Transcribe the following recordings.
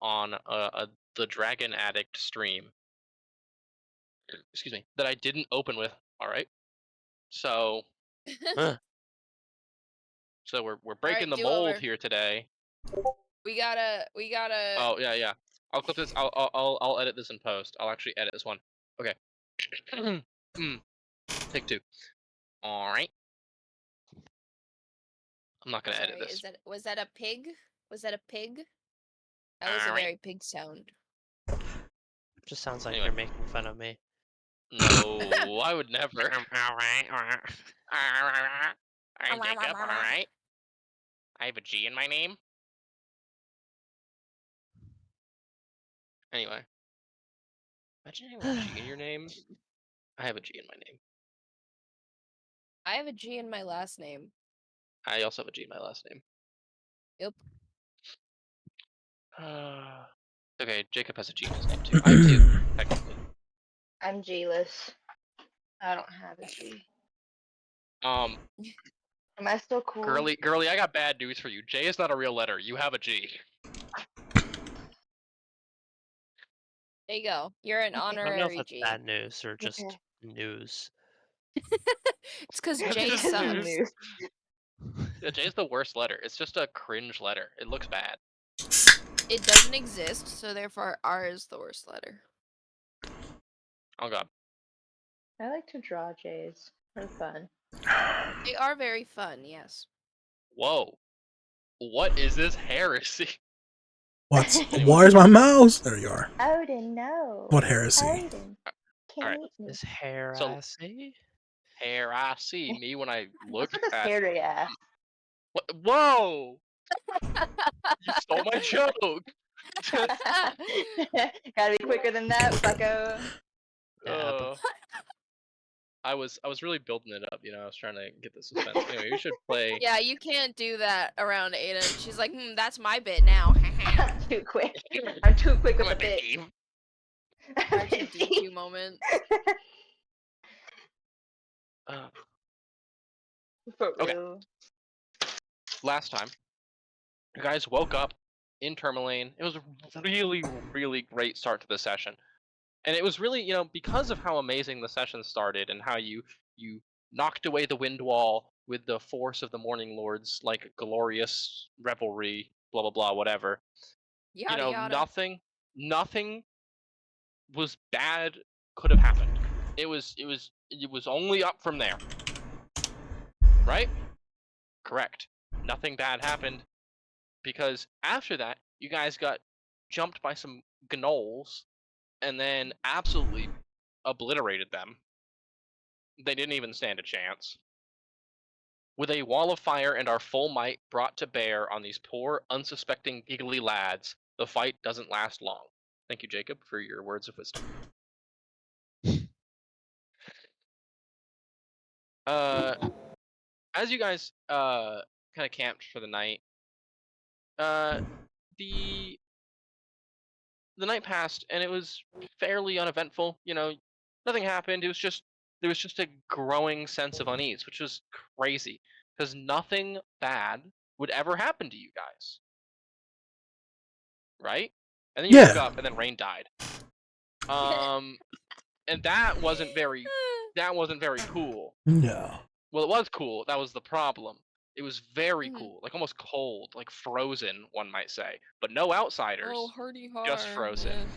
on the Dragon Addict stream. Excuse me, that I didn't open with. All right, so uh, so we're All breaking right, the do mold over. here today. We gotta. Oh yeah. I'll clip this. I'll edit this in post. I'll actually edit this one. Okay. Mm, Take two. All right. I'm not gonna edit Sorry, this. was that a pig? Was that a pig? That was a All right. very pig sound. Just sounds like Anyway, you're making fun of me. no, I would never. All right. I'm Jacob. All right. I have a G in my name. Anyway, imagine having a G in your name. I have a G in my name. I have a G in my last name. I also have a G in my last name. Yep. Okay, Jacob has a G in his name too. I have two, technically. I'm G-less. I don't have a G. Um, Am I still cool? girly, I got bad news for you. J is not a real letter. You have a G. There you go. You're an I don't know if honorary that's G. bad news or just Okay. news. It's because It's J just sucks. news. Yeah, J is the worst letter. It's just a cringe letter. It looks bad. It doesn't exist, so therefore R is the worst letter. Oh god. I like to draw J's. They're fun. They are very fun, yes. Whoa. What is this heresy? What's Anyway. where's my mouse? There you are. Odin, no. What heresy? Odin. Can't Alright. eat me. Is hair So- assy? Heresy. Me when I look What's with this at. hairy ass? Whoa! You stole my joke. Gotta be quicker than that, bucko. I was really building it up, you know. I was trying to get the suspense. Anyway, we should play. Yeah, you can't do that around Aiden. She's like, that's my bit now. I'm too quick. I'm too quick with I'm a the bit. bit Eve. R2D2 moments. For Okay. real. Last time, you guys woke up in Tourmaline. It was a really, really great start to the session. And it was really, you know, because of how amazing the session started and how you knocked away the wind wall with the force of the Morning Lords, like glorious revelry, blah blah blah, whatever. Yada You know, yada. nothing was bad could have happened. It was only up from there. Right? Correct. Nothing bad happened because after that, you guys got jumped by some gnolls and then absolutely obliterated them. They didn't even stand a chance. With a wall of fire and our full might brought to bear on these poor, unsuspecting, giggly lads, the fight doesn't last long. Thank you, Jacob, for your words of wisdom. As you guys kind of camped for the night, the night passed and it was fairly uneventful. You know, nothing happened. It was just there was just a growing sense of unease, which was crazy because nothing bad would ever happen to you guys, right? And then you woke Yeah. up and then Rain died. And that wasn't very cool. No. Well, it was cool. That was the problem. It was very Mhm. cool, like almost cold, like frozen, one might say, but no outsiders. Oh, hardy har. Just frozen. Yeah.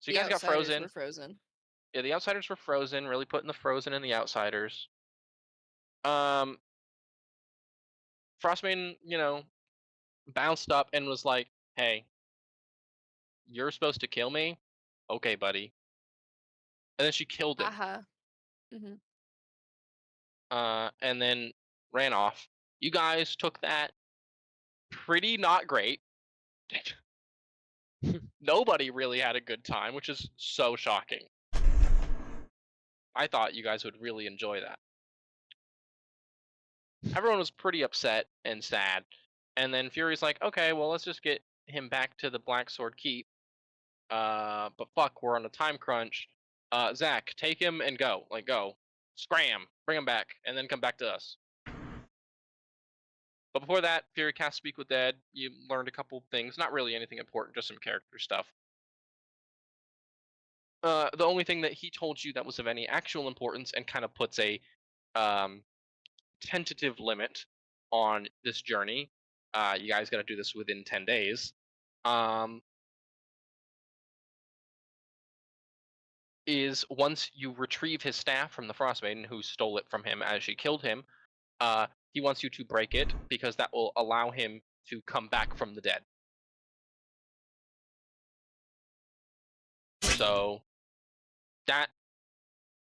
So you The guys got outsiders frozen. were frozen. Yeah, the outsiders were frozen, really putting the frozen in the outsiders. Frostmaiden, you know, bounced up and was like, "Hey, you're supposed to kill me? Okay, buddy." And then she killed him. Uh-huh. Mm-hmm. And then ran off. You guys took that pretty not great. Nobody really had a good time, which is so shocking. I thought you guys would really enjoy that. Everyone was pretty upset and sad. And then Fury's like, okay, well, let's just get him back to the Black Sword Keep. But fuck, we're on a time crunch. Zach, take him and go. Like, go. Scram. Bring him back. And then come back to us. But before that, Fury cast Speak with Dead. You learned a couple things, not really anything important, just some character stuff. The only thing that he told you that was of any actual importance and kind of puts a tentative limit on this journey. You guys got to do this within 10 days. Is once you retrieve his staff from the Frost Maiden, who stole it from him as she killed him, he wants you to break it because that will allow him to come back from the dead. So that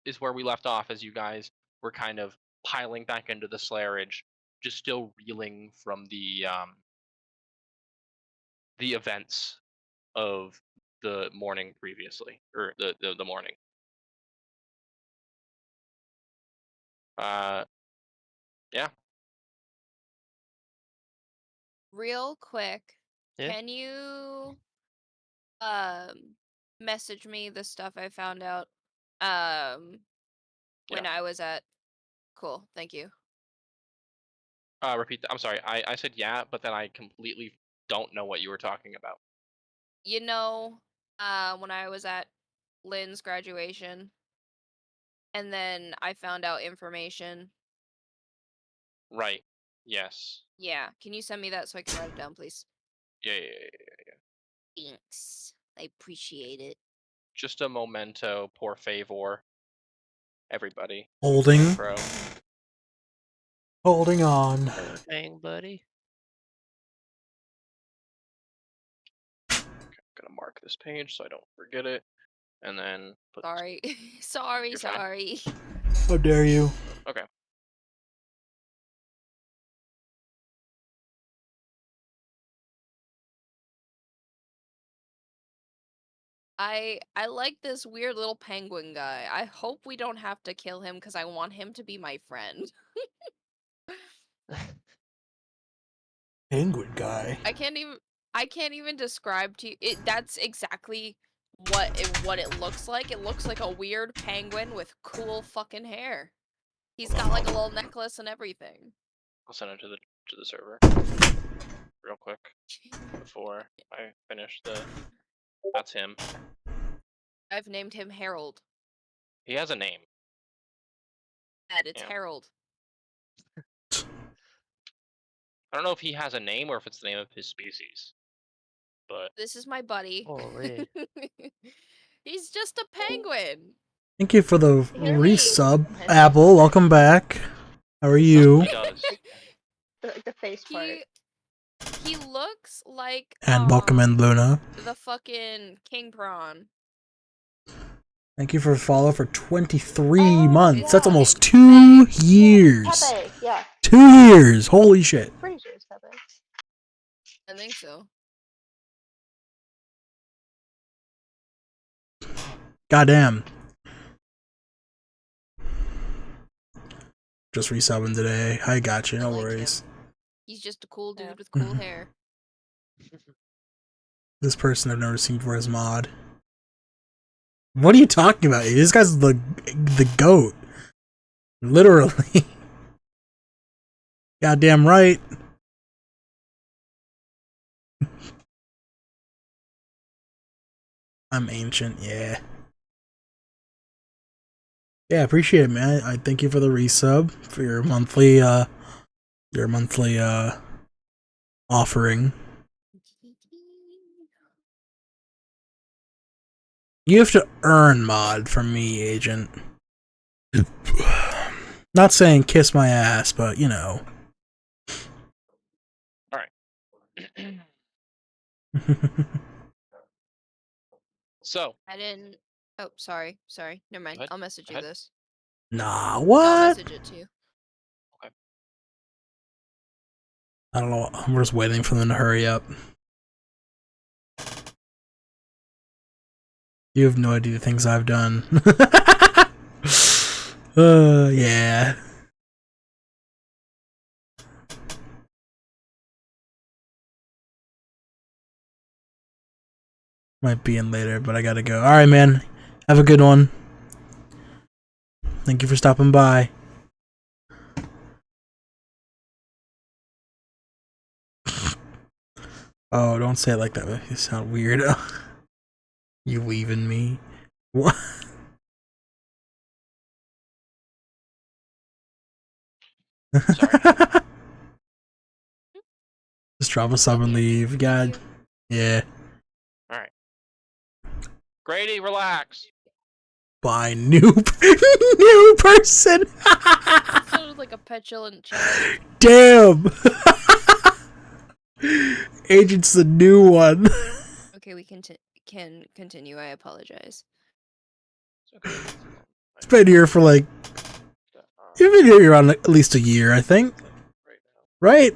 is where we left off as you guys were kind of piling back into the Slayerage, just still reeling from the events of the morning previously, or the morning. Yeah. Real quick, Yeah. can you message me the stuff I found out when I was at Cool, thank you. Repeat that. I'm sorry. I said yeah, but then I completely don't know what you were talking about. You know, when I was at Lynn's graduation and then I found out information. Right. Yes. Yeah, can you send me that so I can write it down, please? Yeah. Thanks. I appreciate it. Just a memento, por favor. Everybody. Holding. Bro. Holding on. Dang, buddy. Okay, I'm gonna mark this page so I don't forget it, and then put. Sorry. sorry, You're fine. sorry. How dare you? Okay. I like this weird little penguin guy. I hope we don't have to kill him because I want him to be my friend. Penguin guy. I can't even describe to you. That's exactly what it looks like. It looks like a weird penguin with cool fucking hair. He's got like a little necklace and everything. I'll send it to the server real quick before I finish the. That's him. I've named him Harold. He has a name. Ed, it's Yeah. Harold. I don't know if he has a name or if it's the name of his species. But This is my buddy. Holy. He's just a penguin. Thank you for the Hear me. resub, Apple. Welcome back. How are you? he does. The face part. He looks like And welcome in, Luna. the fucking king prawn. Thank you for the follow for 23 Oh, months. That's yeah. almost 2 years. Pepe, yeah. 2 years. Holy shit. Pretty sure it's Pepe. I think so. Goddamn. Just resubbing today. I got you. No I like him. worries. He's just a cool dude Yeah. with cool Mhm. hair. This person I've never seen before is mod. What are you talking about? This guy's the goat. Literally. Goddamn right. I'm ancient, yeah. Yeah, appreciate it, man. I thank you for the resub, for your monthly offering. You have to earn mod from me, agent. Not saying kiss my ass, but you know. So, I didn't. Oh, sorry. Never mind. ahead. I'll message you Ahead. this. Nah, I'll what? message it to you. I don't know. I'm just waiting for them to hurry up. You have no idea the things I've done. Yeah. Might be in later, but I gotta go. Alright, man. Have a good one. Thank you for stopping by. Oh, don't say it like that. You sound weird. You leaving me? What? Sorry. Just drop a sub and leave. God. Yeah. All right. Grady, relax. Bye, noob. New person. Sounded like a petulant child. Damn. Agent's the new one. Okay, we can continue. I apologize. It's okay. It's been here for like. You've been here around at least a year, I think. Right now. Right?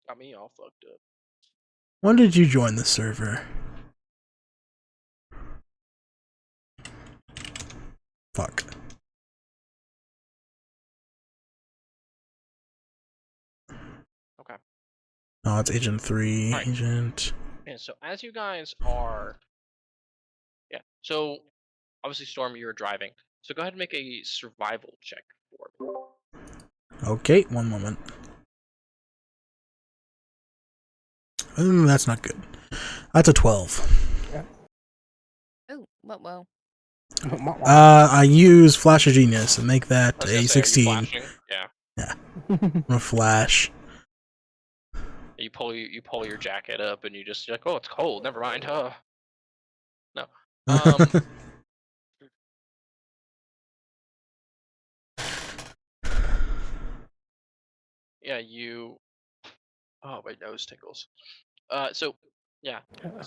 Got me all fucked up. When did you join the server? Fuck. Okay. Oh, it's Agent 3. Alright. Agent. And so as you guys are, yeah. So obviously, Storm, you're driving. So go ahead and make a survival check for me. Okay, one moment. That's not good. That's a 12. Oh, well. I use Flash of Genius and make that I was a gonna say, are you 16. flashing? Yeah. I'm a flash. You pull your jacket up and you're like, oh, it's cold. Never mind. No. Yeah, you. Oh, my nose tickles. So yeah,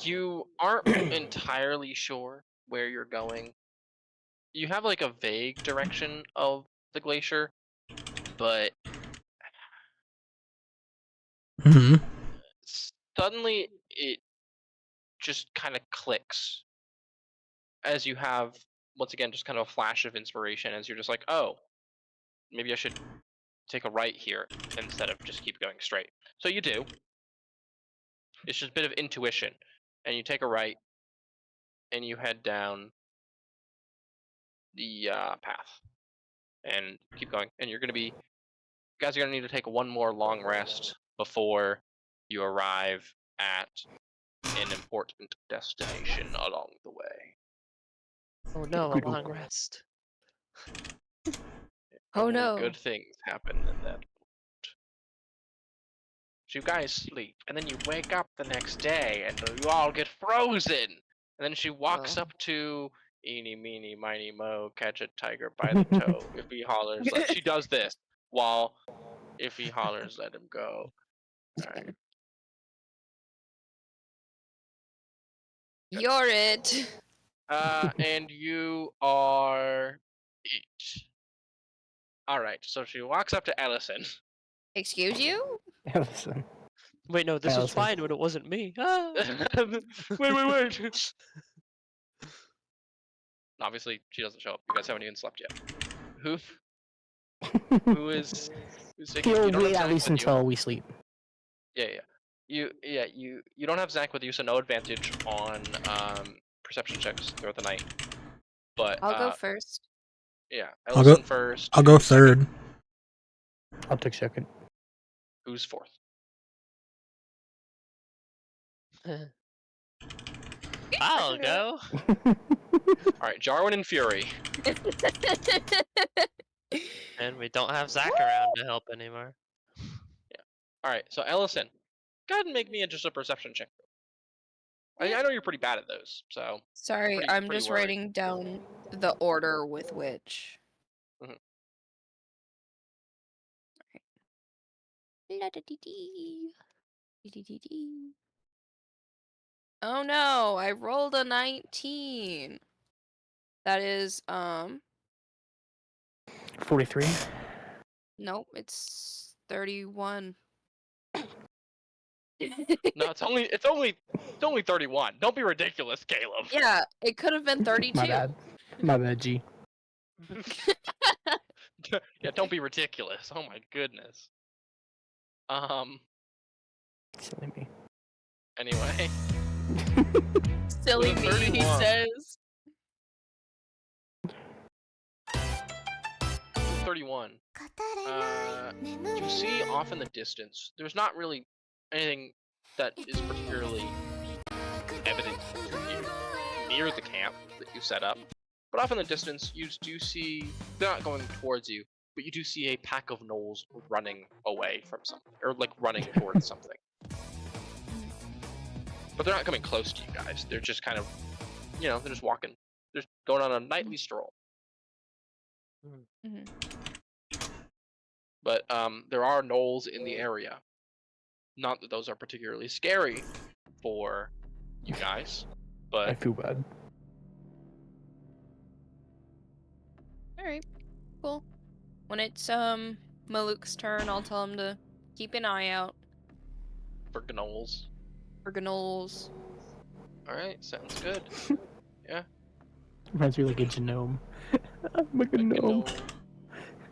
you aren't entirely sure where you're going. You have like a vague direction of the glacier, but hmm suddenly it just kind of clicks as you have once again just kind of a flash of inspiration as you're just like, oh, maybe I should take a right here instead of just keep going straight. So you do. It's just a bit of intuition, and you take a right, and you head down the path, and keep going. And you're gonna be, you guys are gonna need to take one more long rest before you arrive at an important destination along the way. Oh no, a long rest. Oh Only no. good things happen in that. So you guys sleep, and then you wake up the next day, and you all get frozen. And then she walks Oh. up to Eeny, Meeny, Miny, Mo, catch a tiger by the toe. If he hollers, she does this while if he hollers, let him go. Alright. You're it. And you are it. Alright, so she walks up to Ellison. Excuse you? Ellison. Wait, no, this was Allison. fine when it wasn't me. Ah. wait. Obviously, she doesn't show up. You guys haven't even slept yet. Who's taking? He'll You don't wait have at Zach least with you. until we sleep. Yeah. You don't have Zach with you, so no advantage on perception checks throughout the night. But I'll go first. yeah, I'll go- Ellison first. I'll go who's second? third. I'll take second. Who's fourth? I'll go. All right, Jarwin and Fury. And we don't have Zach around to help anymore. All right, so Ellison, go ahead and make me just a perception check. I know you're pretty bad at those, so Sorry, Pretty- I'm pretty just worried. writing down the order with which. Mhm. La-da-dee-dee. Dee-dee-dee-dee. Oh no, I rolled a 19. That is 43. nope, it's 31. no, it's only 31. Don't be ridiculous, Caleb. Yeah, it could have been 32. My bad. My bad, G. Yeah, don't be ridiculous. Oh my goodness. Silly me. Anyway, Silly With me, he 31. says. 31. You see off in the distance, there's not really anything that is particularly evident to you near the camp that you set up, but off in the distance, you do see, they're not going towards you, but you do see a pack of gnolls running away from something, or like running towards something. But they're not coming close to you guys, they're just kind of, they're just walking, they're just going on a nightly stroll. Mhm. But there are gnolls in the area. Not that those are particularly scary for you guys, I but feel bad. Alright, cool. When it's Maluk's turn, I'll tell him to keep an eye out for gnolls. for gnolls. Alright, sounds good. Reminds me like a genome. I'm a gnome.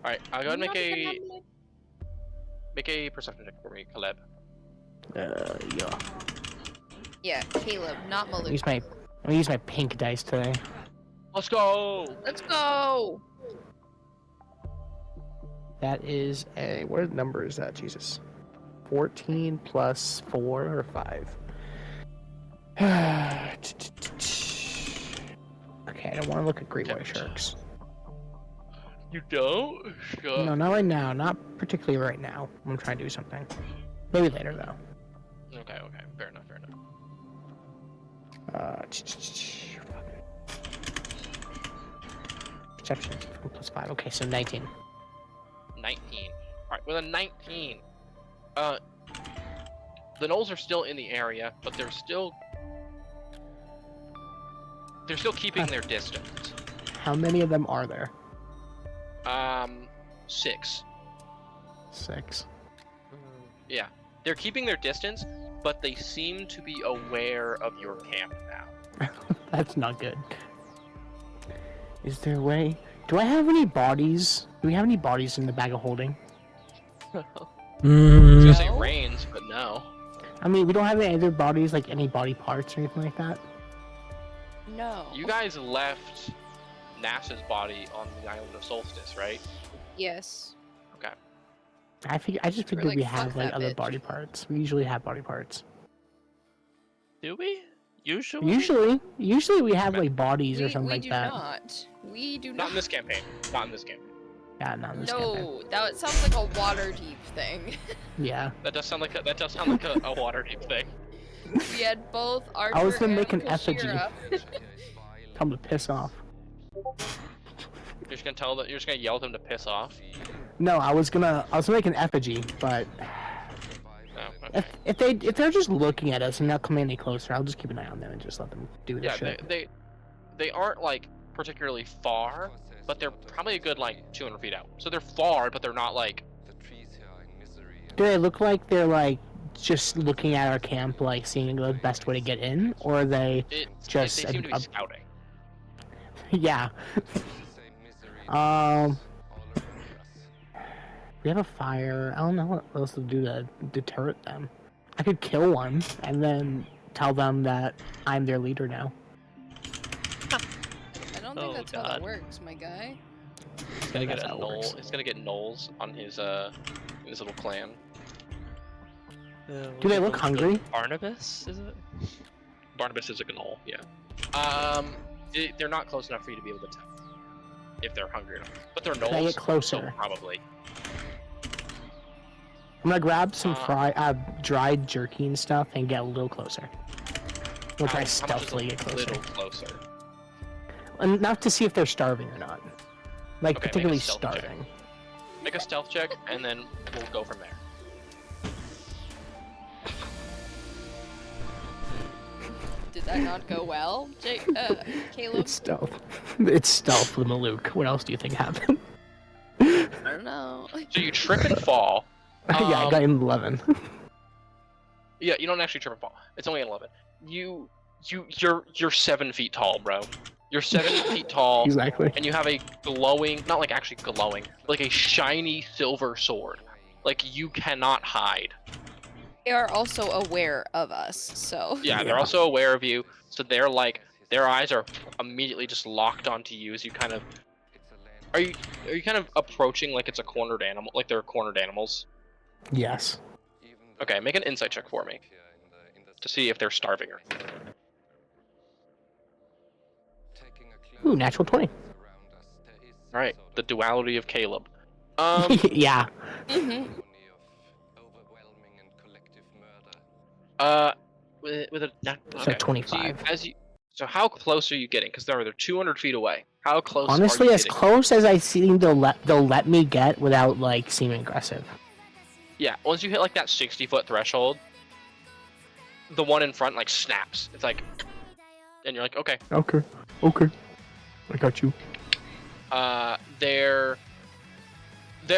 Alright, I'll go ahead and make a perception check for me, Caleb. Yeah. Yeah, Caleb, not Maluk. I'm gonna use my pink dice today. Let's go! Let's go! That is a what number is that? Jesus. 14 plus 4 or 5. Okay, I don't want to look at great white sharks. You don't? Sure. No, not right now. Not particularly right now. I'm trying to do something. Maybe later though. Okay, fair enough. Perception plus 5. Okay, so 19. 19. Alright, with a 19, the gnolls are still in the area, but they're still keeping their distance. How many of them are there? 6. 6. Yeah, they're keeping their distance, but they seem to be aware of your camp now. That's not good. Is there a way? Do I have any bodies? Do we have any bodies in the bag of holding? I was gonna say No. rains, but no. I mean, we don't have any other bodies, like any body parts or anything like that. No. You guys left Nash's body on the island of Solstice, right? Yes. Okay. I just figured like, we fuck have like that other bitch. body parts. We usually have body parts. Do we? Usually? Usually we have like bodies or We something like do that. not. We do Not not. in this campaign. Not in this campaign. Yeah, not in this campaign. No, that sounds like a water deep thing. Yeah. That does sound like a Waterdeep thing. We had both Archer I was gonna and make an effigy. Kashira. Tell them to piss off. You're just gonna yell at them to piss off. No, I was gonna make an effigy, but No, okay. if they're just looking at us and not coming any closer, I'll just keep an eye on them and just let them do their Yeah, shit. they aren't like particularly far, but they're probably a good like 200 feet out. So they're far, but they're not like. Do they look like they're like just looking at our camp, like seeing the best way to get in, or are they? They Just seem to be a- scouting. Yeah. We have a fire. I don't know what else to do to deter them. I could kill one and then tell them that I'm their leader now. I don't think Oh, that's how God. that works, my guy. He's gonna get That's a how it knoll. works. He's gonna get gnolls on his in his little clan. Do they look hungry? Barnabas, is it? Barnabas is a gnoll, yeah. They're not close enough for you to be able to tell if they're hungry enough. But they're Can I gnolls, get so closer? probably. I'm gonna grab some Uh, dried jerky and stuff and get a little closer. We'll try How much is stealthily a get closer. little closer. Enough to see if they're starving or not. Like, Okay, make a particularly stealth check. starving. Make a stealth check, and then we'll go from there. Did that not go well, Caleb? It's stealth. It's stealth with Maluk. What else do you think happened? I don't know. So you trip and fall. Yeah, I got an 11. Yeah, you don't actually trip and fall. It's only an 11. You're 7 feet tall, bro. You're 7 feet tall, Exactly. and you have a glowing, not like actually glowing, like a shiny silver sword. Like you cannot hide. They are also aware of us, so. Yeah, they're also aware of you, so they're like, their eyes are immediately just locked onto you as you kind of. Are you kind of approaching like it's a cornered animal, like they're cornered animals? Yes. Okay, make an insight check for me. to see if they're starving or not. Ooh, natural 20. All right, the duality of Caleb. Yeah. Mhm. With a So 25. So how close are you getting? Because they're 200 feet away. How close? Honestly, are you as getting? close as I seem they'll let me get without like seeming aggressive. Yeah, once you hit like that 60-foot threshold, the one in front like snaps. It's like, and you're like, okay. Okay. I got you. They're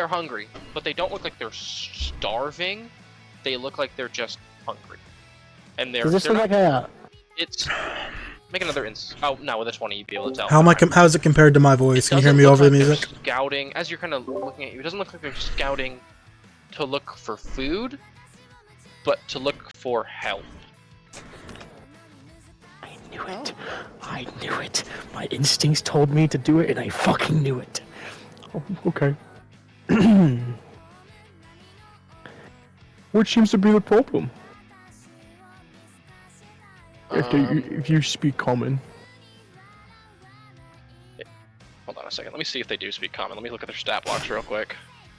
hungry, but they don't look like they're starving. They look like they're just hungry, and Does this they're look not, like a? It's make another Oh no, with a 20 you'd be able to tell. How is it compared to my voice? Can you hear Doesn't me look over the like they're music? Scouting as you're kind of looking at you. It doesn't look like they're scouting to look for food, but to look for help. I knew it. I knew it. My instincts told me to do it, and I fucking knew it. Oh, okay. What seems to be the problem? If you speak common. Hold on a second. Let me see if they do speak common. Let me look at their stat blocks real quick.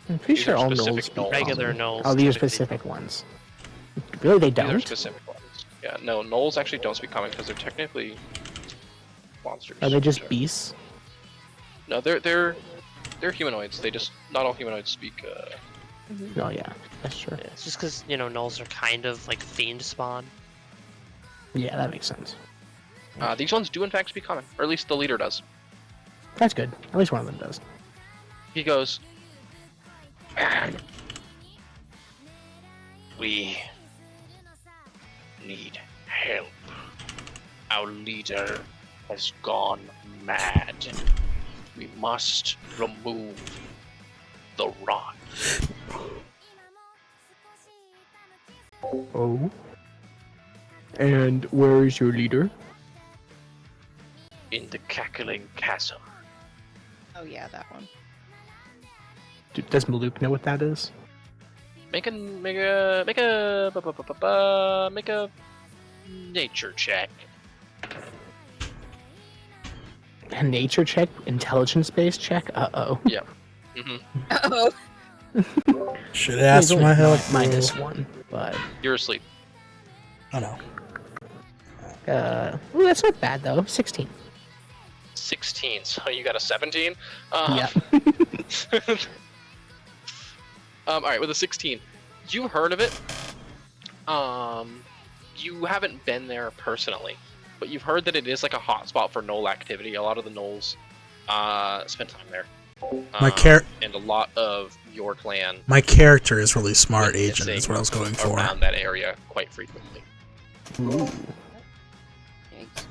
I'm pretty These sure are all specific gnolls speak gnolls. Regular common. gnolls Oh, these are typically specific ones. Really, they These are don't? specific ones. Yeah, no, gnolls actually don't speak common because they're technically monsters. Are they just Sorry. beasts? No, they're humanoids. They just not all humanoids speak. Oh yeah, that's true. Yeah, it's just because gnolls are kind of like fiend spawn. Yeah, that makes sense. These ones do in fact speak common, or at least the leader does. That's good. At least one of them does. He goes, "We need help. Our leader has gone mad. We must remove the rod." Oh. And where is your leader? In the cackling chasm. Oh yeah, that one. Does Malouk know what that is? Make a nature check. A nature check? Intelligence-based check? Uh-oh. Mm-hmm. Oh. Should ask He's for only my help. minus one, but... You're asleep. I know. Ooh, that's not bad, though. 16. 16. So you got a 17. Yeah. All right, with a 16, you heard of it. You haven't been there personally, but you've heard that it is like a hotspot for gnoll activity. A lot of the gnolls spend time there. And a lot of your clan My character is really smart, witnessing agent. Is what I was going for. around that area quite frequently. Ooh. Yikes.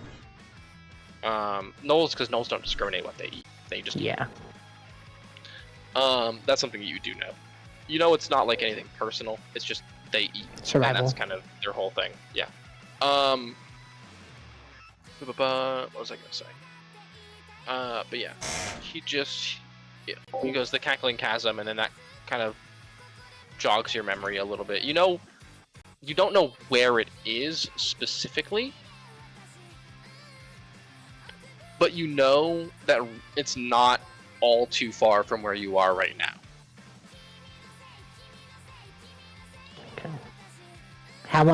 Gnolls, because gnolls don't discriminate what they eat. They just eat. Yeah. That's something you do know. You know it's not like anything personal. It's just they eat. And Survival. that's kind of their whole thing. Yeah. What was I gonna say? But yeah, he goes the cackling chasm, and then that kind of jogs your memory a little bit. You know, you don't know where it is specifically, but you know that it's not all too far from where you are right now. Okay. How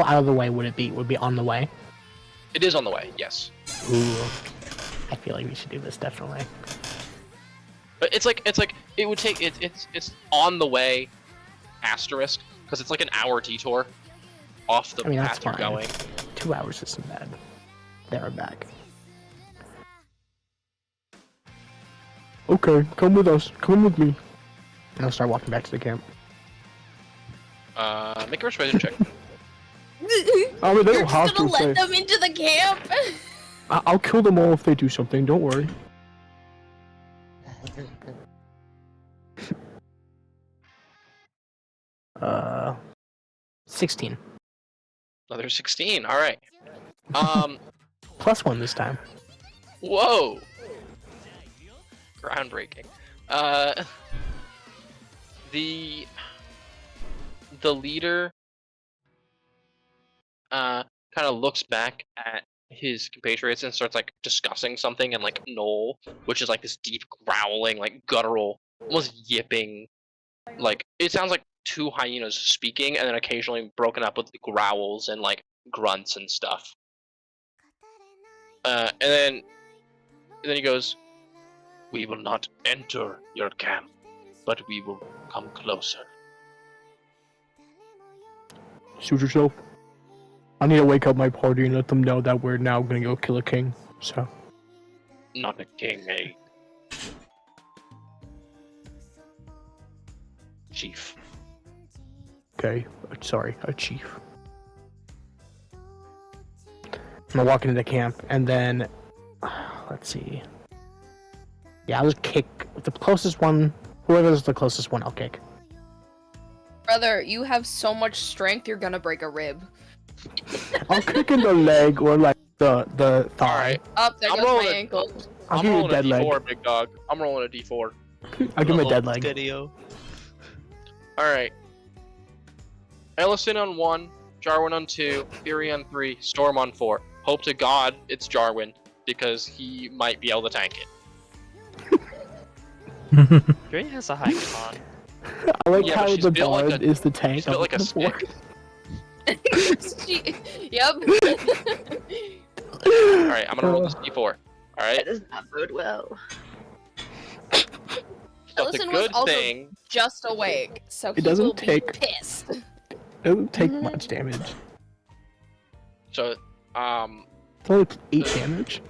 out of the way would it be? Would it be on the way? It is on the way, yes. Ooh. I feel like we should do this, definitely. But it's like it would take it's on the way, asterisk, because it's like an hour detour off the I mean, that's path you're fine. going. 2 hours isn't bad. There and back. Okay, come with us. Come with me. And I'll start walking back to the camp. Make a persuasion check. I mean, they You're don't have just gonna to let them into the camp? I'll kill them all if they do something, don't worry. 16. Another 16. All right. Plus 1 this time. Whoa. Groundbreaking. The leader kind of looks back at his compatriots and starts like discussing something in like Knoll, which is like this deep growling, like guttural, almost yipping. Like it sounds like two hyenas speaking, and then occasionally broken up with growls and like grunts and stuff. And then he goes, "We will not enter your camp, but we will come closer." Suit yourself. I need to wake up my party and let them know that we're now gonna go kill a king. So. Not a king, eh? Chief. Okay, sorry, a chief. I'm gonna walk into the camp and then, let's see. Yeah, I'll just kick the closest one. Whoever's the closest one, I'll kick. Brother, you have so much strength, you're gonna break a rib. I'll kick in the leg or like the thigh. Alright. Up there I'm goes my rolling- ankle. I'll I'm give you a rolling a dead leg. D4, big dog. I'm rolling a D4. I'll give him a dead leg. Video. Alright. Ellison on 1, Jarwin on 2, Fury on 3, Storm on 4. Hope to God it's Jarwin, because he might be able to tank it. Fury has a high con. I like Yeah, how but she's the built like bard a- is the tank. He's built like a of the stick. Yep. Alright, I'm gonna roll this D4. That Alright? does not bode well. But the Ellison was good also thing... just awake, so he doesn't will take- be pissed. It doesn't take much damage. So, It's only 8 damage.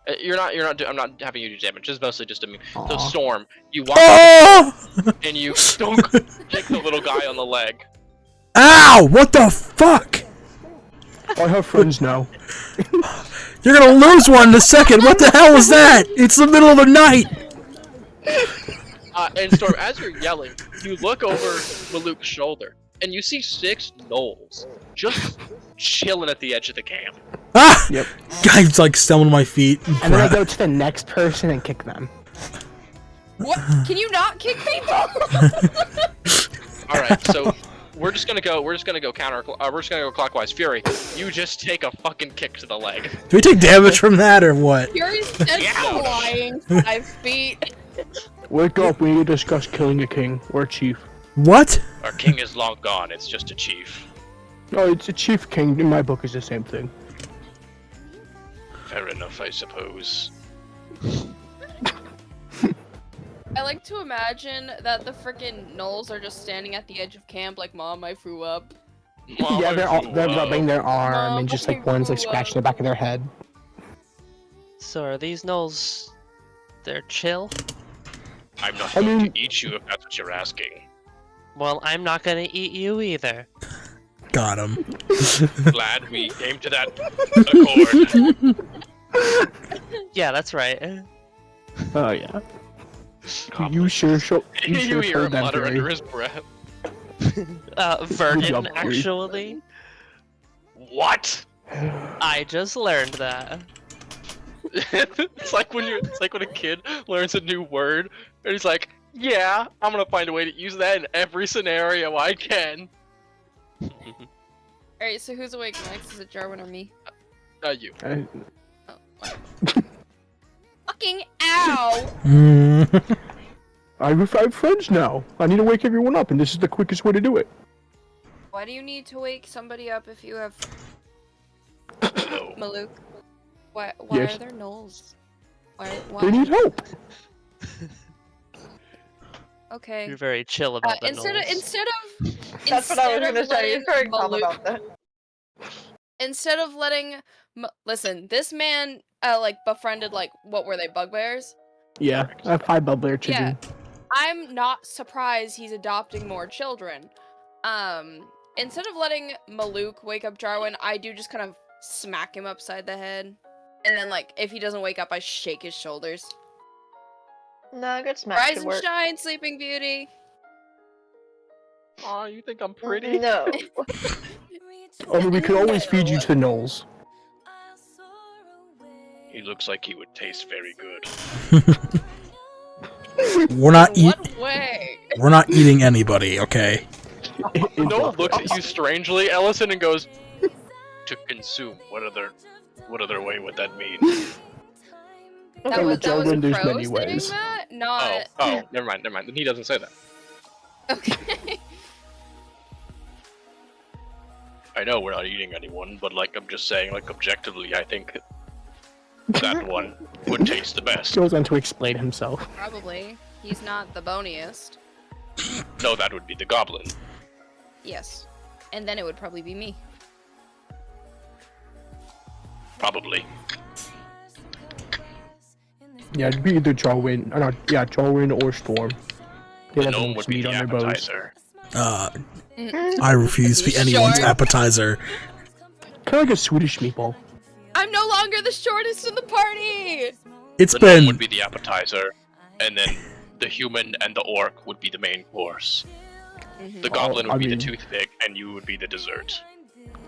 I'm not having you do damage. It's mostly just a meme. So Aw. Storm, you walk up Oh! and you don't kick the little guy on the leg. Ow! What the fuck? I have friends now. You're gonna lose one in a second. What the hell is that? It's the middle of the night. And Storm, as you're yelling, you look over Maluk's shoulder and you see 6 gnolls just chilling at the edge of the camp. Ah! Yep. Guy's like stumbling to my feet. And then I go to the next person and kick them. What? Can you not kick people? All right, so we're just gonna go counter. We're just gonna go clockwise. Fury, you just take a fucking kick to the leg. Do we take damage from that or what? Fury's just Yeah. flying 5 feet. Wake up, we need to discuss killing a king or a chief. What? Our king is long gone. It's just a chief. No, it's a chief king. In my book, is the same thing. Fair enough, I suppose. I like to imagine that the frickin' gnolls are just standing at the edge of camp like, Mom, I threw up. Mom, Yeah, I they're grew rubbing up. their arm Mom, and just I like one's like grew scratching the up. back of their head. So are these gnolls? They're chill? I'm not I going mean- to eat you if that's what you're asking. Well, I'm not gonna eat you either. Got him. Glad we came to that accord. Yeah, that's right. Oh yeah. You sure show. You You sure hear showed him them, mutter Fury. under his breath. Vernon, job, Fury. actually. What? I just learned that. It's like when a kid learns a new word and he's like, "Yeah, I'm gonna find a way to use that in every scenario I can." Alright, so who's awake next? Is it Jarwin or me? You. Fucking ow! Mm. I have 5 friends now. I need to wake everyone up, and this is the quickest way to do it. Why do you need to wake somebody up if you have No. Maluk? Why Yes. are there gnolls? Why? They need help. Okay. You're very chill about the Instead gnolls. That's what I was instead gonna of say. You're letting very calm Maluk- about that. Instead of letting, listen, this man like befriended like what were they, bugbears? Yeah, I have 5 bugbear children. I'm not surprised he's adopting more children. Instead of letting Maluk wake up Jarwin, I do just kind of smack him upside the head, and then like if he doesn't wake up, I shake his shoulders. No, good smack Rise could and work. shine, Sleeping Beauty. Aw, you think I'm pretty? No. Oh, we could always feed you to the gnolls. He looks like he would taste very good. We're not What way? We're not eating anybody, okay? No one looks at you strangely, Ellison, and goes, to consume. What other way would that mean? That Okay, was well, children, there's Crow many saying ways. that, not. Oh, never mind. Then he doesn't say that. Okay. I know we're not eating anyone, but like I'm just saying, like objectively, I think that one would taste the best. Goes on to explain himself. Probably. He's not the boniest. No, that would be the goblin. Yes. And then it would probably be me. Probably. Yeah, it'd be either Jarwin, or not, yeah, Jarwin or Storm. They The have the gnome most would be meat the on their bows. appetizer. I refuse to be anyone's Sure. appetizer. Kind of like a Swedish meatball. I'm no longer the shortest in the party! It's The gnome been would be the appetizer, and then the human and the orc would be the main course. Mhm. The goblin would I be mean- the toothpick, and you would be the dessert.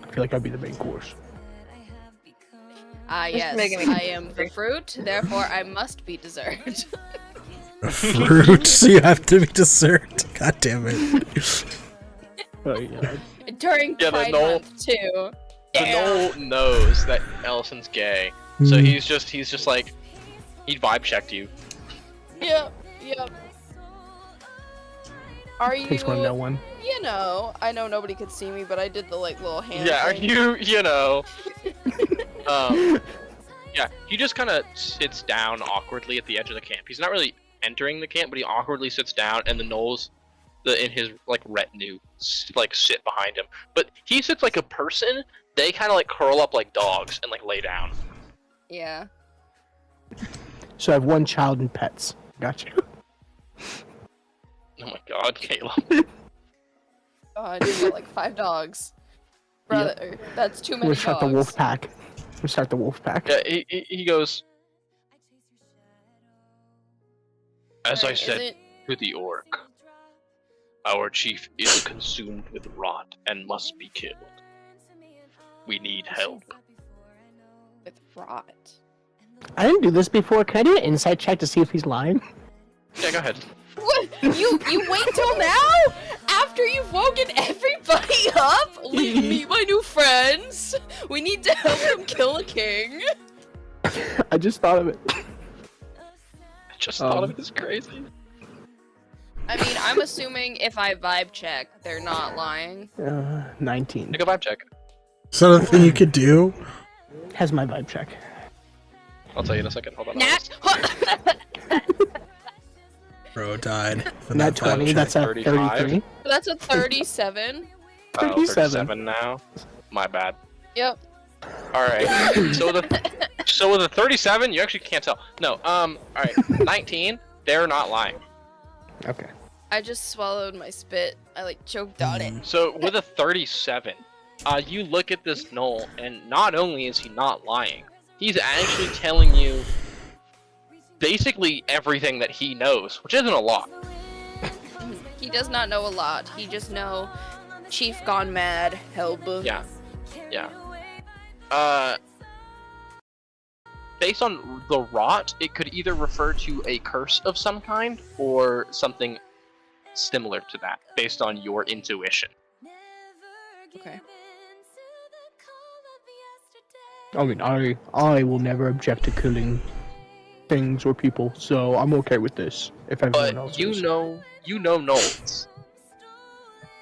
I feel like I'd be the main course. Ah, Just yes, making me I am the fruit, therefore I must be dessert. fruit, so you have to be dessert. God damn it. Oh, yeah. During Yeah, the Pride knoll- Month, too. The gnoll knows that Ellison's gay, so Hmm. he's just like, he vibe checked you. Yep. Are Takes one to know one. You know, I know nobody could see me, but I did the like little hand Yeah, are thing. you know. Yeah, he just kind of sits down awkwardly at the edge of the camp. He's not really entering the camp, but he awkwardly sits down, and the gnolls, in his like retinue, like sit behind him. But he sits like a person. They kind of like curl up like dogs and like lay down. Yeah. So I have one child and pets. Gotcha. Oh my god, Caleb. God, you got like 5 dogs. Brother, that's too many We'll start dogs. the wolf pack. We'll start the wolf pack. Yeah, he goes. As I Alright, said isn't- to the orc, our chief is consumed with rot and must be killed. We need help. with rot. I didn't do this before. Can I do an insight check to see if he's lying? Yeah, go ahead. What? You wait till now? After you've woken everybody up? Meet my new friends. We need to help them kill a king. I just thought of it. I just thought of it as crazy. I mean, I'm assuming if I vibe check, they're not lying. 19. Take a vibe check. Is that a thing you could do? Has my vibe check. I'll tell you in a second. Hold on. Nat. Bro died. For Not that vibe 20, check. that's a 35. 33. That's a 37. Oh, 37. 37 now. My bad. Yep. All right. So with the 37, you actually can't tell. No. All right. 19. They're not lying. Okay. I just swallowed my spit. I like choked on it. So with a 37, you look at this gnoll, and not only is he not lying, he's actually telling you basically everything that he knows, which isn't a lot. He does not know a lot. He just know Chief gone mad. Help. Yeah. Based on the rot, it could either refer to a curse of some kind or something similar to that, based on your intuition. Okay. I mean, I will never object to killing things or people, so I'm okay with this. If everyone else But you is. know gnolls,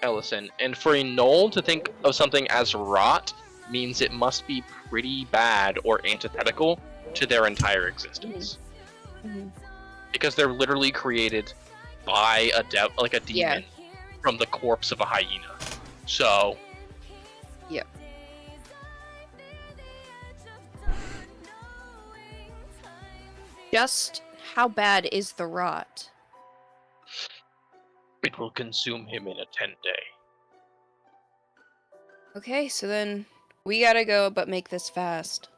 Ellison, and for a gnoll to think of something as rot means it must be pretty bad or antithetical to their entire existence, Mhm. because they're literally created by a like a demon from the corpse of a hyena. So Just how bad is the rot? it will consume him in a 10-day. Okay, so then we gotta go, but make this fast.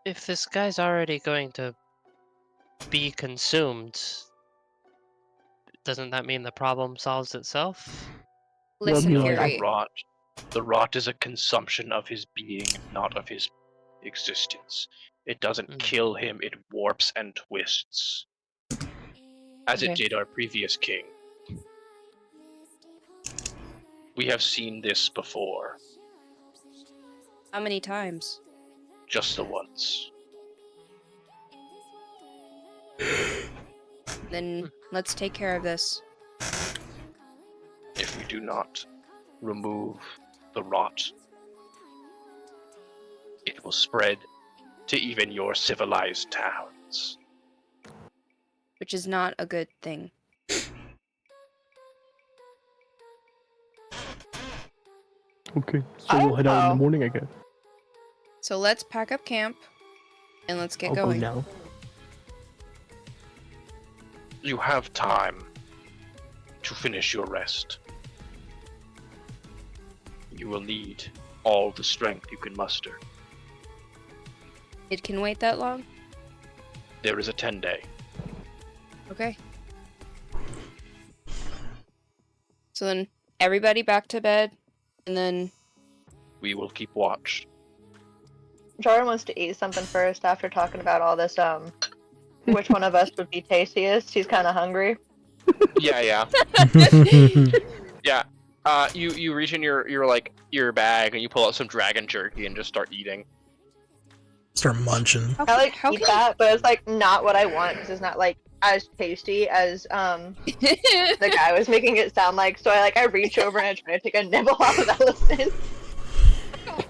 If this guy's already going to be consumed, doesn't that mean the problem solves itself? Listen, be like, Fury. The rot is a consumption of his being, not of his existence. It doesn't Mm. kill him, it warps and twists. As it Okay. did our previous king. We have seen this before. How many times? Just the once. Then let's take care of this. If we do not remove the rot, it will spread to even your civilized towns. Which is not a good thing. Okay, so we'll head out in Oh. the morning, I guess. So let's pack up camp and let's get Oh, going. no. You have time to finish your rest. You will need all the strength you can muster. It can wait that long? There is a 10-day. Okay. So then everybody back to bed and then We will keep watch. Jordan wants to eat something first after talking about all this. Which one of us would be tastiest? He's kind of hungry. Yeah. You reach in your bag and you pull out some dragon jerky and just start eating. Start munching. how, I like how eat that, but it's like not what I want because it's not like as tasty as the guy was making it sound like. So I reach over and I try to take a nibble off of Ellison.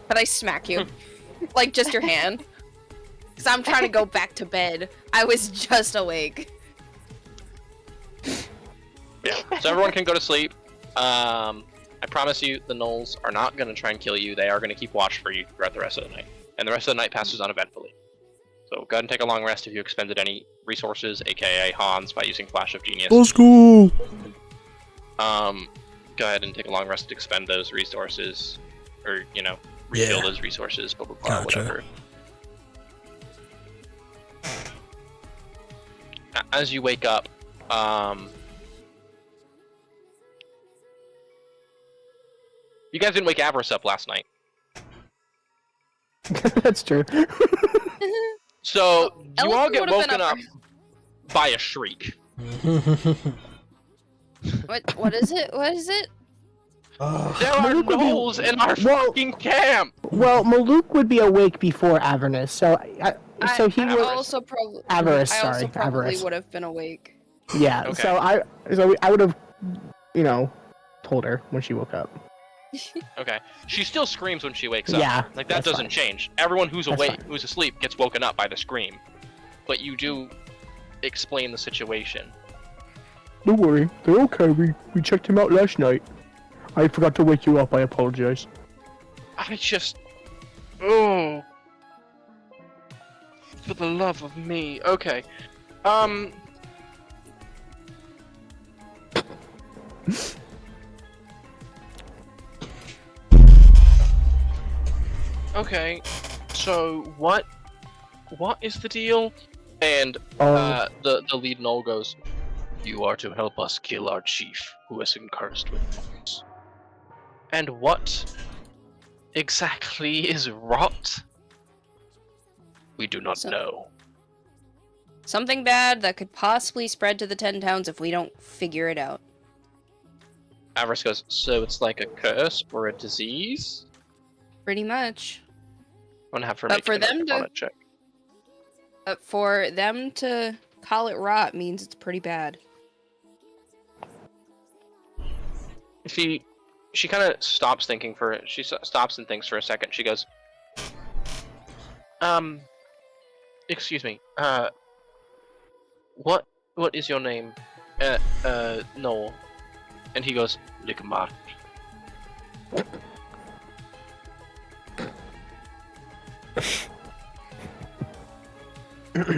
But I smack you. Like just your hand. Cause I'm trying to go back to bed. I was just awake. Yeah. So everyone can go to sleep. I promise you, the gnolls are not going to try and kill you. They are going to keep watch for you throughout the rest of the night. And the rest of the night passes uneventfully. So go ahead and take a long rest if you expended any resources, aka Hans, by using Flash of Genius. Let's go. Go ahead and take a long rest to expend those resources. Or, refill Yeah. those resources, blah, blah, blah, Gotcha. whatever. As you wake up, you guys didn't wake Avarice up last night. That's true. So, you all Ellison get would've been woken up up by a shriek. What is it? What is it? There are Maluk would be- gnolls in our Well- fucking camp! Well, Maluk would be awake before Avernus, so he I would. also probably Avarice, I also sorry, probably Avarice. would have been awake. Yeah. Okay. So I would have, told her when she woke up. Okay. She still screams when she wakes up. Yeah. Like, that that's doesn't fine. change. Everyone who's That's awake, fine. who's asleep, gets woken up by the scream. But you do explain the situation. Don't worry, they're okay. We checked him out last night. I forgot to wake you up. I apologize. I just... Oh... For the love of me. Okay. Okay, so what is the deal? And the lead gnoll goes, "You are to help us kill our chief, who is cursed with gnolls." And what exactly is rot? We do not So- know. Something bad that could possibly spread to the 10 towns if we don't figure it out. Avarice goes, "So it's like a curse or a disease?" Pretty much. I'm gonna have her But make for an them to- Arcana check. But for them to call it rot means it's pretty bad. She kind of stops thinking for it. She stops and thinks for a second. She goes, excuse me. What is your name? Noel. And he goes, Ligmar. Likk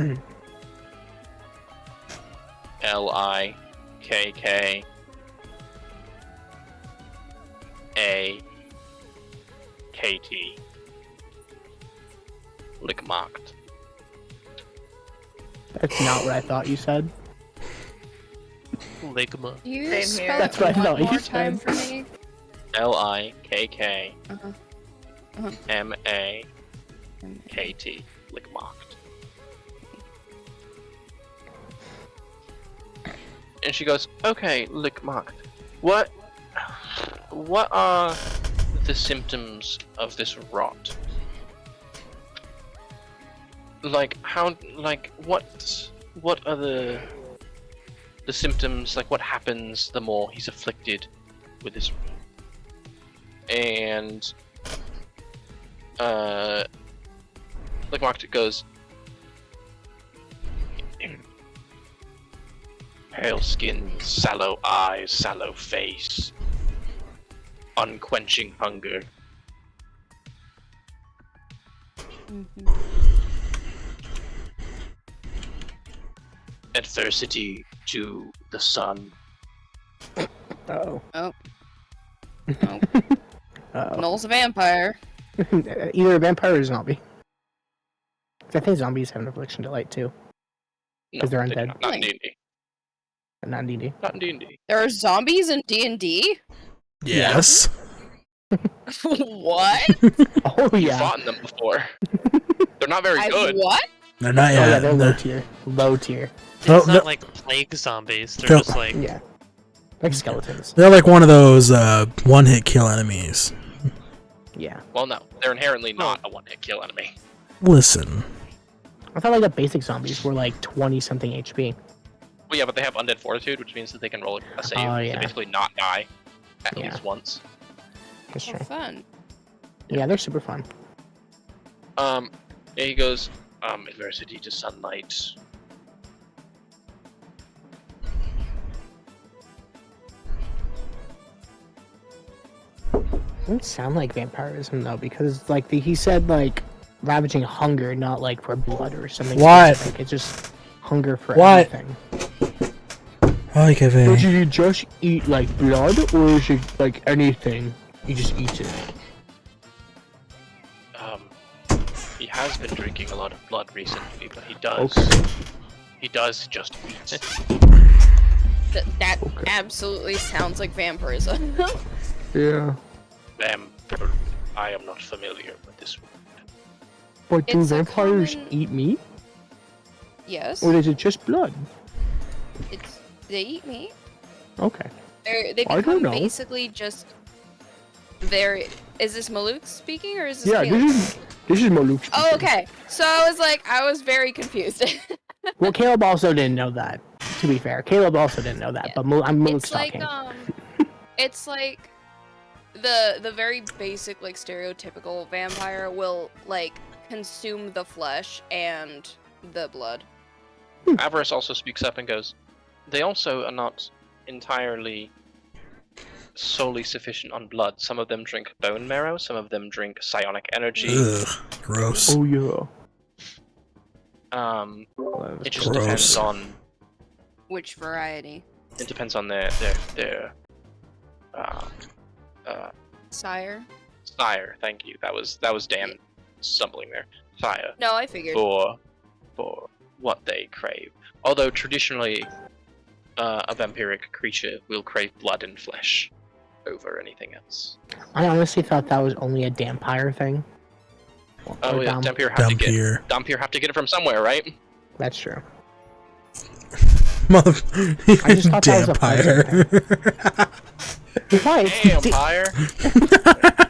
AKT. Ligmarked. That's not what I thought you said. Ligma. Do you Same here. spell That's it what I one thought you more time said. for me? Likk Uh-huh. Uh-huh. MAKT. Ligmarked. And she goes, "Okay, Ligmarked. What are the symptoms of this rot?" like how, like what are the symptoms? Like what happens the more he's afflicted with this? And like Mark goes, pale skin, sallow eyes, sallow face, unquenching hunger. Adversity to the sun. Uh-oh. Oh. Uh-oh. Noel's a vampire. Either a vampire or a zombie. 'Cause I think zombies have an affliction to light too. No, 'Cause they're they do undead. not. Not in D&D. But not in D&D. Not in D&D. There are zombies in D&D? Yes. What? Oh You've yeah. fought in them before. They're not very I- good. What? They're not Oh yet. yeah, they're low They're- tier. Low tier. It's Oh, not no- like plague zombies. They're No. just like Yeah. Like skeletons. They're like one of those one-hit kill enemies. Yeah. Well, no, they're inherently not a one-hit kill enemy. Listen. I thought like the basic zombies were like 20 something HP. Well, yeah, but they have undead fortitude, which means that they can roll a save Oh, to yeah. basically not die at Yeah. least once. That's Oh, true. fun. Yeah, they're super fun. Yeah, he goes, adversity to sunlight. Doesn't sound like vampirism though, because like he said like ravaging hunger, not like for blood or something. What? Specific. It's just hunger for What? everything. Hi, Kevin. But you just eat like blood, or is it like anything? You just eat it. He has been drinking a lot of blood recently, but he does. Okay. He does just eat. That Okay. absolutely sounds like vampirism. Yeah. I am not familiar with this word. But do It's a vampires common- eat meat, Yes. or is it just blood? They eat meat. Okay. They I don't become know. basically just very. Is this Maluk speaking or is this? Yeah, Caleb? this is Maluk. Oh, speaking. okay. So I was very confused. Well, Caleb also didn't know that. To be fair, Caleb also didn't know that. Yeah. But I'm Maluk's It's like talking. it's like the very basic like stereotypical vampire will like consume the flesh and the blood. Avarice also speaks up and goes, they also are not entirely solely sufficient on blood. Some of them drink bone marrow, some of them drink psionic energy. Ugh, gross. Oh yeah. It just Gross. depends on Which variety? their Sire? sire. Thank you. That was Dan stumbling there. Sire No, I figured. for what they crave. Although traditionally, a vampiric creature will crave blood and flesh over anything else. I honestly thought that was only a Dampire thing. Oh Or yeah, Dom- Dhampir have to get Dampier. Dhampir have to get it from somewhere, right? That's true. Mother. I just thought that was a Dampire. Why? Vampire.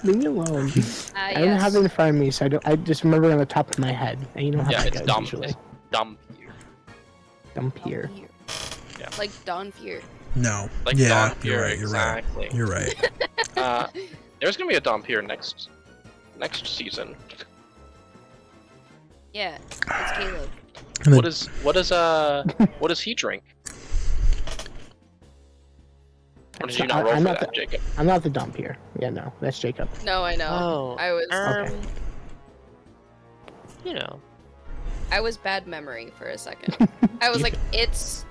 Leave me alone. I don't Yes. have it in front of me, so I just remember it on the top of my head, and you know how Yeah, that it's goes dumb. usually. It's Dhampir. Dampir. Yeah. Like Don Fear. No. Like Yeah, Dhampir, you're right. You're right. exactly. You're right. There's gonna be a Dhampir next season. Yeah, it's Caleb. And What then- does he drink? Or did you not I- roll I'm for not that, the- Jacob? I'm not the Dampir. Yeah, no, that's Jacob. No, I know. Oh, I was Okay. you know. I was bad memory for a second. I was like, it's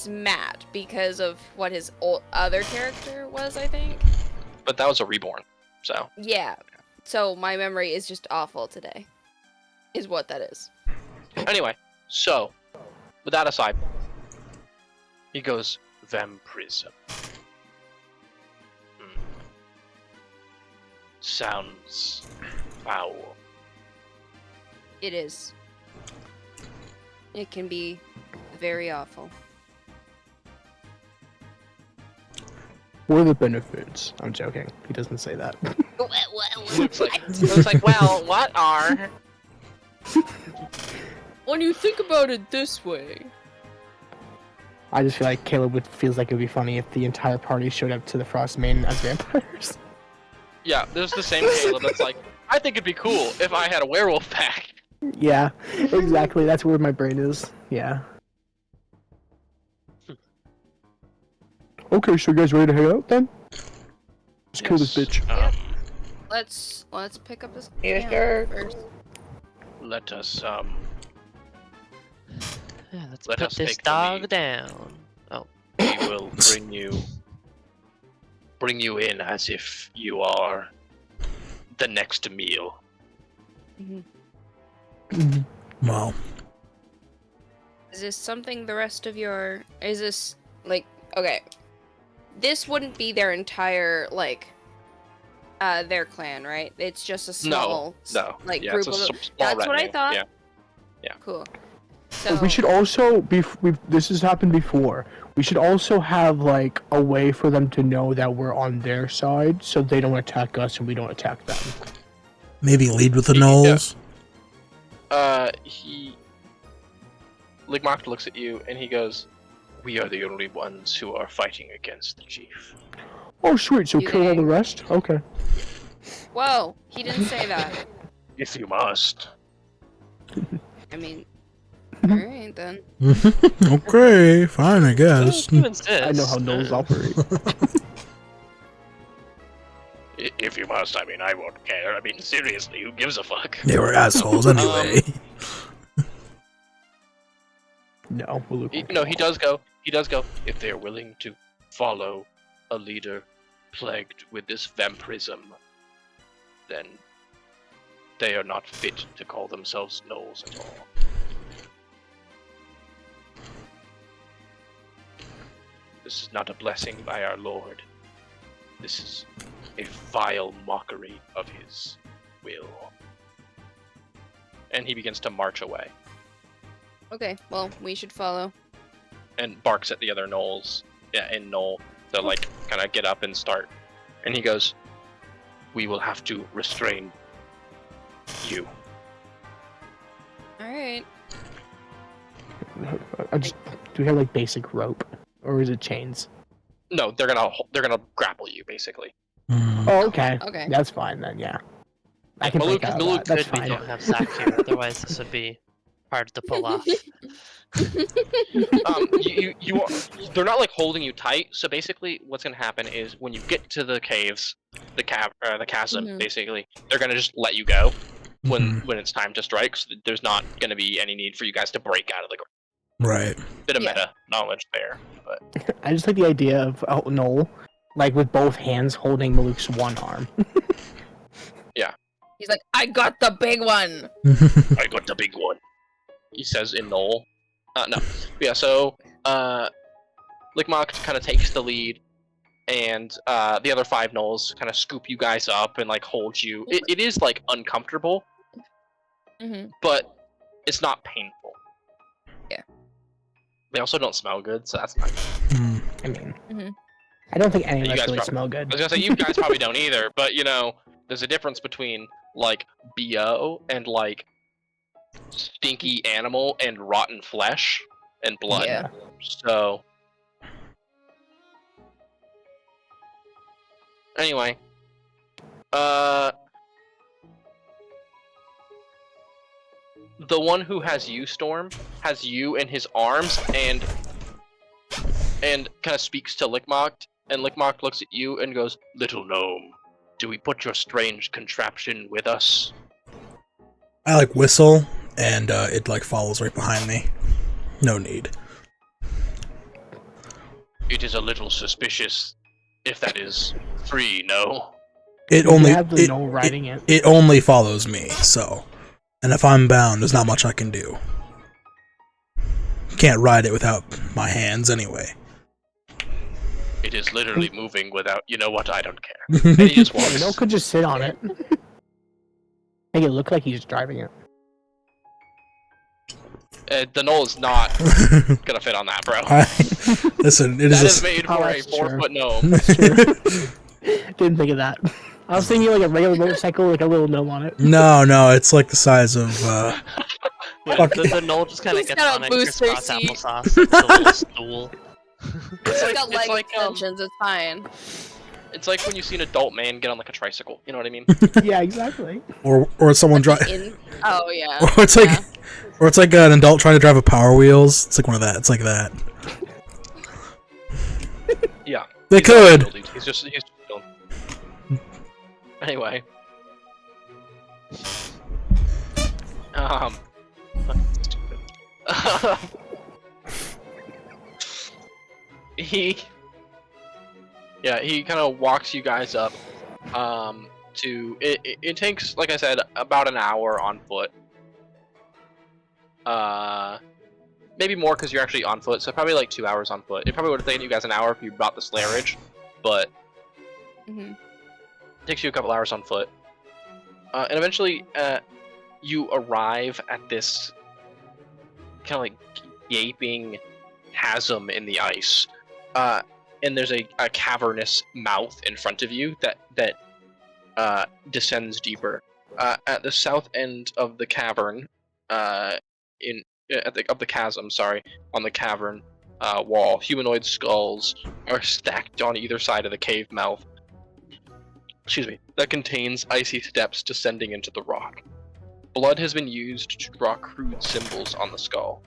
Matt because of what his other character was, I think. But that was a reborn, so Yeah. So my memory is just awful today. Is what that is. anyway. So, with that aside, he goes vampirism. Sounds foul. It is. It can be very awful. What are the benefits? I'm joking. He doesn't say that. It's like, well, what are? when you think about it this way. I just feel like Caleb feels like it would be funny if the entire party showed up to the Frost Main as vampires. Yeah, there's the same Caleb that's like, I think it'd be cool if I had a werewolf pack. Yeah, exactly. That's where my brain is. Yeah. Okay, so you guys ready to hang out then? Let's kill this Yes, bitch. Let's pick up this You camp sure? first. Let us Yeah, let's Let put us this take the dog lead. down. we will bring you in as if you are the next meal. Mhm. Well, Is this something the rest of your... Is this, like... Okay. This wouldn't be their entire, like... their clan, right? It's just a small... No, like, yeah, group it's a of... small That's what I retinue, thought. Yeah. Cool. So... We should also this has happened before. We should also have like a way for them to know that we're on their side, so they don't attack us and we don't attack them. maybe lead with the Yeah. gnolls. Ligmoct looks at you and he goes, "We are the only ones who are fighting against the chief." Oh, sweet. So You kill all the think? rest. Okay. Whoa! He didn't say that. If you must. I mean... Alright, then. Okay, fine, I guess. You insist. I know how gnolls operate. If you must, I mean, I won't care. I mean, seriously, who gives a fuck? They were assholes anyway. No, Maluk won't No, kill he does go. He does go. If they're willing to follow a leader plagued with this vampirism, then they are not fit to call themselves gnolls at all. This is not a blessing by our Lord. This is a vile mockery of his will. And he begins to march away Okay, well, we should follow. and barks at the other gnolls. Yeah, and Knoll to like kind of get up and start. And he goes, "We will have to restrain you." Alright. do we have like basic rope, or is it chains? No, they're gonna grapple you basically. Hmm. Oh, okay. Okay. That's fine then. Yeah. I can Maluk- break out of Maluk that. That's Good we fine. don't have Zach here, otherwise this would be hard to pull off. You are, they're not like holding you tight. So basically, what's gonna happen is when you get to the caves, the chasm, Mhm. basically, they're gonna just let you go Mhm. when it's time to strike. So there's not gonna be any need for you guys to break out of the Right. bit of Yeah. meta knowledge there. But I just like the idea of Noel, like with both hands holding Maluk's one arm. He's like, I got the big one! I got the big one. He says in Knoll. No. Yeah, so, Ligmoct kind of takes the lead, and, the other 5 Knolls kind of scoop you guys up and, like, hold you. It is, like, uncomfortable, Mm-hmm. but it's not painful. Yeah. They also don't smell good, so that's not good. Hmm. I mean, Mhm. I don't think any of You us guys really probably- smell I good. was gonna say, you guys probably don't either, but, you know, there's a difference between, like, BO and, like, stinky animal and rotten flesh and blood. Yeah. So, anyway, the one who has you, Storm, has you in his arms and kind of speaks to Ligmoct, and Ligmoct looks at you and goes, "Little gnome, do we put your strange contraption with us?" I like whistle, and it like follows right behind me. No need. It is a little suspicious, if that is free, no? It We only have the it, Noel riding it. it only follows me. So, and if I'm bound, there's not much I can do. Can't ride it without my hands anyway. It is literally moving without, you know what, I don't care. And he just walks. Noel could just sit on it. Make it look like he's driving it. The knoll is not gonna fit on that, bro. Listen, it That is is made Oh, for a that's true. 4-foot gnome. That's true. Didn't think of that. I was thinking like a regular motorcycle, like a little gnome on it. no, it's like the size of Fuck. The knoll just kind of He's gets got on a and booster crisscross seat. applesauce. It's a little stool. It's He's got leg like extensions. It's fine. it's like when you see an adult man get on like a tricycle. You know what I mean? Yeah, exactly. Or someone drive. Oh yeah. Or it's like, yeah. or it's like an adult trying to drive a Power Wheels. It's like one of that. It's like that. Yeah. They He's not a could. real dude. He's just chilling. Anyway. Stupid. he kind of walks you guys up to it takes, like I said, about an hour on foot, maybe more because you're actually on foot, so probably like 2 hours on foot. It probably would have taken you guys an hour if you brought the slayerage, but Mhm. it takes you a couple hours on foot, and eventually you arrive at this kind of like gaping chasm in the ice, and there's a cavernous mouth in front of you that descends deeper. At the south end of the cavern, of the chasm, sorry, on the cavern wall, humanoid skulls are stacked on either side of the cave mouth. Excuse me. That contains icy steps descending into the rock. Blood has been used to draw crude symbols on the skull.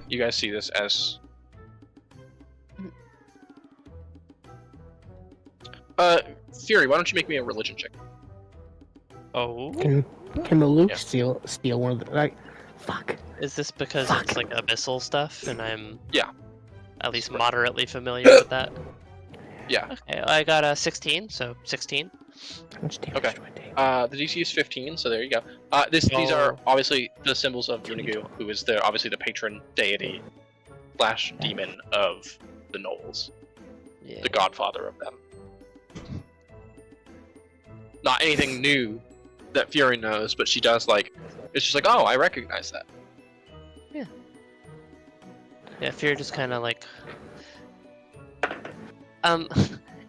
You guys see this as Fury, why don't you make me a religion check? Oh, Can Maluk Yeah. steal one of the like? Fuck. is this because Fuck. it's like abyssal stuff, and I'm Yeah. at least moderately familiar with that? Yeah. Okay, I got a 16, so 16. How much damage Okay. do I take? The DC is 15, so there you go. These are Oh. obviously the symbols of Yunagu, who is obviously the patron deity / demon of the Knolls, Yeah. the godfather of them. Not anything new that Fury knows, but she does it's just like, oh, I recognize that. Yeah, Fear just kind of like.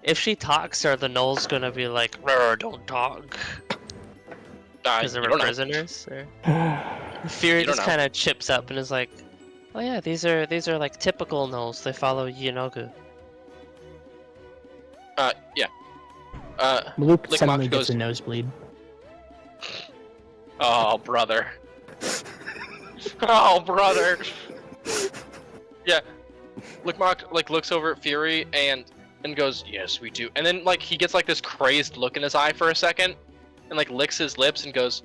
If she talks, are the Knolls gonna be like, "Rrr, don't talk," because they You were don't know. prisoners? Or... Fury You don't just know. kind of chips up and is like, "Oh yeah, these are like typical Knolls. They follow Yenogu." Yeah. Maluk Lick suddenly Mox gets goes- a nosebleed. Oh, brother. Oh, brother. Yeah. Lickmock looks over at Fury and goes, "Yes, we do." And then he gets this crazed look in his eye for a second, and licks his lips and goes,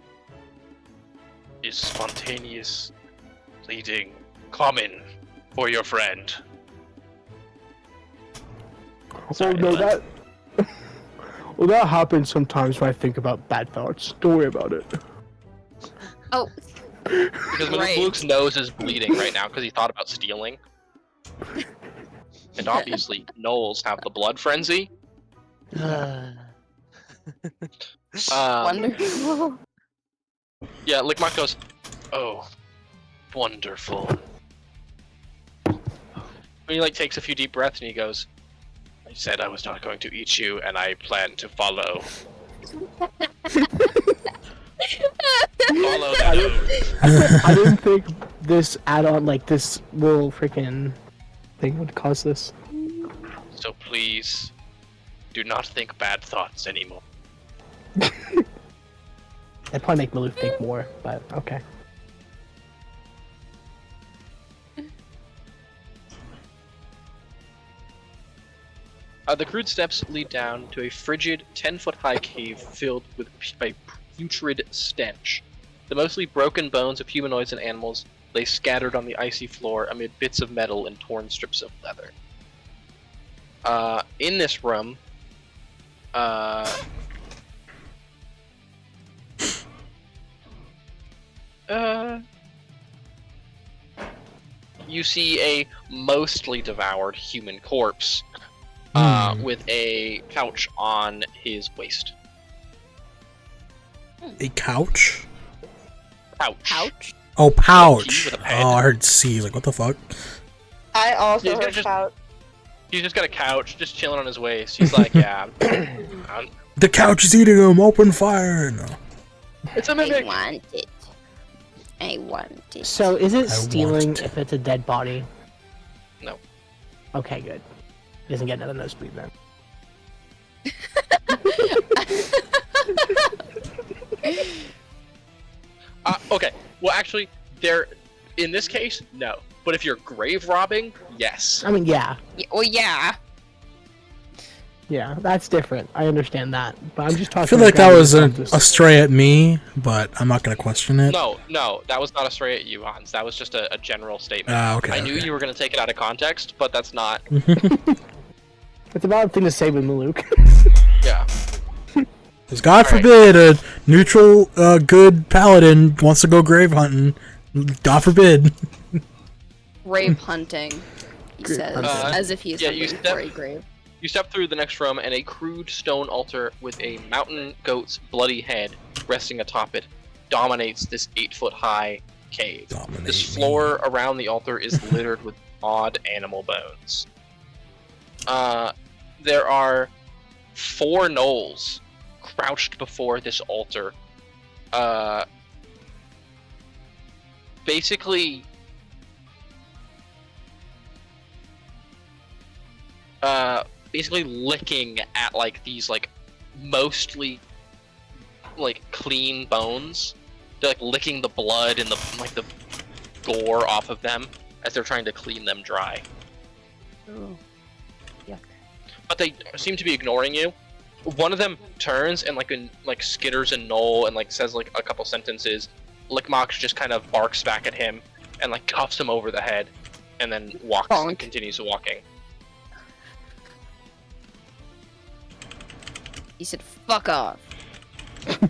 "Is spontaneous bleeding common for your friend?" Sorry, no, what? that. Well, that happens sometimes when I think about bad thoughts. Don't worry about it. Oh, Because Right. Luke's nose is bleeding right now because he thought about stealing. And obviously, Knolls have the blood frenzy. wonderful. Yeah, Lickmock goes, "Oh, wonderful." And he takes a few deep breaths and he goes, "I said I was not going to eat you, and I plan to follow. Follow that oath." I didn't think this add-on, this little freaking thing would cause this. So please, do not think bad thoughts anymore. That'd probably make Maluk think more, but okay. The crude steps lead down to a frigid, 10-foot-high cave filled with a putrid stench. The mostly broken bones of humanoids and animals lay scattered on the icy floor amid bits of metal and torn strips of leather. In this room, you see a mostly devoured human corpse with a pouch on his waist. A couch? Pouch. Ouch. Oh, pouch. Key with a pen. Oh, I heard C. What the fuck? I also Yeah, he's heard just- about. He's just got a couch, just chilling on his waist. He's like, yeah, The couch is eating him. Open fire. No. it's a mimic. want it. I want it. So is it I stealing want it. if it's a dead body? No. Okay, good. Doesn't get another nosebleed then. Okay. Well, actually, in this case, no. But if you're grave robbing, yes. I mean, yeah. Well, yeah. Yeah, that's different. I understand that. But I'm just talking I feel like that grabbing was the a compass. stray at me, but I'm not gonna question it. No, that was not a stray at you, Hans. That was just a general statement. Okay. I knew you were going to take it out of context, but that's not. It's a valid thing to say with Maluk. Yeah. Because God Alright. forbid a neutral, good paladin wants to go grave hunting. God forbid. Grave hunting, he says, hunting. as if he is yeah, you looking step- for a grave. You step through the next room, and a crude stone altar with a mountain goat's bloody head resting atop it dominates this 8-foot-high cave. Dominate This me. floor around the altar is littered with odd animal bones. There are 4 gnolls crouched before this altar. Basically, licking at like these like mostly like clean bones. They're like licking the blood and the gore off of them as they're trying to clean them dry. Ooh. But they seem to be ignoring you. One of them turns and like skitters a gnoll and like says like a couple sentences. Lickmox just kind of barks back at him and like cuffs him over the head, and then walks and Bonk. continues walking. He said, "Fuck off." 30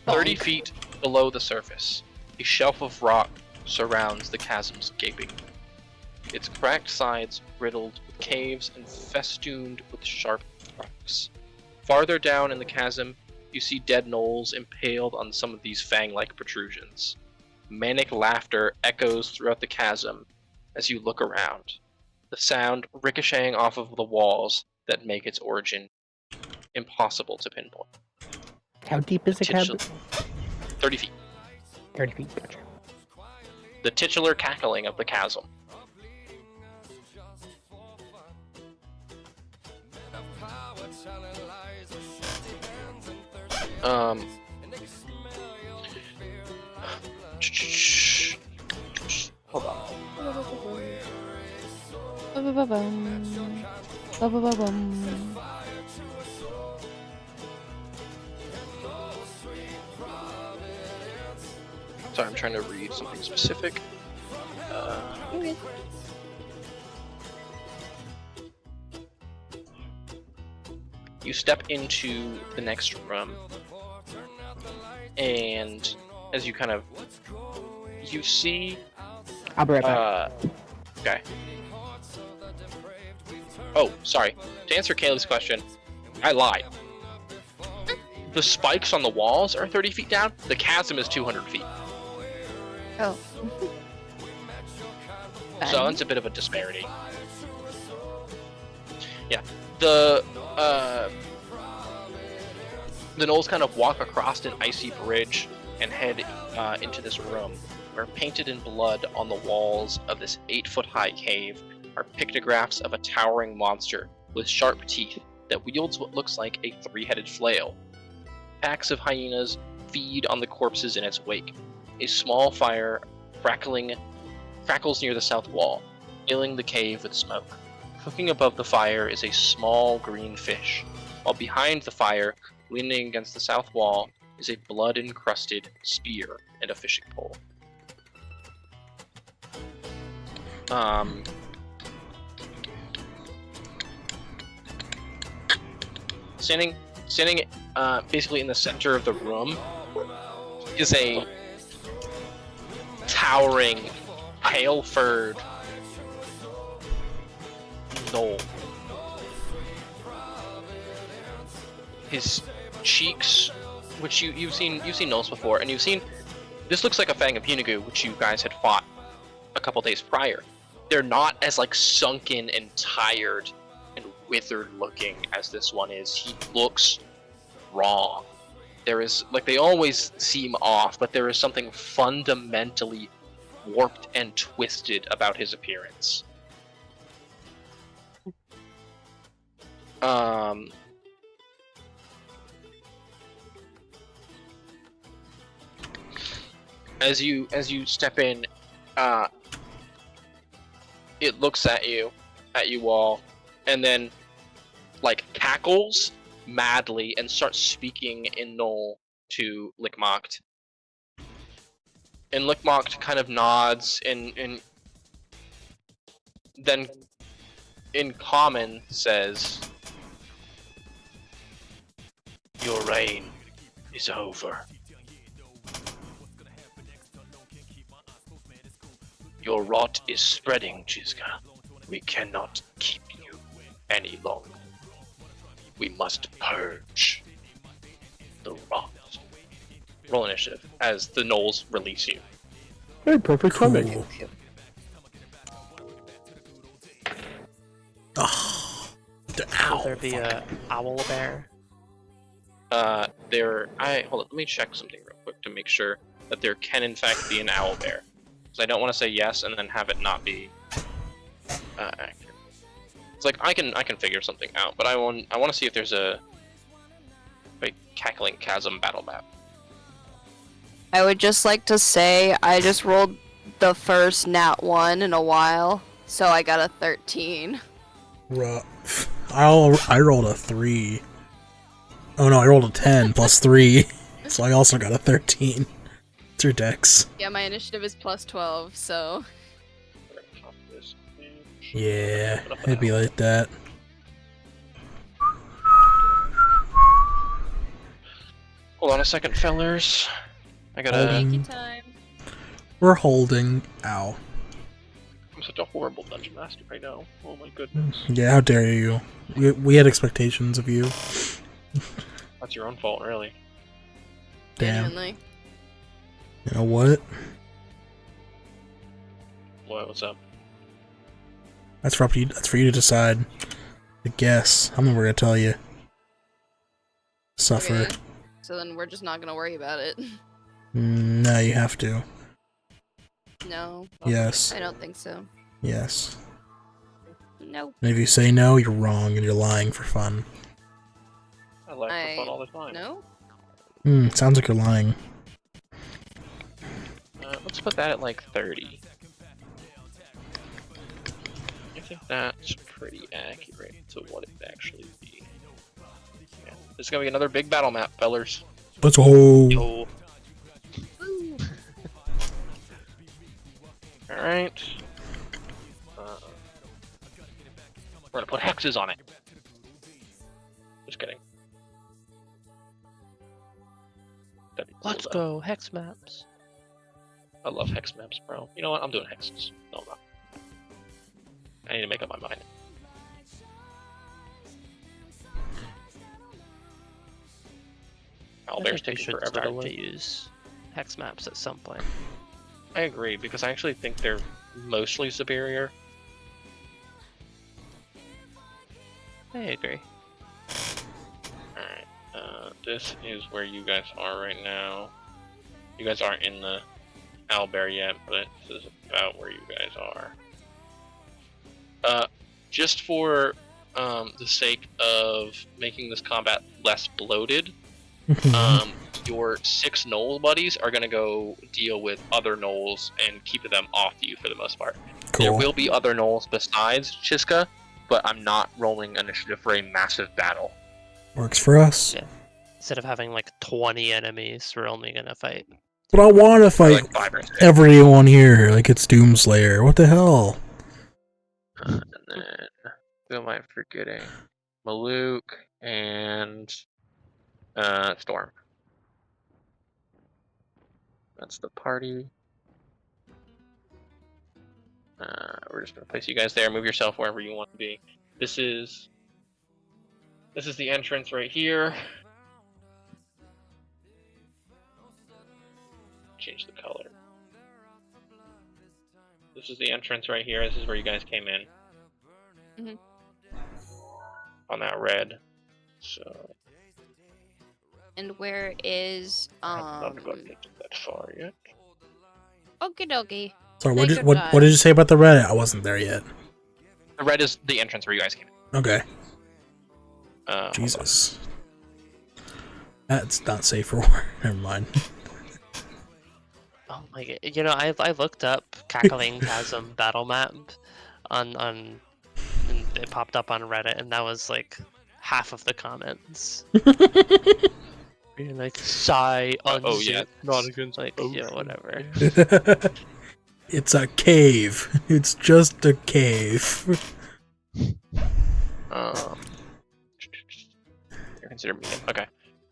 Bonk. feet below the surface, a shelf of rock surrounds the chasm's gaping. Its cracked sides riddled with caves and festooned with sharp rocks. Farther down in the chasm, you see dead gnolls impaled on some of these fang-like protrusions. Manic laughter echoes throughout the chasm as you look around, the sound ricocheting off of the walls that make its origin impossible to pinpoint. How deep is the cabin? 30 feet. 30 feet, gotcha. The titular cackling of the chasm. Hold on. Sorry, I'm trying to read something specific. Okay. You step into the next room, and as you kind of you see I'll be right back. okay. Oh, sorry. To answer Kaylee's question, I lied. The spikes on the walls are 30 feet down. The chasm is 200 feet. Oh. So it's a bit of a disparity. Yeah. The gnolls kind of walk across an icy bridge and head into this room, where painted in blood on the walls of this 8-foot-high cave are pictographs of a towering monster with sharp teeth that wields what looks like a 3-headed flail. Packs of hyenas feed on the corpses in its wake. A small fire crackles near the south wall, filling the cave with smoke. Cooking above the fire is a small green fish, while behind the fire, leaning against the south wall, is a blood-encrusted spear and a fishing pole. Standing basically in the center of the room is a towering, pale-furred gnoll. His cheeks, which you've seen gnolls before, and you've seen this looks like a Fang of Punigu, which you guys had fought a couple days prior. They're not as like sunken and tired and withered looking as this one is. He looks wrong. there is, like, they always seem off, but there is something fundamentally warped and twisted about his appearance. As you step in, it looks at you all, and then like cackles madly and starts speaking in Null to Lickmocht. And Lickmocht kind of nods and then in common says, "Your reign is over. Your rot is spreading, Chizka. We cannot keep you any longer. We must purge the rot." Roll initiative as the Gnolls release you. Hey, perfect timing. Cool. Oh, the Will owl. there be a owl bear? Hold on, let me check something real quick to make sure that there can in fact be an owl bear. Because I don't want to say yes and then have it not be accurate. It's like I can figure something out, but I want to see if there's a Cackling Chasm battle map. I would just like to say I just rolled the first nat 1 in a while, so I got a 13. Rough. I rolled a 3. Oh no, I rolled a 10 plus 3, so I also got a 13. It's your dex. Yeah, my initiative is plus 12, so... Yeah, it'd be like that. Hold on a second, fellers. I gotta. Take your time. We're holding. Ow. I'm such a horrible dungeon master right now. Oh my goodness. Yeah, how dare you? We had expectations of you. That's your own fault, really. Damn. Genuinely. You know what? What's up? That's for you. That's for you to decide. I guess. I'm never gonna tell you. Suffer. Okay. So then we're just not gonna worry about it. No, you have to. No, Yes. I don't think so. Yes. Nope. And if you say no, you're wrong and you're lying for fun. I laugh for fun all the time. No? Sounds like you're lying. Let's put that at like 30. I think that's pretty accurate to what it actually be. Yeah. This is gonna be another big battle map, fellers. Let's go. Yo. Alright. We're gonna put hexes on it. Just kidding. That'd be cool, Let's though. go, hex maps. I love hex maps, bro. You know what? I'm doing hexes. No, I'm not. I need to make up my mind. I Owlbear's think we taking should forever to start load. to use hex maps at some point. I agree, because I actually think they're mostly superior. I agree. Alright, this is where you guys are right now. You guys aren't in the Owlbear yet, but this is about where you guys are. Just for the sake of making this combat less bloated, your 6 Gnoll buddies are gonna go deal with other Gnolls and keep them off you for the most part. Cool. There will be other Gnolls besides Chizka, but I'm not rolling initiative for a massive battle. Works for us. Yeah. Instead of having like 20 enemies, we're only gonna fight. But I want to fight Like 5 or 6. everyone here like it's Doomslayer. What the hell? And then, who am I forgetting? Maluk and Storm. That's the party. We're just gonna place you guys there. Move yourself wherever you want to be. This is the entrance right here. Change the color. This is the entrance right here. This is where you guys came in. On that red. So. And where is I'm not going to get that far yet. Okie dokie. Sorry, Take your what time. did you say about the Reddit? I wasn't there yet. The red is the entrance where you guys came. Okay. Hold on. Jesus. That's not safe for work. Never mind. Oh my god! You know, I looked up Cackling Chasm battle map on and it popped up on Reddit, and that was like half of the comments. Being like, sigh, Oh, yeah. not against like, yeah, whatever. It's a cave. It's just a cave. You're considered medium. Okay.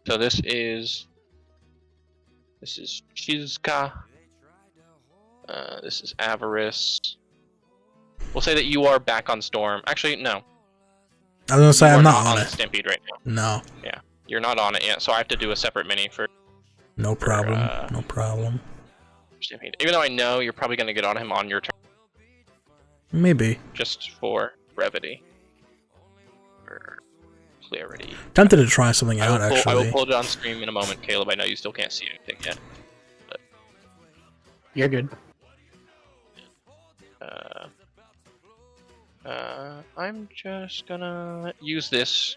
So this is Shizuka. This is Avarice. We'll say that you are back on Storm. Actually, no. I was gonna say You I'm are not on it. Stampede right now. No. You're not on it yet, so I have to do a separate mini for No problem. uh, No problem. Stampede. Even though I know you're probably gonna get on him on your turn, Maybe. just for brevity. For clarity. Tempted to try something I will, out I will actually. pull it on stream in a moment, Caleb. I know you still can't see anything yet. You're good. I'm just gonna use this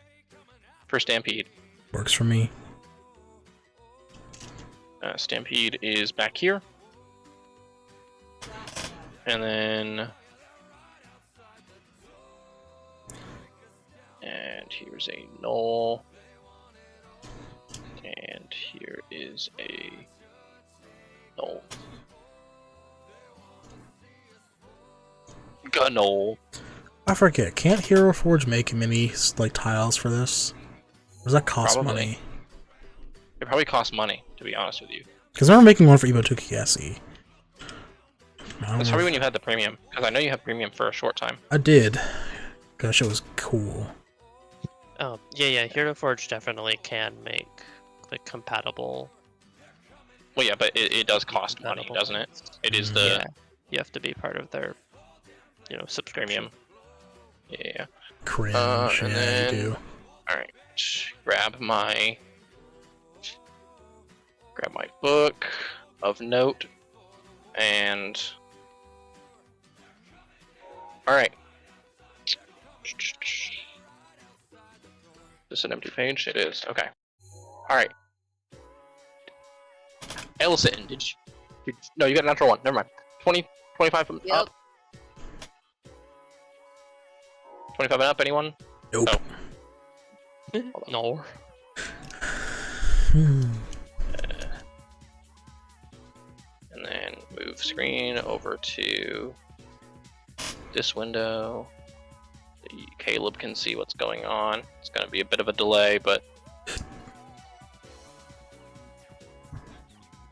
for Stampede. Works for me. Stampede is back here. And then... And here's a null. And here is a null. Null. I forget. Can't Hero Forge make mini like tiles for this? Or does that cost Probably. money? It probably costs money, to be honest with you. Because I remember making one for Evo 2KSE. That's probably when you had the premium, because I know you have premium for a short time. I did. Gosh, it was cool. Oh, yeah, Hero Forge definitely can make like compatible. Well, yeah, but it does cost money, compatible doesn't it? ones. It is Mhm. the Yeah, you have to be part of their, subscription. premium. Yeah. Cringe. And Yeah, then- you do. Alright. Grab my book of note and alright. Is this an empty page? It is. Okay. Alright. Ellison, no, you got a natural one. Never mind. 20, 25 and Yep. up. 25 and up, anyone? Nope. Oh. No. Hmm. And then move screen over to this window. So Caleb can see what's going on. It's going to be a bit of a delay, but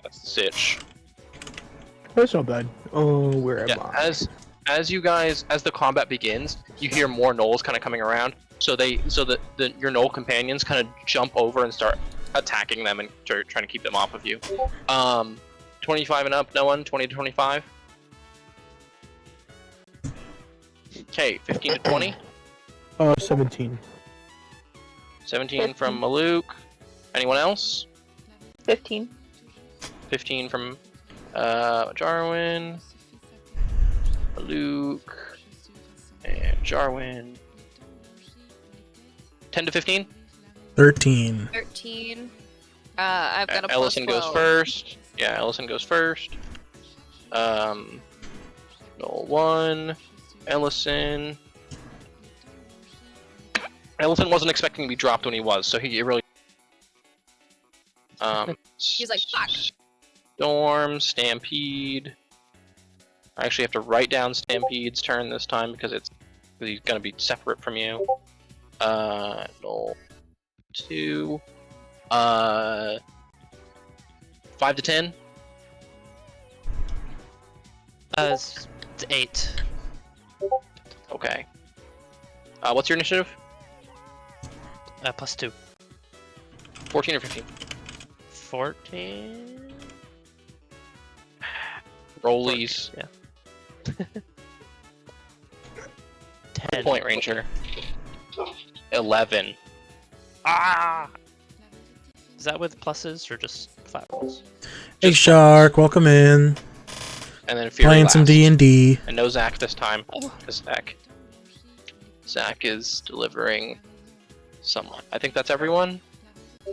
that's the sitch. That's not bad. Oh, where am Yeah, I? as you guys, as the combat begins, you hear more gnolls kind of coming around. So that your gnoll companions kind of jump over and start attacking them and trying to keep them off of you. 25 and up, no one. 20 to 25. Okay, 15 to 20. 17. 17 from Maluk. Anyone else? 15. 15 from Jarwin, Maluk, and Jarwin. 10 to 15. 13. 13. I've got a plus Ellison 12. goes first. Yeah, Ellison goes first. Noel 1. Ellison. Ellison wasn't expecting to be dropped when he was, so he really. He's like, fuck. Storm, Stampede. I actually have to write down Stampede's turn this time because he's gonna be separate from you. Noel 2. 5 to 10. It's 8. Okay. What's your initiative? Plus 2. 14 or 15? 14. Rollies. Yeah. 10. Point Ranger. 11. Ah! Is that with pluses or just flat rolls? Hey Just Shark, welcome in. And then Fury Playing some last. D&D. And no Zach this time. Oh. Because Zach is delivering someone. I think that's everyone. I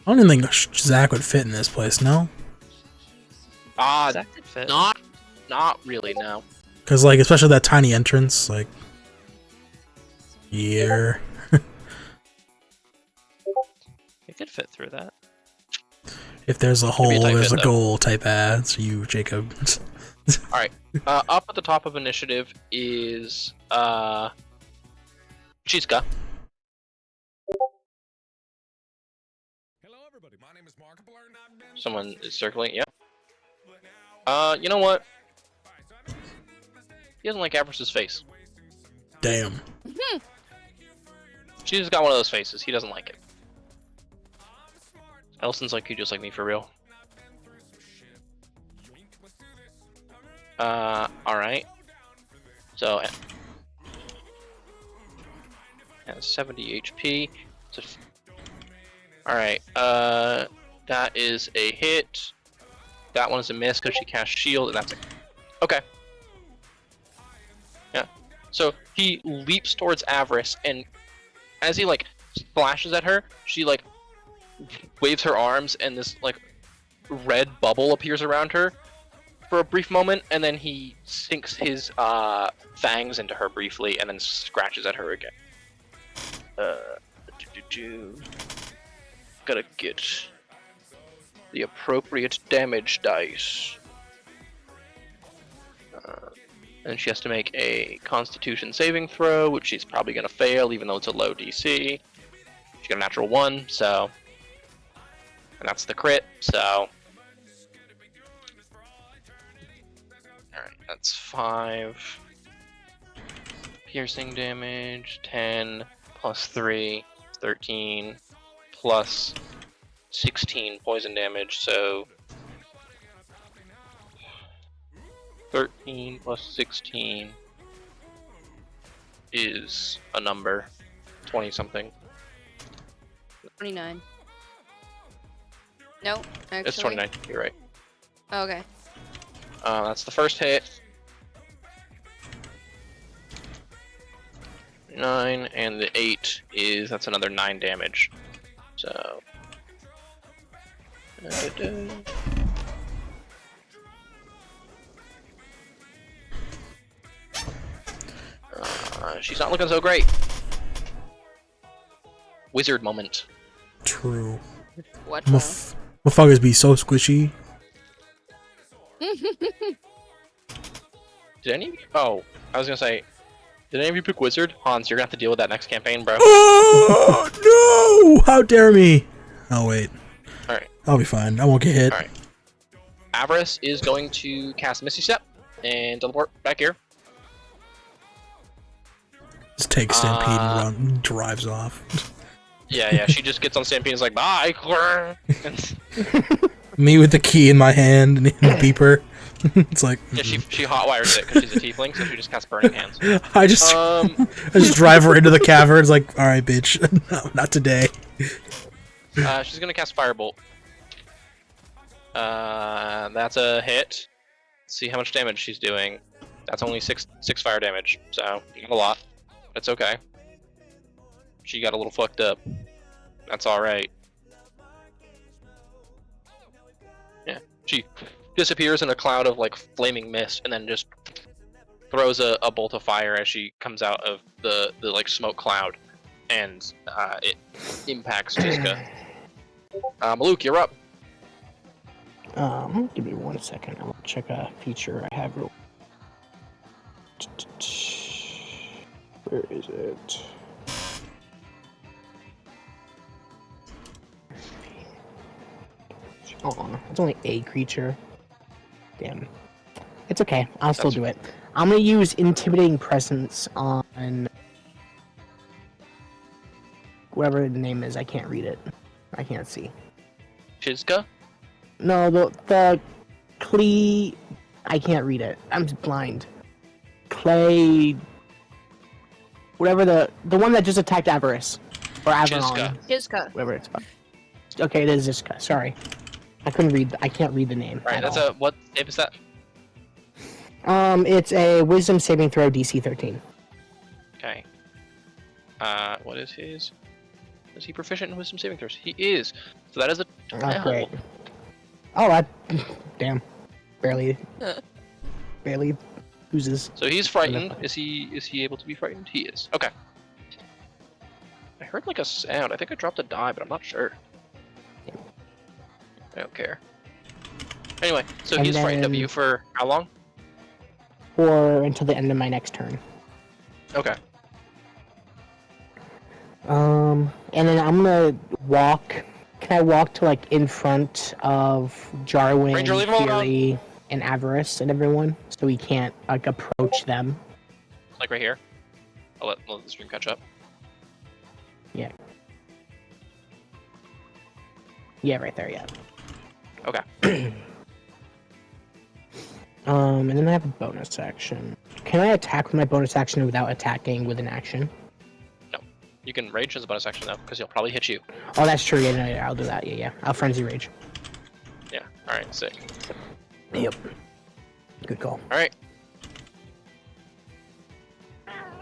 don't even think Zach would fit in this place, no? That could fit. Not really, no. Because, like, especially that tiny entrance, like... Yeah. It could fit through that. If there's a be a hole, tight there's a fit, though. goal type ads. You, Jacob. Up at the top of initiative is Chizka. Someone is circling, yeah. You know what? He doesn't like Avarice's face. Damn. She's got one of those faces. He doesn't like it. Elson's like you, just like me, for real. Alright. So, has 70 HP. Alright, that is a hit. That one is a miss because she cast shield, and that's it. Okay. Yeah. So, he leaps towards Avarice, and as he, like, splashes at her, she, like, waves her arms, and this, like, red bubble appears around her for a brief moment, and then he sinks his fangs into her briefly, and then scratches at her again. Gotta get the appropriate damage dice. And she has to make a Constitution saving throw, which she's probably gonna fail, even though it's a low DC. She got a natural 1, so... And that's the crit, so... Alright, that's 5. Piercing damage, 10, plus 3, 13, plus 16 poison damage, so... 13 plus 16 is a number. 20 something. 29. No, actually. It's 29, you're right. Oh, okay. That's the first hit. 9, and the 8 is, that's another 9 damage. So... she's not looking so great. Wizard moment. True. What? Motherfuckers be so squishy. Did any of you... Oh, I was gonna say... Did any of you pick Wizard? Hans, you're gonna have to deal with that next campaign, bro. Oh, no! How dare me! Oh, wait. Alright. I'll be fine. I won't get hit. Alright. Avarice is going to cast Misty Step and teleport back here. Just takes Stampede and drives off. Yeah, she just gets on Stampede and is like, bye! Me with the key in my hand and the beeper. It's like... Yeah, she hotwires it because she's a tiefling, so she just casts Burning Hands. I just drive her into the cavern. It's like, alright, bitch. No, not today. She's gonna cast Firebolt. That's a hit. Let's see how much damage she's doing. That's only 6 fire damage, so not a lot. It's okay. She got a little fucked up. That's alright. Yeah, she disappears in a cloud of like flaming mist and then just throws a bolt of fire as she comes out of the like smoke cloud, and it impacts Jiska. Maluk, you're up. Give me 1 second. I'll check a feature I have. Where is it? Oh, it's only a creature. Damn. It's okay. I'll still do it. I'm gonna use Intimidating Presence on whoever the name is. I can't read it. I can't see. Jiska? No, the Clee. I can't read it. I'm blind. Clay. Whatever the one that just attacked Avarice or Avalon. Jiska. Jiska. Whatever it's about. Okay, it is this guy. Sorry, I couldn't read. I can't read the name. All right, at that's all. a what save is that? It's a Wisdom saving throw DC 13. Okay. What is his? Is he proficient in wisdom saving throws? He is. So that is a Oh, 12. great. Oh, I damn, barely loses. So he's frightened. Is he able to be frightened? He is. Okay. I heard like a sound. I think I dropped a die, but I'm not sure. I don't care. Anyway, so And he's frightened of then- you for how long? Or until the end of my next turn. Okay. And then I'm gonna walk. Can I walk to like in front of Jarwin, Ranger, leave him alone. Fury, and Avarice and everyone, so we can't like approach them? Like right here. I'll let the stream catch up. Yeah, right there. Yeah. Okay. And then I have a bonus action. Can I attack with my bonus action without attacking with an action? You can rage as a bonus action though, because he'll probably hit you. Oh, that's true. Yeah, no, I'll do that. Yeah. I'll frenzy rage. Yeah. All right. Sick. Yep. Good call. All right.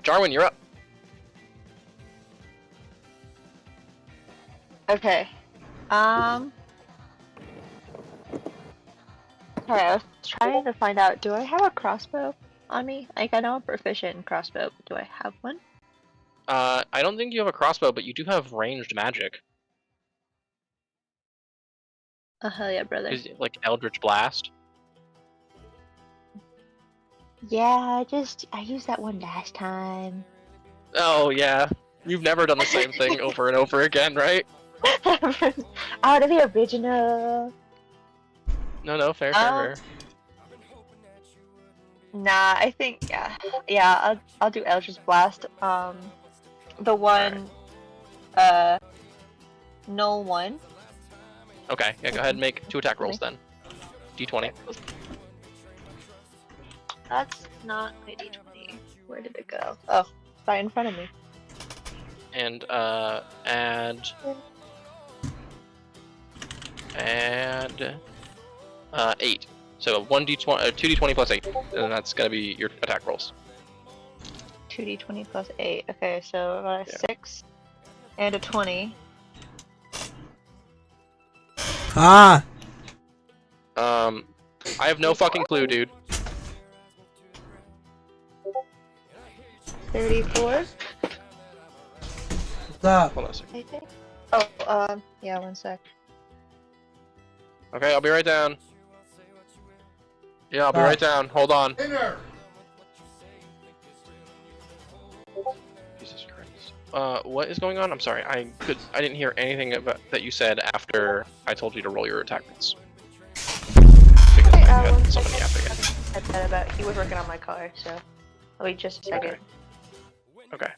Jarwin, you're up. Okay. Alright, I was trying to find out, do I have a crossbow on me? Like, I know I'm proficient in crossbow, but do I have one? I don't think you have a crossbow, but you do have ranged magic. Oh, hell yeah, brother. Is it like Eldritch Blast? Yeah, I used that one last time. Oh yeah. You've never done the same thing over and over again, right? Out of the original. No, fair. Nah, I think, yeah, I'll do Eldritch Blast. The one, null one. Okay, yeah, go ahead and make 2 attack rolls then. D20. That's not my d20. Where did it go? Oh, right in front of me. And add 8. So 1d20, 2d20 plus 8, and that's gonna be your attack rolls. 2d20 plus 8. Okay, so Yeah. 6 and a 20. Ah! I have no fucking clue, dude. 34, What's up? Hold on a second. I think. Oh, yeah, one sec. Okay, I'll be right down. Yeah, I'll be right down. Hold on. Jesus Christ. What is going on? I'm sorry. I didn't hear anything about that you said after I told you to roll your attack rolls. Because I had one somebody second. after again. I said about he was working on my car, so wait just a second. Okay.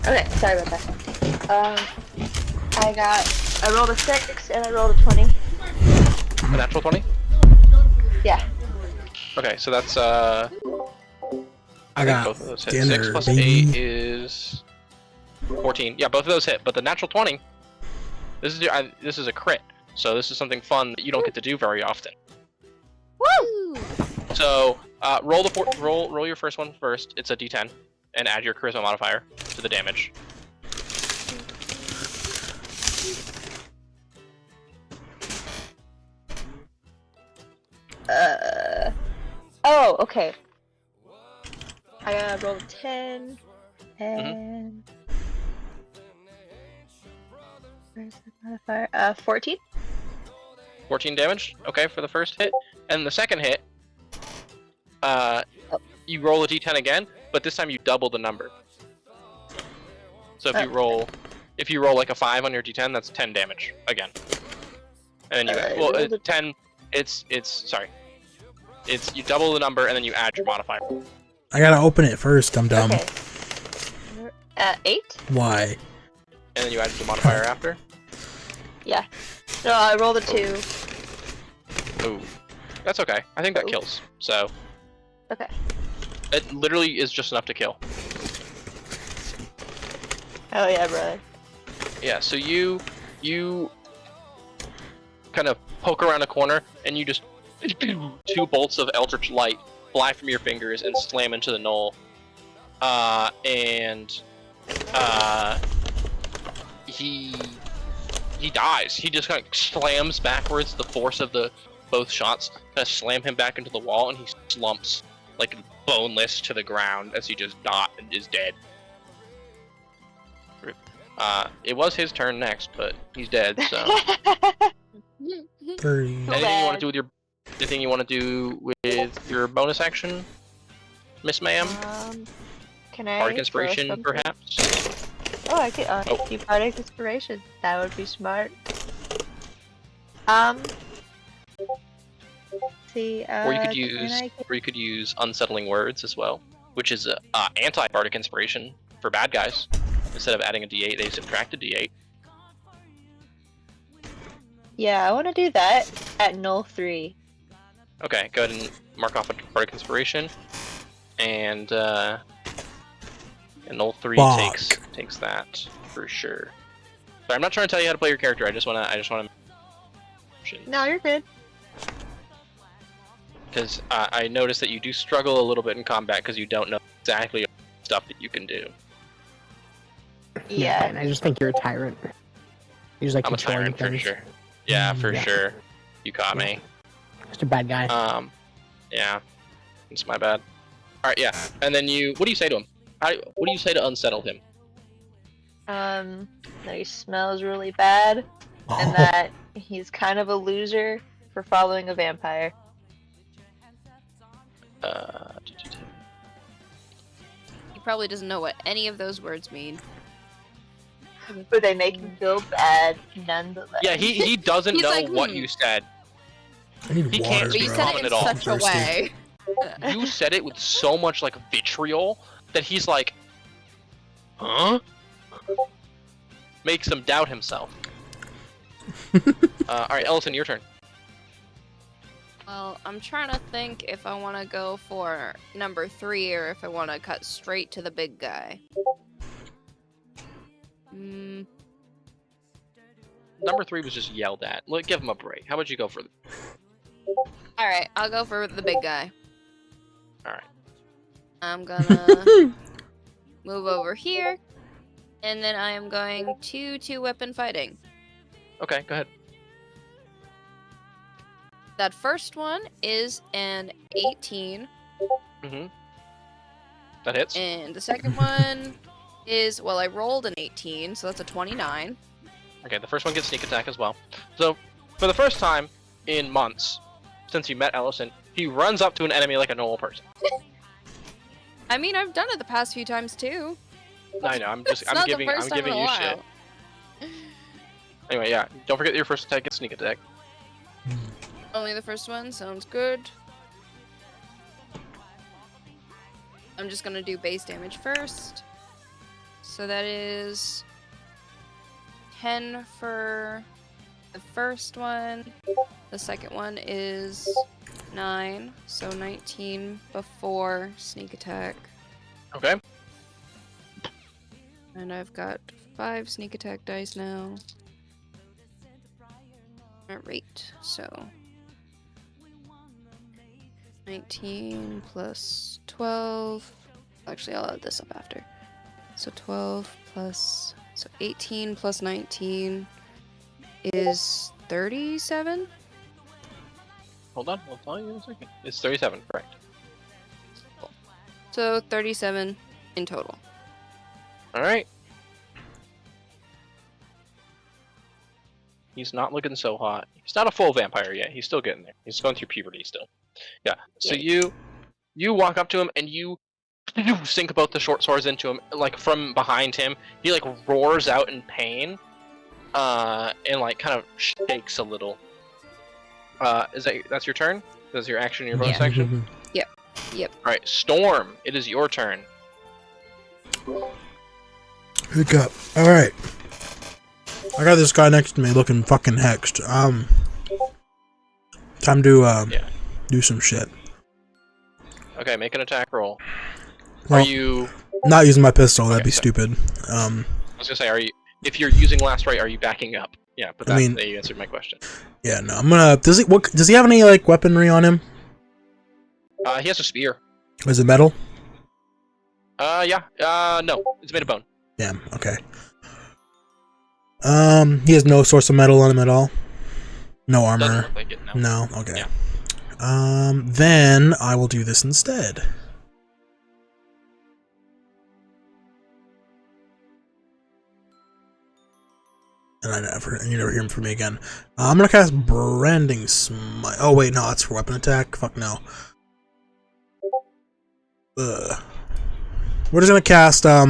Okay, sorry about that. I rolled a 6 and I rolled a 20. A natural 20? Yeah. Okay, so that's I think got both of those hit. dinner, 6 plus baby. 8 is 14. Yeah, both of those hit, but the natural 20. This is a crit, so this is something fun that you don't get to do very often. Woo! So roll your first one first. It's a D10, and add your charisma modifier to the damage. Oh, okay. I rolled a 10 and where's the modifier? 14. 14 damage. Okay, for the first hit, and the second hit, you roll a D10 again, but this time you double the number. So if you roll like a 5 on your D10, that's 10 damage again. And then you rolled a- 10. It's you double the number and then you add your modifier. I gotta open it first, I'm dumb. Okay. 8? Why? And then you add the modifier after. Yeah. So I rolled a 2. Ooh, that's okay. I think that Ooh. kills. So Okay. It literally is just enough to kill. Hell yeah, brother. Yeah, so you kind of poke around a corner and you just 2 bolts of Eldritch Light fly from your fingers and slam into the knoll. He dies. He just kind of slams backwards. The force of both shots kind of slam him back into the wall, and he slumps like boneless to the ground as he just is dead. Rip. It was his turn next, but he's dead. So 30. anything you want to do with your bonus action, Miss Ma'am? Can I? Bardic throw Inspiration, something? perhaps. Oh, I could Oh. do Bardic Inspiration. That would be smart. See, Or you could can use, I- Unsettling Words as well, which is anti-Bardic Inspiration for bad guys. Instead of adding a D8, they subtract a D8. Yeah, I want to do that at null 3. Okay, go ahead and mark off a Bardic Inspiration, and Null 3 Fuck. takes that for sure. But I'm not trying to tell you how to play your character. I just wanna No, you're good. because I noticed that you do struggle a little bit in combat because you don't know exactly stuff that you can do. Yeah. And I just think you're a tyrant. You just like I'm a controlling tyrant for things. sure. Yeah, for Yeah. sure. You caught me. Just a bad guy. Yeah, it's my bad. All right, yeah, and then what do you say to him? What do you say to unsettle him? That he smells really bad, and Oh, that he's kind of a loser for following a vampire. He probably doesn't know what any of those words mean. But they make him feel bad nonetheless. Yeah, he doesn't He's know like, what "Hmm." you said. I need he water, can't But you Bro. said Comment it in at all. such a Thirsty. way. You said it with so much like vitriol that he's like, huh? Makes him doubt himself. All right, Ellison, your turn. Well, I'm trying to think if I want to go for number 3 or if I want to cut straight to the big guy. Number 3 was just yelled at. Look, give him a break. How about you go for? Alright, I'll go for the big guy. Alright. I'm gonna move over here, and then I am going to 2-weapon fighting. Okay, go ahead. That first one is an 18, That hits. and the second one is, well, I rolled an 18, so that's a 29. Okay, the first one gets sneak attack as well. So, for the first time in months since you met Ellison, he runs up to an enemy like a normal person. I mean, I've done it the past few times too. I know. It's I'm not the giving first time in a you shit. while. Anyway, yeah. Don't forget your first attack gets sneak attack. Only the first one, sounds good. I'm just gonna do base damage first. So that is 10 for the first one. The second one is 9, so 19 before sneak attack. Okay. And I've got 5 sneak attack dice now. Alright, so 19 plus 12. Actually, I'll add this up after. So 12 plus, so 18 plus 19 is 37? Hold on. I'll tell you in a second. It's 37, correct. So 37 in total. Alright. He's not looking so hot. He's not a full vampire yet. He's still getting there. He's going through puberty still. Yeah. So you walk up to him and you sink both the short swords into him, like from behind him. He like roars out in pain, and like kind of shakes a little. That's your turn? That's your action, your bonus Yeah. action? Yep. Alright, Storm, it is your turn. Pick up. Alright. I got this guy next to me looking fucking hexed. Time to Yeah. do some shit. Okay, make an attack roll. Well, Are you? not using my pistol. That'd Okay, be so- stupid. I was gonna say, are you? If you're using last right, are you backing up? Yeah, but I that, mean- you answered my question. Yeah, no. I'm gonna. Does he have any like weaponry on him? He has a spear. Is it metal? Yeah. No, it's made of bone. Damn. Okay. He has no source of metal on him at all. No Doesn't armor. look like it. No. No. Okay. Yeah. Then I will do this instead. And you never hear him from me again. I'm gonna cast Branding Smite. Oh wait, no, that's for weapon attack. Fuck no. We're just gonna cast I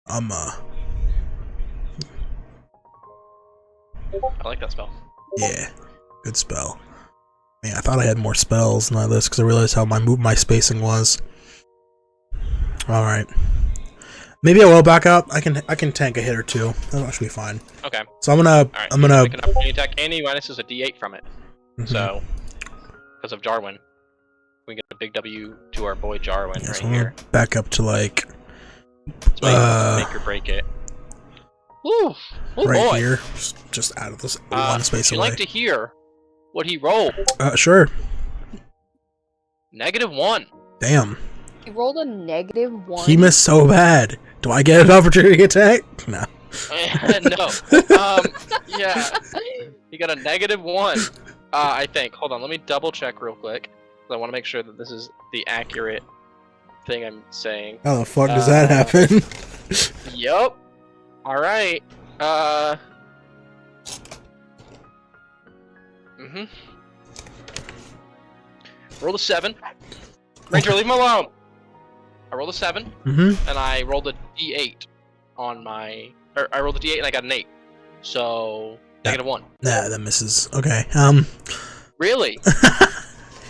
I like that spell. yeah, good spell. Man, I thought I had more spells than this because I realized how my spacing was. All right, maybe I will back up. I can tank a hit or two. That'll actually be fine. Okay. So I'm All right. gonna. Make an opportunity attack, and he minuses a D8 from it. Mhm. So, because of Jarwin, we get a big W to our boy Jarwin Yeah, right so I'm here. gonna back up to like Let's make or break it. Woo! Oh right boy! here, just out of this one space Would you away. like to hear what he rolled? Sure. -1. Damn, You rolled a -1. he missed so bad. Do I get an opportunity attack? No. No. Yeah. He got a -1. I think. Hold on. Let me double check real quick. I want to make sure that this is the accurate thing I'm saying. How the fuck does that happen? Yup. All right. Rolled a 7. Ranger, leave him alone. I rolled a 7, Mm-hmm. and I rolled a D8 on my. Or I rolled a D8 and I got an 8. So -1. Nah, that misses. Okay. Really?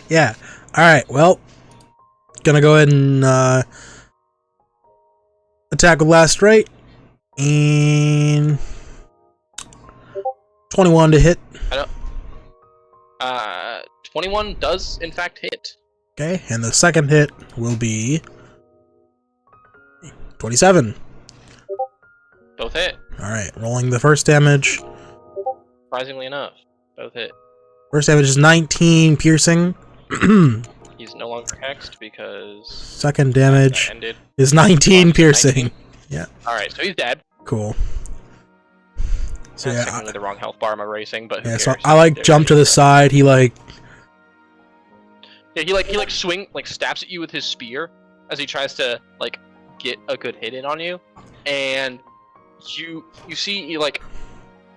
Yeah. All right. Well, gonna go ahead and attack with last strike and 21 to hit. 21 does in fact hit. Okay, and the second hit will be 27. Both hit. All right, rolling the first damage. Surprisingly enough, both hit. First damage is 19 piercing. He's no longer hexed because Second that damage ended. is 19 piercing. 19. All right, so he's dead. Cool. So That's yeah, technically the wrong health bar I'm erasing, but who yeah. So cares? I like They're jump to gonna- the side. He like Yeah, he stabs at you with his spear as he tries to like get a good hit in on you, and you see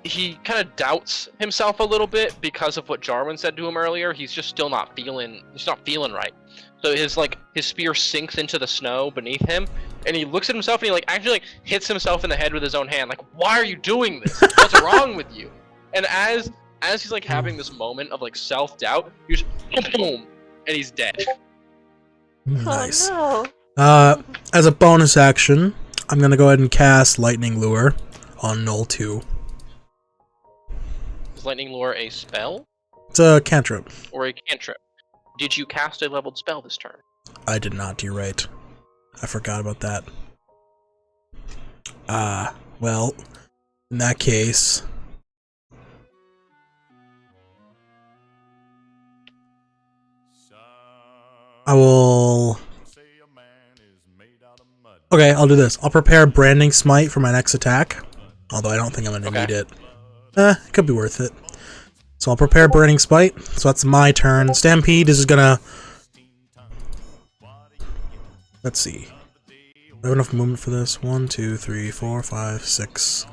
he kind of doubts himself a little bit because of what Jarwin said to him earlier. He's just still not feeling right. So his spear sinks into the snow beneath him, and he looks at himself and he actually hits himself in the head with his own hand. Like, why are you doing this? What's wrong with you? And as he's having this moment of self-doubt, you just boom, and he's dead. nice. Oh no. As a bonus action, I'm gonna go ahead and cast Lightning Lure on Null 2. Is Lightning Lure a spell It's a cantrip. or a cantrip? Did you cast a leveled spell this turn? I did not. You're right. I forgot about that. Well, in that case, I will. Okay, I'll do this. I'll prepare Branding Smite for my next attack. Although I don't think I'm gonna Okay. need it. It could be worth it. So I'll prepare Branding Smite. So that's my turn. Stampede is gonna. Let's see. I have enough movement for this. 1, 2, 3, 4, 5, 6.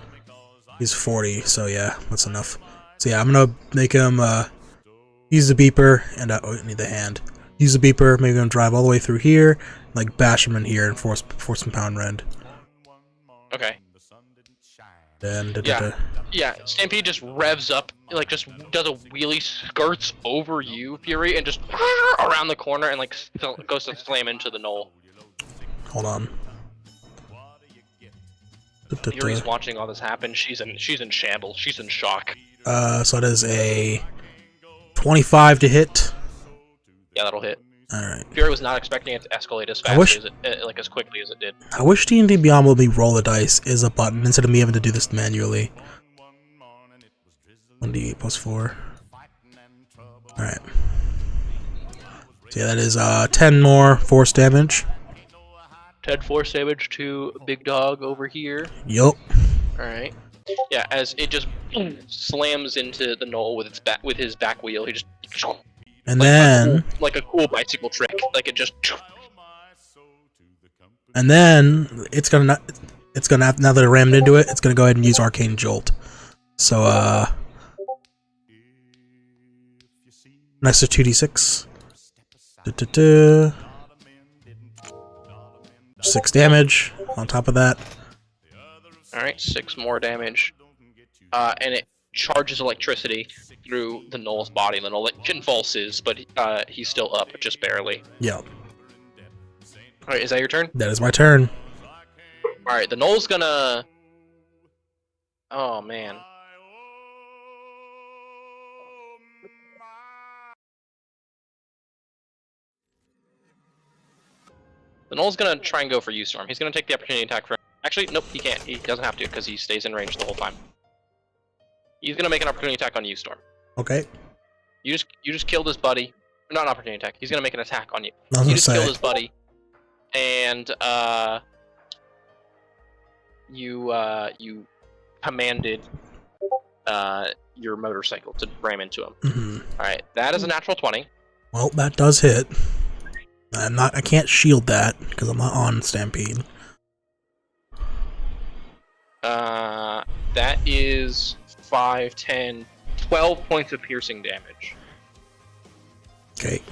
He's 40, so yeah, that's enough. So yeah, I'm gonna make him use the beeper and oh, I need the hand. Use the beeper, make him drive all the way through here, bash him in here and force him pound rend. Okay. Then Yeah, Stampede just revs up, just does a wheelie, skirts over you, Fury, and just around the corner and goes to slam into the knoll. Hold on. Fury's watching all this happen. She's in shambles. She's in shock. So it is a 25 to hit. Yeah, that'll hit. Alright. Fury was not expecting it to escalate as I fast wish- as it, like as quickly as it did. I wish D&D Beyond would be roll the dice is a button instead of me having to do this manually. 1d8 plus 4. Alright. So yeah, that is 10 more force damage. 10 force damage to Big Dog over here. Yup. All right. Yeah, as it just slams into the knoll with his back wheel, he just And like then like a cool bicycle trick. Like it just. it's gonna now that I rammed into it, it's gonna go ahead and use Arcane Jolt. So nice to 2d6. 6 damage on top of that. All right, 6 more damage, and it charges electricity through the knoll's body. The knoll convulses, but he's still up, just barely. Yep. All right, is that your turn? That is my turn. All right, the knoll's gonna. Oh man. The knoll's gonna try and go for U-Storm. He's gonna take the opportunity attack for. Actually, nope, he can't. He doesn't have to because he stays in range the whole time. He's gonna make an opportunity attack on U-Storm. Okay. You just killed his buddy. Not an opportunity attack. He's gonna make an attack on you. I was You gonna just killed say. his buddy, and you commanded your motorcycle to ram into him. Mhm. All right, that is a natural 20. Well, that does hit. I can't shield that because I'm not on Stampede. That is 5, 10, 12 points of piercing damage. Okay.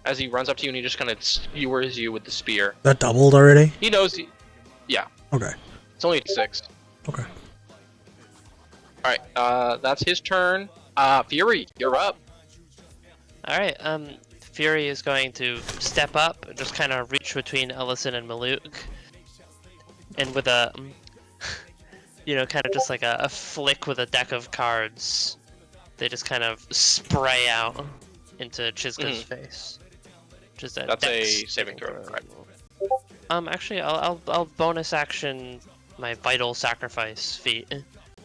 As he runs up to you and he just kind of skewers you with the spear. That doubled already? He knows. Okay. It's only 6. Okay. All right. That's his turn. Fury, you're up. All right. Fury is going to step up, and just kind of reach between Ellison and Maluk, and with a, kind of just like a flick with a deck of cards, they just kind of spray out into Chizka's face. Just a That's a dex saving throw, correct? Actually, I'll bonus action my vital sacrifice feat,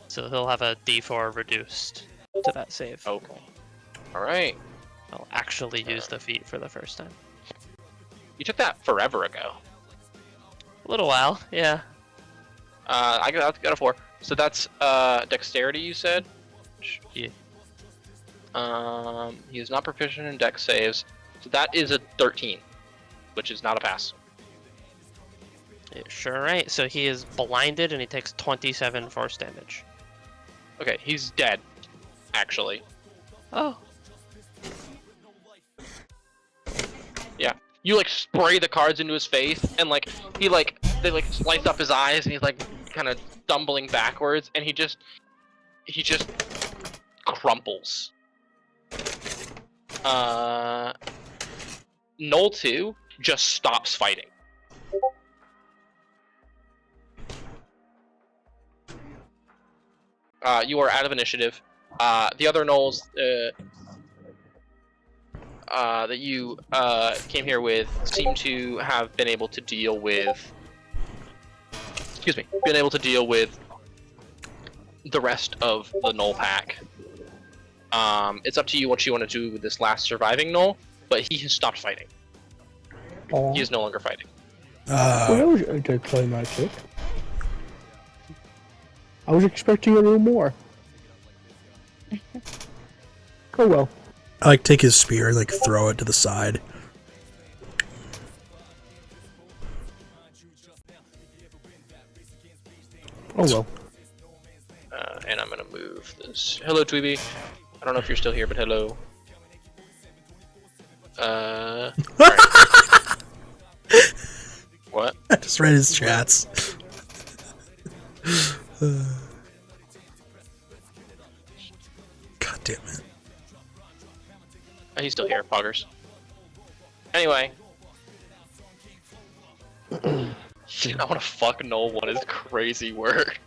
so he'll have a D4 reduced to that save. Okay. All right. I'll actually use the feat for the first time. You took that forever ago. A little while, yeah. I got a 4. So that's dexterity, you said? Yeah. He is not proficient in dex saves. So that is a 13, which is not a pass. Yeah, sure, right. So he is blinded and he takes 27 force damage. Okay, he's dead, actually. Oh. Yeah. You like spray the cards into his face, and they slice up his eyes, and he's like kind of stumbling backwards, and he just crumples. Null 2 just stops fighting. You are out of initiative. The other Knolls that you came here with seem to have been able to deal with. Been able to deal with the rest of the Null pack. It's up to you what you want to do with this last surviving Null, but he has stopped fighting. Aw. He is no longer fighting. Well, I did play my trick. I was expecting a little more. Oh well. I take his spear, throw it to the side. Oh well. And I'm gonna move this. Hello, Tweeby. I don't know if you're still here, but hello. Alright. What? I just read his chats. God damn it. Oh, he's still here, Poggers. Anyway. I wanna fuck Null 1 is crazy work.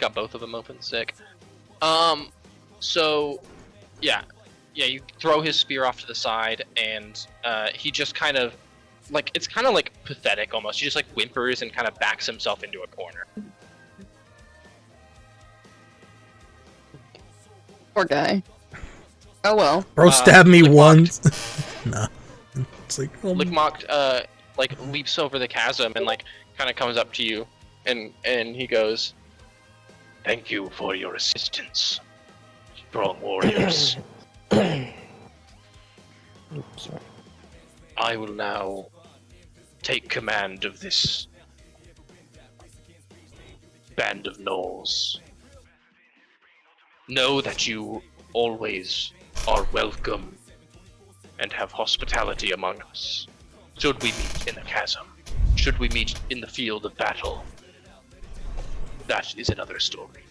got both of them open. Sick. So, yeah, you throw his spear off to the side, and he just kind of, like, it's kind of like pathetic almost. He just like whimpers and kind of backs himself into a corner. Poor guy. Oh well. Bro stabbed me Lickmocked- once. Nah. It's like, oh, Lickmocked, like leaps over the chasm and like kind of comes up to you, and he goes, "Thank you for your assistance, strong warriors. Oops, sorry. I will now take command of this band of gnolls. Know that you always are welcome and have hospitality among us. Should we meet in the chasm, should we meet in the field of battle, that is another story."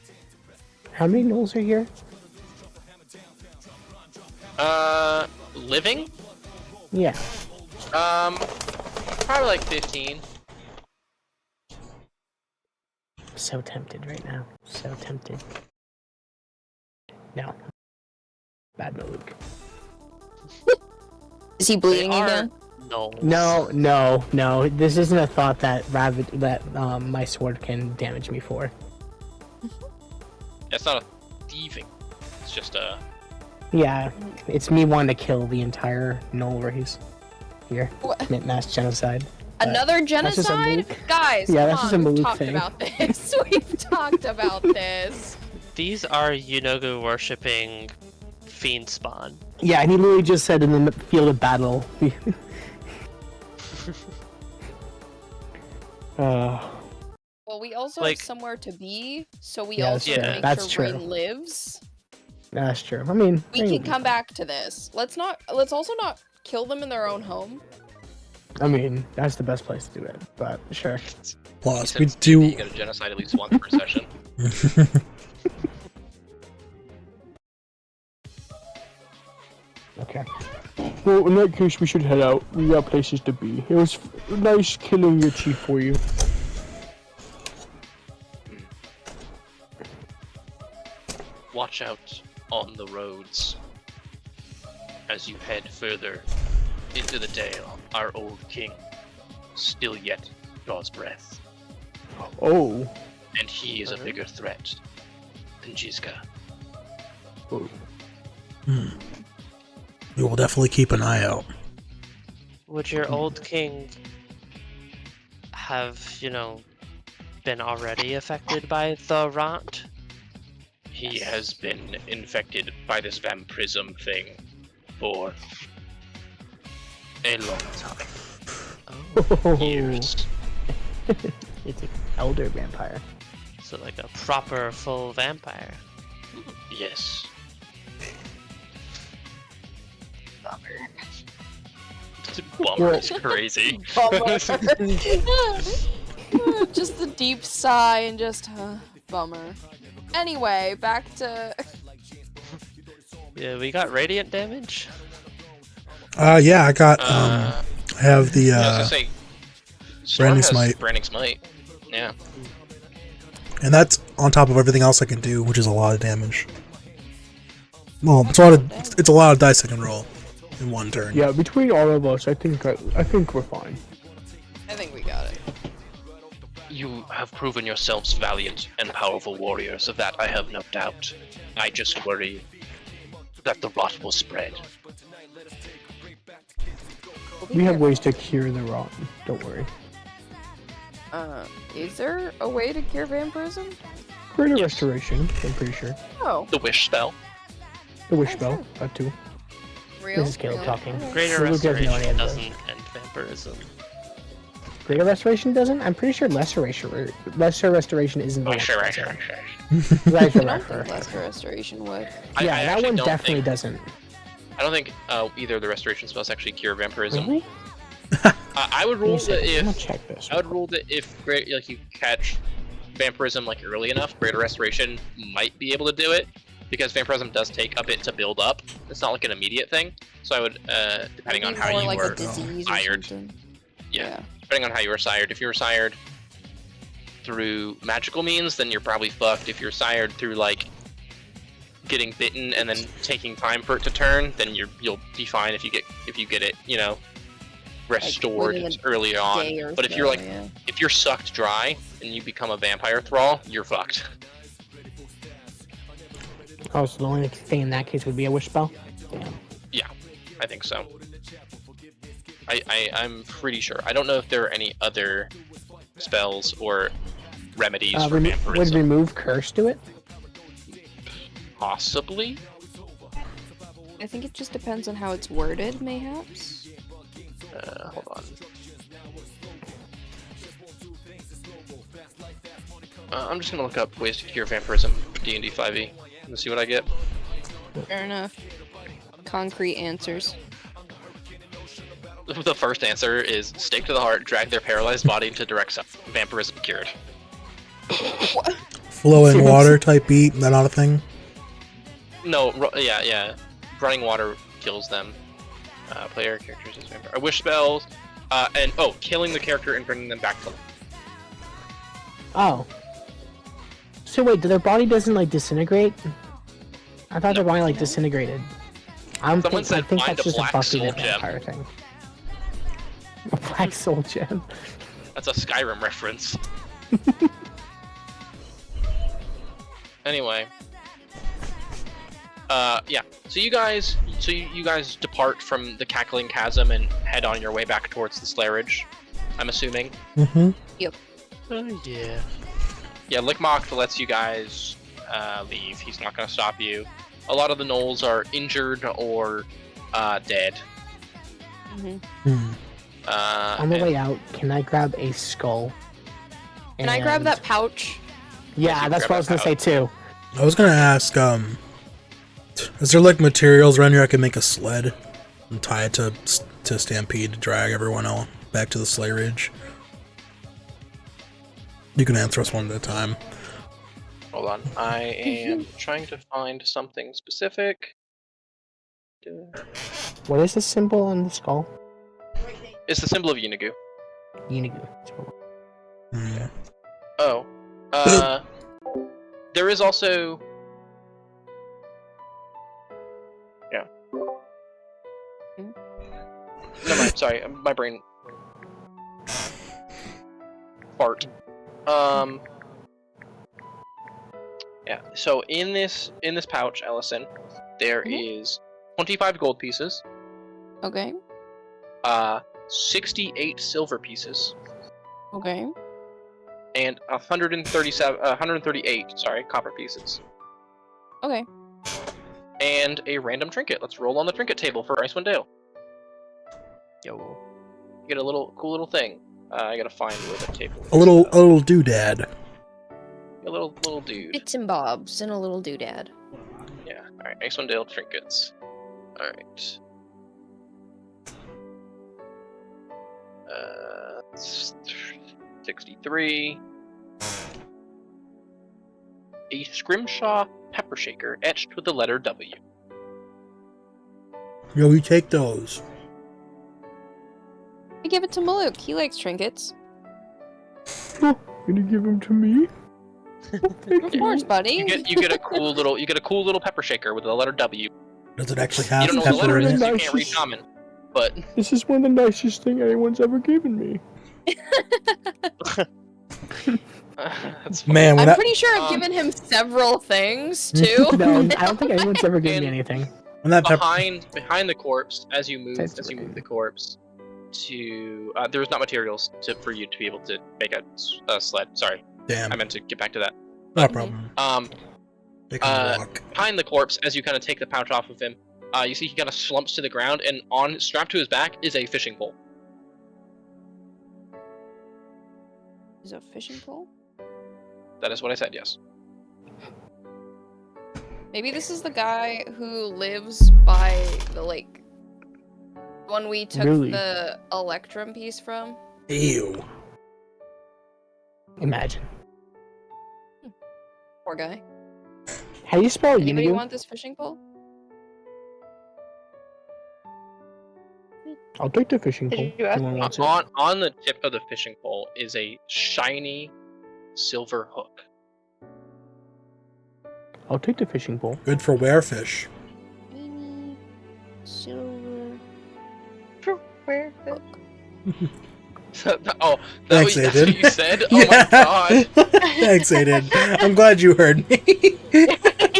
How many gnolls are here? Living? Yeah. Probably like 15. So tempted right now. So tempted. No. Bad Malik. Is he bleeding are again? No. This isn't a thought that my sword can damage me for. It's not a thieving. It's just a. Yeah, it's me wanting to kill the entire gnoll race here. What? Commit mass genocide. Another that's just a genocide? Malik. Guys, Yeah, come that's just a on, we've Malik talked thing. about this. We've talked about this. These are Yunogu worshipping fiend spawn. Yeah, and he literally just said in the field of battle. Well, we also Like- have somewhere to be, so we Yeah, also that's have true. to make That's sure true. Ray lives. That's true. I mean, We can come back to this. Let's also not kill them in their own home. I mean, that's the best place to do it. But sure. plus, we Since do. You get a genocide at least once per session. Okay. Well, in that case, we should head out. We got places to be. It was nice killing your chief for you. Watch out on the roads as you head further into the dale. Our old king still yet draws breath, Oh. and he is a bigger threat than Jizka. We will definitely keep an eye out. Would your old king have, been already affected by the rot? He has been infected by this vampirism thing for a long time. Oh, Years. It's an elder vampire. so like a proper full vampire. Yes. Bummer is crazy. Just a deep sigh and just bummer. Anyway, back to Yeah, we got radiant damage. Yeah, I got I have the I was gonna say, Storm Branding has Smite. Branding Smite. Yeah. and that's on top of everything else I can do, which is a lot of damage. Well, it's a lot of dice I can roll in one turn. Yeah, between all of us, I think we're fine. I think we got it. You have proven yourselves valiant and powerful warriors, of that I have no doubt. I just worry that the rot will spread. We have ways to cure the rot. Don't worry. Is there a way to cure vampirism? Greater restoration, I'm pretty sure. Oh, The wish spell. The wish spell, that too. real. This is Caleb Really? talking. Okay. Greater Luke doesn't know any restoration of this. doesn't end vampirism. Greater restoration doesn't? I'm pretty sure lesser restoration isn't the Sure, one. sure. Lesser I don't think restoration. lesser restoration would. I Yeah, that actually one don't definitely think, doesn't. I don't think either of the restoration spells actually cure vampirism. Really? I would Give me rule a second, that I'm gonna if check this. I would rule that if you catch vampirism like early enough, greater restoration might be able to do it, because vampirism does take a bit to build up. It's not like an immediate thing. So I would, depending on Maybe how more you like were, a disease or sired. something. yeah, depending on how you were sired. If you were sired through magical means, then you're probably fucked. If you're sired through like getting bitten and then taking time for it to turn, then you'll be fine if you get it, you know, restored within a early on. day or But if you're so, like yeah. if you're sucked dry and you become a vampire thrall, you're fucked. Oh, so the only thing in that case would be a wish spell? Damn. Yeah, I think so. I'm pretty sure. I don't know if there are any other spells or remedies for Would vampirism. remove curse do it? Possibly. I think it just depends on how it's worded, mayhaps. Hold on. I'm just gonna look up ways to cure vampirism D&D 5e and see what I get. Fair enough. Concrete answers. The first answer is stake to the heart, drag their paralyzed body into direct sun. Vampirism cured. Flowing water type beat, that not a thing? No, yeah. Running water kills them. Player characters as vampire. Wish spells, and killing the character and bringing them back to life. Oh. So wait, their body doesn't like disintegrate? I thought their body like disintegrated. I Someone said think find that's a just a black Buffy the soul gem. Vampire thing. A black soul gem. That's a Skyrim reference. Anyway. Yeah. So you guys depart from the Cackling Chasm and head on your way back towards the Slayridge, I'm assuming. Mm-hmm. Oh, yeah. Yeah, Lickmock lets you guys leave. He's not going to stop you. A lot of the gnolls are injured or dead. Hmm. On the way out, can I grab a skull? Can I grab And- that pouch? Yeah, you that's grab what I was that gonna say too. I was gonna ask, is there like materials around here I can make a sled and tie it to Stampede to drag everyone else back to the Slay Ridge? You can answer us one at a time. Hold on. I am trying to find something specific. What is the symbol on the skull? It's the symbol of Unigu. Unigu. Hmm. Oh. There is also... Yeah. Never mind, sorry, my brain... Fart. Yeah, so in this pouch, Ellison, there is 25 gold pieces, Okay. 68 silver pieces, Okay. and 138, copper pieces. Okay. And a random trinket. Let's roll on the trinket table for Icewind Dale. Yo. You get a cool little thing. I gotta find where the table is. A little doodad. A little dude. Bits and bobs and a little doodad. Yeah. Alright, Icewind Dale trinkets. Alright. 63. A Scrimshaw pepper shaker etched with the letter W. Yo, we take those. I give it to Maluk. He likes trinkets. Oh, gonna give him to me? Of course, buddy. You get a cool little pepper shaker with the letter W. Does it actually You have don't know what the pepper letter in is it? 'cause you can't read common. But This is one of the nicest thing anyone's ever given me. that's funny. Man, when I'm that pretty sure I've Um, given him several things too. No, I don't think anyone's ever given me And- anything. behind the corpse, as you move That's right. the corpse to there's not materials for you to be able to make a sled. Sorry, damn, I meant to get back to that. no problem. They can uh, walk. Behind the corpse, as you kind of take the pouch off of him, you see he kind of slumps to the ground, and strapped to his back is a fishing pole. Is a fishing pole? That is what I said. Yes. Maybe this is the guy who lives by the lake. One we took Really? the Electrum piece from. Ew. Imagine. Poor guy. How do you spell Anybody Unigu? want this fishing pole? I'll take the fishing Did pole. you ask Anyone wants it? On the tip of the fishing pole is a shiny silver hook. I'll take the fishing pole. Good for werefish. Tiny silver Where? Oh, Thanks, that's what Aiden. you said? Oh my god. Thanks, Aiden. I'm glad you heard me.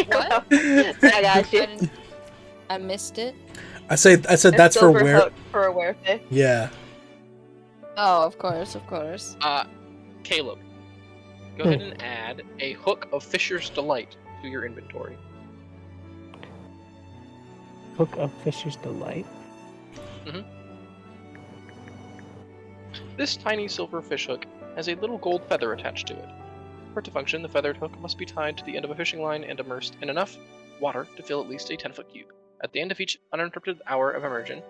What? I got you. I missed it. I said that's for Silver where. hook for a werefish. Yeah. Oh, of course, of course. Caleb, go ahead and add a hook of Fisher's Delight to your inventory. Hook of Fisher's Delight. This tiny silver fish hook has a little gold feather attached to it. For it to function, the feathered hook must be tied to the end of a fishing line and immersed in enough water to fill at least a 10-foot cube. At the end of each uninterrupted hour of immersion,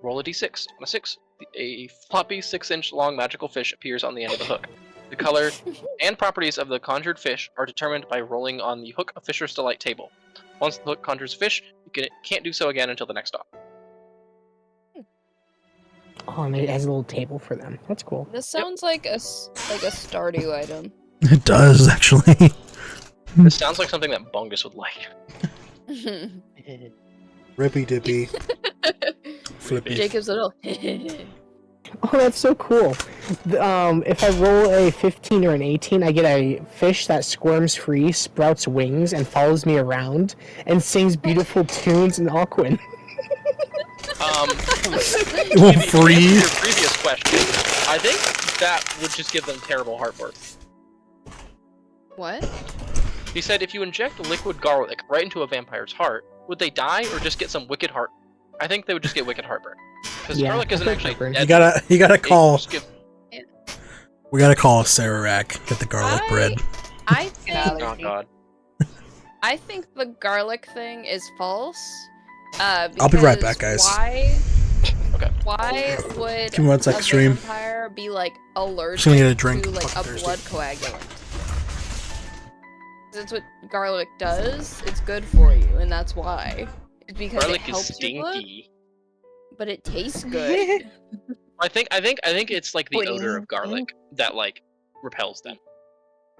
roll a d6. On a 6, a floppy 6-inch long magical fish appears on the end of the hook. The color and properties of the conjured fish are determined by rolling on the Hook of Fisher's Delight table. Once the hook conjures a fish, you can't do so again until the next stop. Oh, and it has a little table for them. That's cool. This sounds like a Stardew item. It does, actually. This sounds like something that Bungus would like. Rippy dippy. Flippy. Jacob's little. Oh, that's so cool. If I roll a 15 or an 18, I get a fish that squirms free, sprouts wings, and follows me around, and sings beautiful tunes in Alcuin. It won't To answer freeze. your previous question, I think that would just give them terrible heartburn. What? He said if you inject liquid garlic right into a vampire's heart, would they die or just get some wicked heart? I think they would just get wicked heartburn. Because Yeah, garlic isn't wicked actually heartburn. deadly. You gotta It call. just give- We gotta call Sarah Rack. Get the garlic bread. I think Oh god. I think the garlic thing is false. I'll be right back, because guys. Why? Okay. Why would Give me 1 sec, a stream. vampire be like allergic Just gonna get a drink. to like a Fucking thirsty. blood coagulant? 'Cause that's what garlic does. It's good for you, and that's why. It's because Garlic it is helps your blood, stinky. but it tastes good. I think it's like the odor of garlic that like repels them.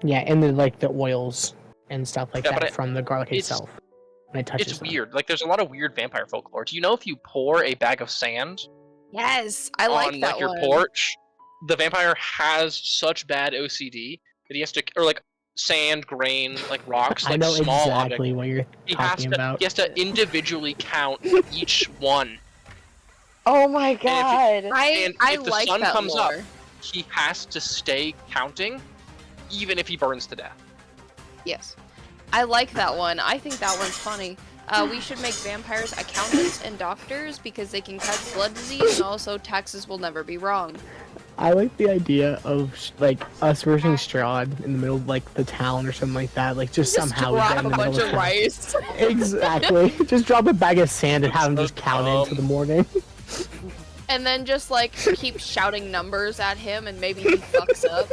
Yeah, and then like the oils and stuff like Yeah, but that from the garlic it's- itself. When it touches It's them. weird. Like there's a lot of weird vampire folklore. Do you know if you pour a bag of sand Yes, I like on that like your one. porch, the vampire has such bad OCD that he has to, or like sand, grain, like rocks, like I know small exactly objects. what you're He has talking to about. he has to individually count each one. Oh my god. And I if the like sun that comes up, lore. he has to stay counting, even if he burns to death. Yes. I like that one. I think that one's funny. We should make vampires accountants and doctors because they can catch blood disease and also taxes will never be wrong. I like the idea of like us versus Strahd in the middle of like the town or something like that. Like just somehow we drop get in a the middle bunch of of town. rice. Exactly. Just drop a bag of sand and have him So just count into the dumb. morning. And then just like keep shouting numbers at him and maybe he fucks up.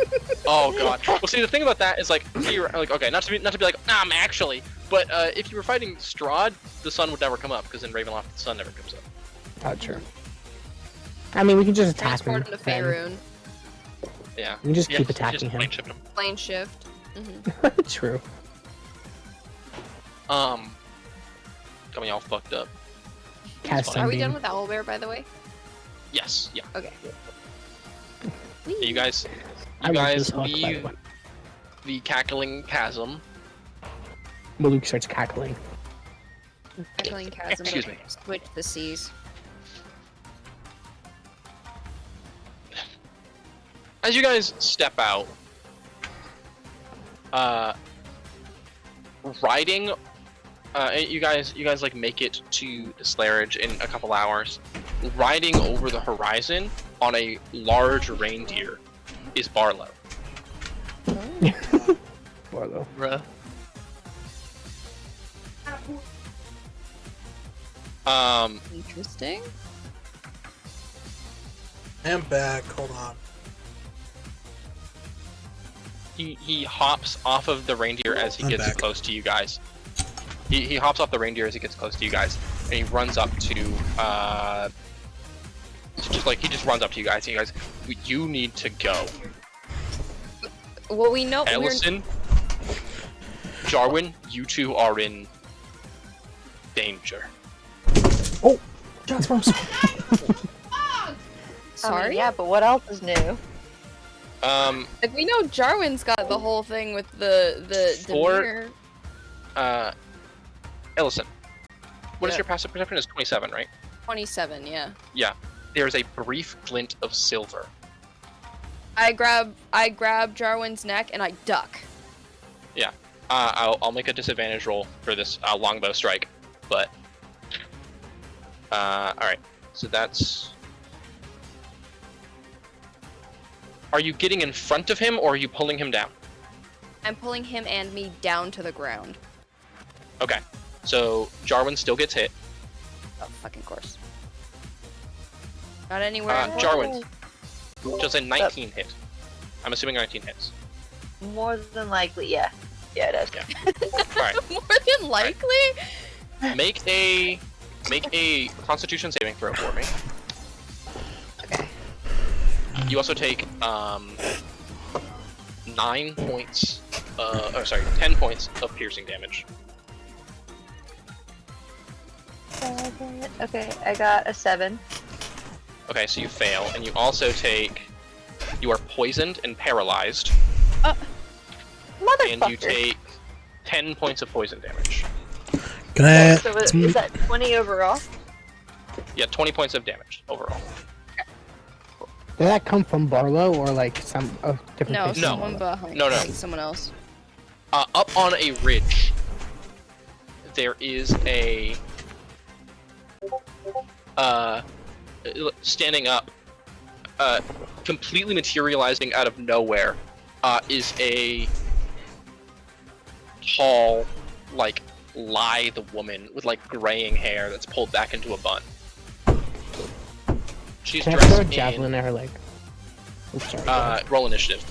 Oh god. Well, see, the thing about that is like, you're like, okay, not to be like, nah, I'm actually, but if you were fighting Strahd, the sun would never come up because in Ravenloft the sun never comes up. Oh, true. I mean, we can just attack him. Transport him to then. Faerun. Yeah. We can just Yeah, keep just attacking him. plane shift him. Plane shift. True. Got me all fucked up. Cast fine. Are we Sunbeam. done with Owlbear, by the way? Yes. Yeah. Okay. Yeah, you guys. I You love guys this hook, by the leave way. the cackling chasm. Maluk starts cackling. Echoing chasm. Excuse me. Switch the seas. As you guys step out, riding, you guys like make it to Slarage in a couple hours. Riding over the horizon on a large reindeer is Barlow. Barlow. Bruh. Interesting. I'm back. Hold on. He hops off of the reindeer as he I'm gets back. close to you guys. He hops off the reindeer as he gets close to you guys, and he runs up to he just runs up to you guys. And you guys, you need to go. Well, we know we're Ellison, Jarwin, you two are in danger. Shots from I sorry. mean, yeah, but what else is new? Like we know Jarwin's got the whole thing with the For- mirror. Ellison, what is Yeah. your passive perception? Is 27, right? 27, yeah. There's a brief glint of silver. I grab Jarwin's neck and I duck. I'll make a disadvantage roll for this longbow strike, but all right. So that's. Are you getting in front of him, or are you pulling him down? I'm pulling him and me down to the ground. Okay. So Jarwin still gets hit. Oh, fucking course. Not anywhere. Jarwin, does a 19 hit? I'm assuming 19 hits. More than likely, yeah. Yeah, it does. All right. More than likely. Make a Constitution saving throw for me. Okay. You also take 9 points. 10 points of piercing damage. Okay, I got a 7. Okay, so you fail, and you also take. You are poisoned and paralyzed, and you Motherfucker. take 10 points of poison damage. Can I? So is that 20 overall? Yeah, 20 points of damage overall. Did that come from Barlow or like some different No, place? No. someone behind. No, no. Like someone else. Up on a ridge, there is a. Standing up, completely materializing out of nowhere, is a tall, like, lithe woman with, like, graying hair that's pulled back into a bun. She's Can I throw a dressed javelin in, at her like? Oops, sorry. roll initiative.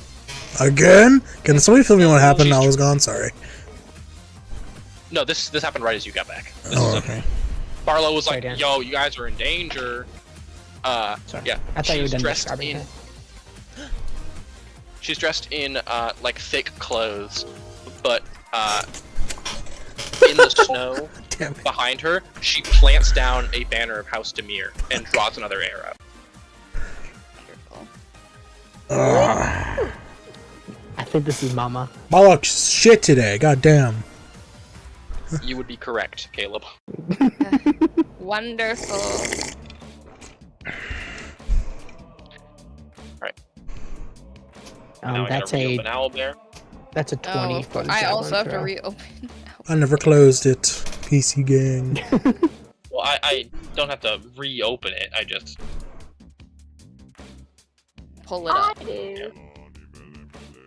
Again? Can somebody fill me what happened? I was gone. Sorry. No, this happened right as you got back. This Oh, is okay. Barlow was Sorry, like, Dan. yo, you guys are in danger. Sorry. Yeah. I thought you were she's done dressed describing in- it. She's dressed in like thick clothes, but in the snow Damn it. behind her, she plants down a banner of House Demir and draws another arrow. Wonderful. Ugh. I think this is Mama. My luck's shit today. God damn. You would be correct, Caleb. Wonderful. Now I That's gotta a reopen Owlbear. that's a 20 Oh, for the I javelin also have to throw. reopen. I never closed it. PC gang. Well, I don't have to reopen it. I just Pull it up. do.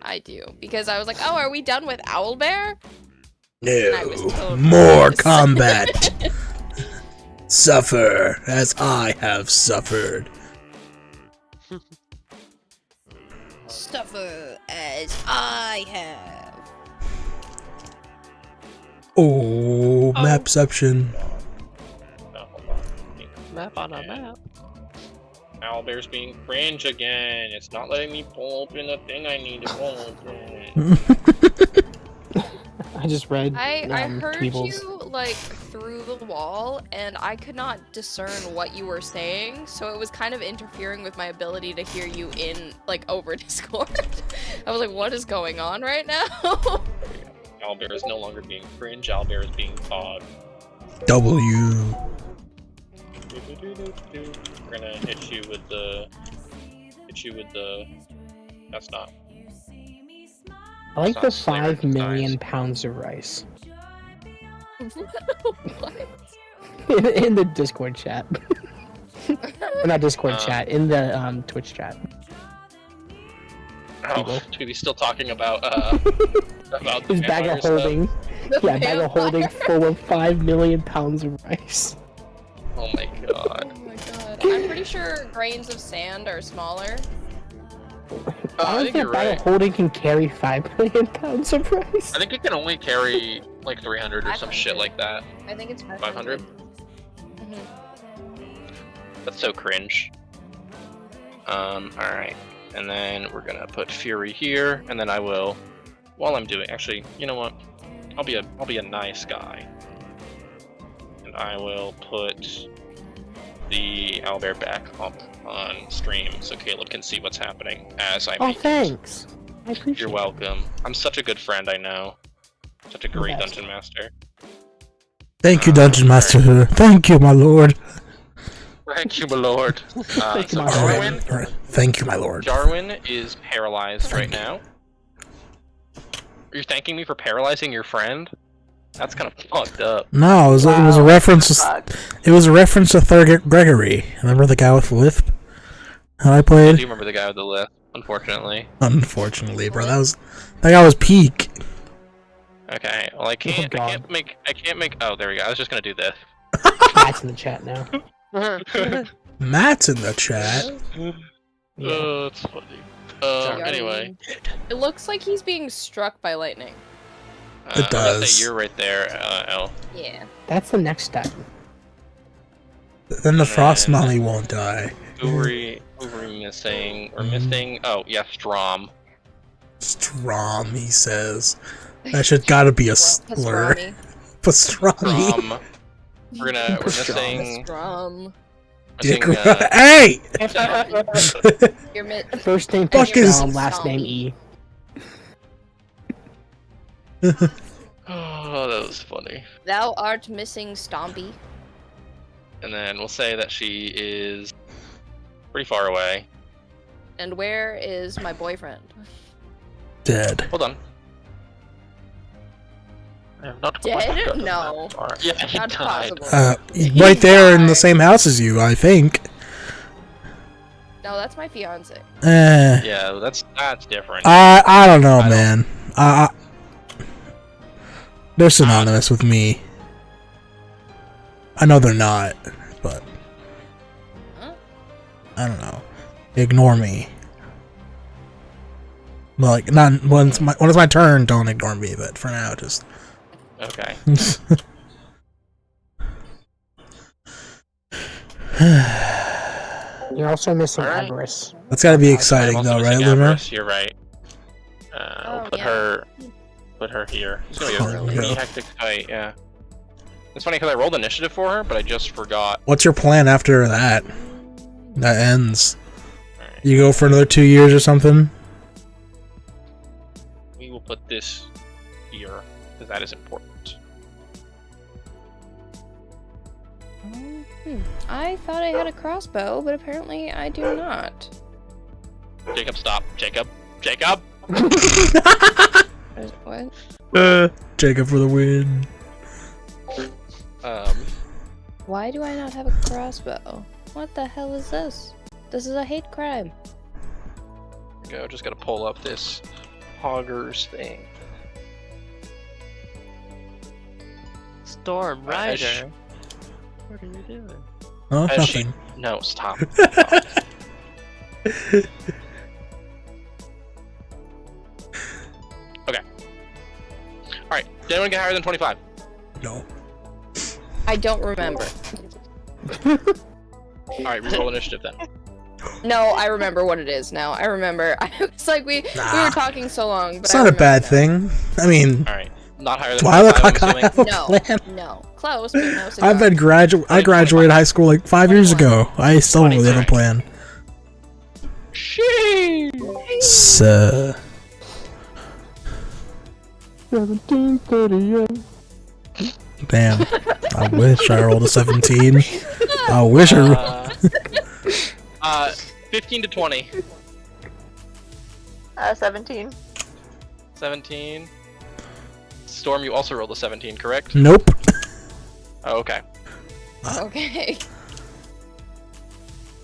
I do because I was like, oh, are we done with Owlbear? I was No. totally More yes. combat. Suffer as I have suffered. Suffer as I have. Oh, mapception. hold on. Map on a map. Owlbear's being cringe again. It's not letting me pull open the thing I need to pull open. I just read. I heard Keebles. you like through the wall, and I could not discern what you were saying, so it was kind of interfering with my ability to hear you in like over Discord. I was like, what is going on right now? Owlbear is no longer being cringe. Owlbear is being thawed. W. We're gonna hit you with the. That's not. I like the Sounds like 5 million size. pounds of rice What? in the Discord chat. Or not Discord chat, in the Twitch chat. Oh, People. Tweety's still talking about the His bag vampire of stuff. holding. The Yeah, bag of holding vampire? full of 5 million pounds of rice. Oh my god. Oh my god. I'm pretty sure grains of sand are smaller. I I don't think think you're a bag right. of holding can carry 5 million pounds of rice. I think it can only carry like 300 or some shit 500. like that. I think it's 500? Mhm. That's so cringe. Alright. And then we're gonna put Fury here, and then I will, while I'm doing, actually, you know what? I'll be a nice guy, and I will put the owlbear back up on stream so Caleb can see what's happening as I Oh, make it. thanks. I appreciate You're welcome. I'm such a good friend, I know. Such a great Yes. dungeon master. Thank you, Dungeon Master. Thank you, my lord. Thank you, my lord. Thank you, So my Jarwin, Alright, thank you, my lord. Jarwin is paralyzed right now. You're thanking me for paralyzing your friend? That's kind of fucked up. No, it was a Wow. reference. Fuck. It was a reference to Thurgood Gregory. Remember the guy with the lisp? How I I played? do remember the guy with the list, unfortunately. Unfortunately, bro, that guy was peak. Okay, well I can't God. make. Oh, there we go. I was just gonna do this. Matt's in the chat now. Matt's in the chat. Yeah. Oh, it's funny. Anyway, It looks like he's being struck by lightning. It I'm gonna does. say you're right there, Elle. Yeah. That's the next step. Then the And Frost then- Mommy won't die. Who are we missing? We're missing. Oh, yeah, Strom. Strom, he says. That should gotta be a slur. Pastrami. Pastrami. Strom. We're missing. Strum. Dick missing, Hey! You're First name Fuck is- Strom, last name E. Oh, that was funny. Thou art missing Stompy. And then we'll say that she is pretty far away. And where is my boyfriend? Dead. Hold on. I have not Dead? quite gotten No. that far. Yeah, he Not died. possible. Right there in the died. same house as you, I think. No, that's my fiance. Yeah, that's different. I don't know, I don't- man. They're synonymous with me. I know they're not, but Huh? I don't know. Ignore me. Well, like, not when it's my turn. Don't ignore me, but for now, just. Okay. You're also missing Alright. Everest. That's gotta be I'm exciting, also though, right, missing Lunar? Avarice, you're right. We'll Oh, put yeah. her here. It's gonna be Oh, a really yeah. hectic fight, yeah. It's funny because I rolled initiative for her, but I just forgot. What's your plan after that? That ends. Alright. You go for another 2 years or something? We will put this here because that is important. I thought I had a crossbow, but apparently I do not. Jacob, stop. Jacob. Jacob. What? Jacob for the win. Why do I not have a crossbow? What the hell is this? This is a hate crime. Go. Just gotta pull up this Hoggers thing. Storm As- Rider. What are you doing? Oh, As she- nothing. No, stop. Stop. Okay. Alright, did anyone get higher than 25? No. I don't remember. Alright, reroll initiative then. No, I remember what it is now. I remember. It's like we Nah. were talking so long, but It's I not a remember bad now. thing. I mean, Alright, not higher than do I look 25, like I'm I have a No, plan? no, close, but no cigar. I've been I graduated high school like 5 years 21. ago. I still don't really have a plan. Sheesh. So, 1738. damn. I wish I rolled a 17. I wish I. 15 to 20. 17. 17. Storm, you also rolled a 17, correct? Nope. Oh, okay. Okay.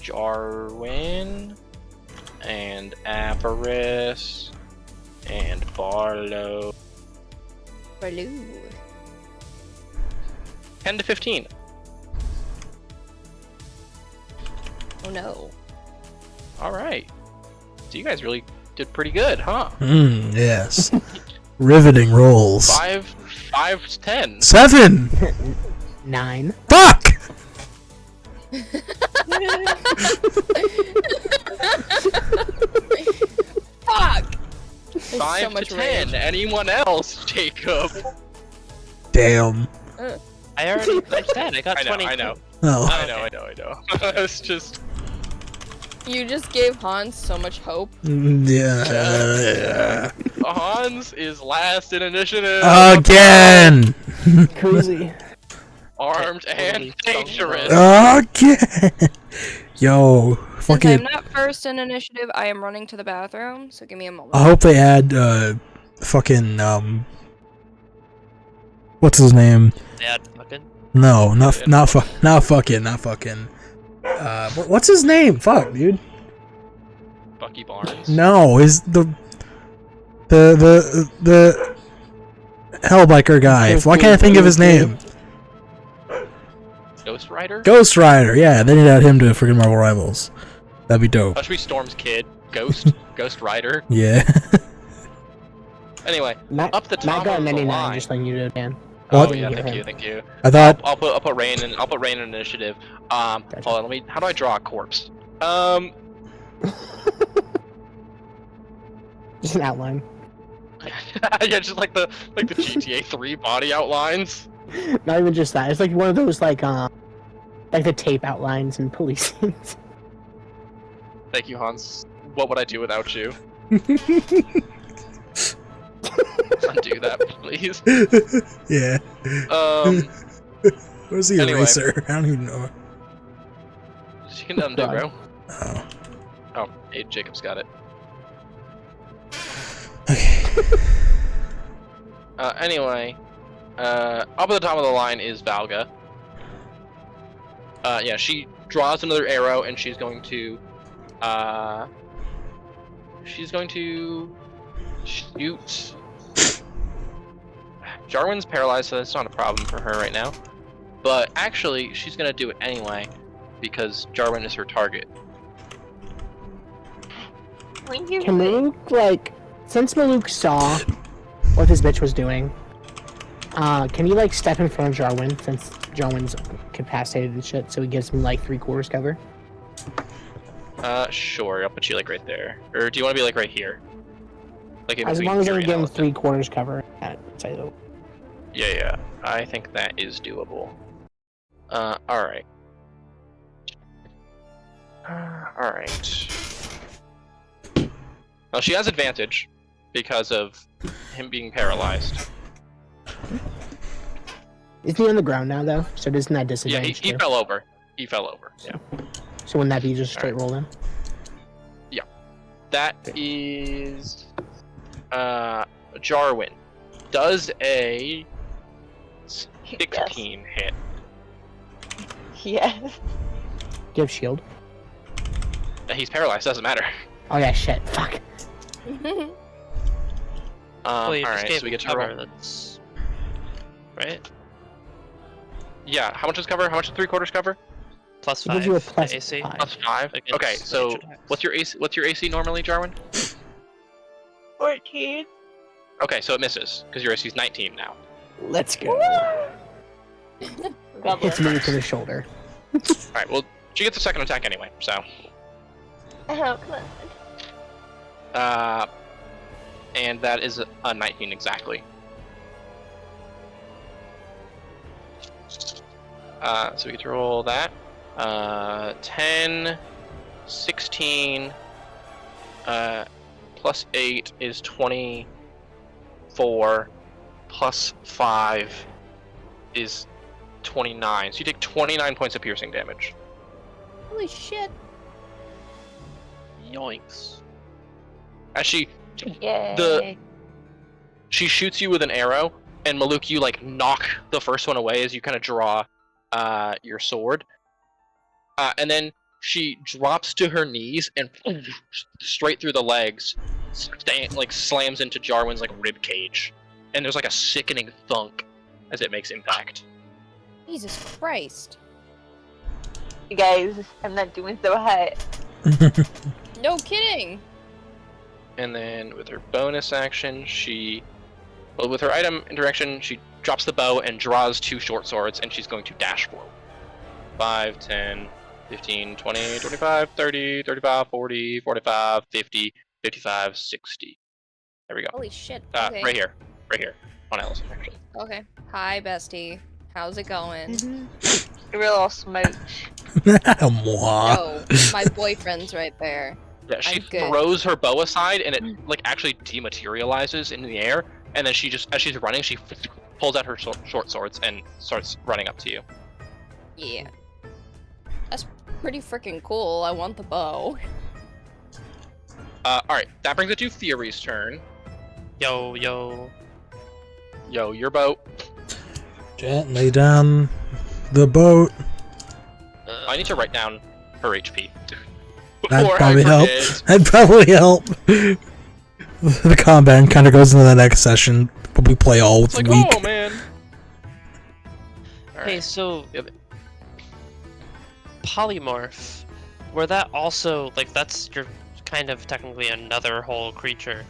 Jarwin and Avarice and Barlow. Baloo. 10 to 15. Oh no. Alright. So you guys really did pretty good, huh? Yes. Riveting rolls. 5 to 10. 7. 9. Fuck. 5 so to much 10. rage. Anyone else, Jacob? Damn. I already I said I got I know, 20. I know, Oh. I know. It's just You just gave Hans so much hope. Yeah. Hans is last in initiative. Again. Crazy. Armed Totally and stunk dangerous. Again. Yo, Since fucking. I'm not first in initiative, I am running to the bathroom, so give me a moment. I hope they add fucking what's his name? Dad fucking. No, not fucking. What's his name? Fuck, dude. Bucky Barnes. No, is the Hellbiker guy. Why can't I think of his name? Ghost Rider? Ghost Rider. Yeah, they need to add him to freaking Marvel Rivals. That'd be dope. That should be Storm's kid. Ghost. Ghost Rider. Yeah. Anyway, Matt, up the Matt top got of the 99, line. just like you did, Dan. What? Oh yeah, Didn't thank hear you, him. thank you. I thought. I'll put Rain in. I'll put Rain in initiative. Hold on. How do I draw a corpse? Just an outline. Yeah, just like the GTA 3 body outlines. Not even just that. It's like one of those like the tape outlines in police scenes. Thank you, Hans. What would I do without you? Undo that, please. Yeah. Where's the Anyway. eraser? I don't even know. You can undo, bro. Oh. Oh, hey, Jacob's got it. Okay. Anyway, up at the top of the line is Valga. Yeah, she draws another arrow and she's going to shoot. Jarwin's paralyzed, so that's not a problem for her right now. But actually, she's gonna do it anyway because Jarwin is her target. When you Can Maluk, like, since Maluk saw what this bitch was doing, can you, like, step in front of Jarwin, since Jarwin's incapacitated and shit, so he gives him, like, 3/4 cover? Sure, I'll put you like right there. Or do you want to be like right here? Like in As between long as I Fury can and give him Allison. 3/4 cover. Say though. Yeah, I think that is doable. Alright. Alright. Well, she has advantage because of him being paralyzed. Isn't he on the ground now, though? So doesn't that Yeah, disadvantage he too? fell over. He fell over. Yeah. So wouldn't that be just a straight roll then? That is Jarwin. Does a 16 hit. Yes. Give shield. He's paralyzed, doesn't matter. Oh yeah, shit. Fuck. Well, you just Alright, gave so we get to cover. roll. That's right. Yeah, how much is cover? How much is 3/4 cover? Plus It gives you a 5 plus AC. 5. Plus 5. Against Okay, range so attacks. what's your AC? What's your AC normally, Jarwin? 14. Okay, so it misses because your AC is 19 now. Let's go. God Hits bless. me to the shoulder. All right, well, she gets a second attack anyway, so. Oh, come on. And that is a 19 exactly. So we get to roll that. 10, 16, plus 8 is 24, plus 5 is 29. So you take 29 points of piercing damage. Holy shit. Yoinks. As she Yay. she shoots you with an arrow, and Maluk, you like knock the first one away as you kind of draw your sword, and then she drops to her knees and straight through the legs, like slams into Jarwin's like rib cage, and there's like a sickening thunk as it makes impact. Jesus Christ. You guys, I'm not doing so hot. No kidding. And then with her bonus action, with her item interaction, she drops the bow and draws 2 short swords, and she's going to dash forward. 5, 10, 15, 20, 25, 30, 35, 40, 45, 50, 55, 60. There we go. Holy shit. Right here, on Allison actually. Okay. Hi, bestie. How's it going? A real smooch. Mwah. Oh, my boyfriend's right there. Yeah, she I'm good. throws her bow aside, and it like actually dematerializes in the air, and then she just, as she's running, she pulls out her short swords and starts running up to you. Yeah. That's pretty freaking cool. I want the bow. Alright, that brings it to Fury's turn. Yo. Yo, your boat. Gently down the boat. I need to write down her HP. That'd Before I probably help. forget. That'd probably help. The combat kind of goes into the next session, but we play all It's like, week. oh man. Hey, Alright. so Yep. polymorph, where that also like that's your kind of technically another whole creature.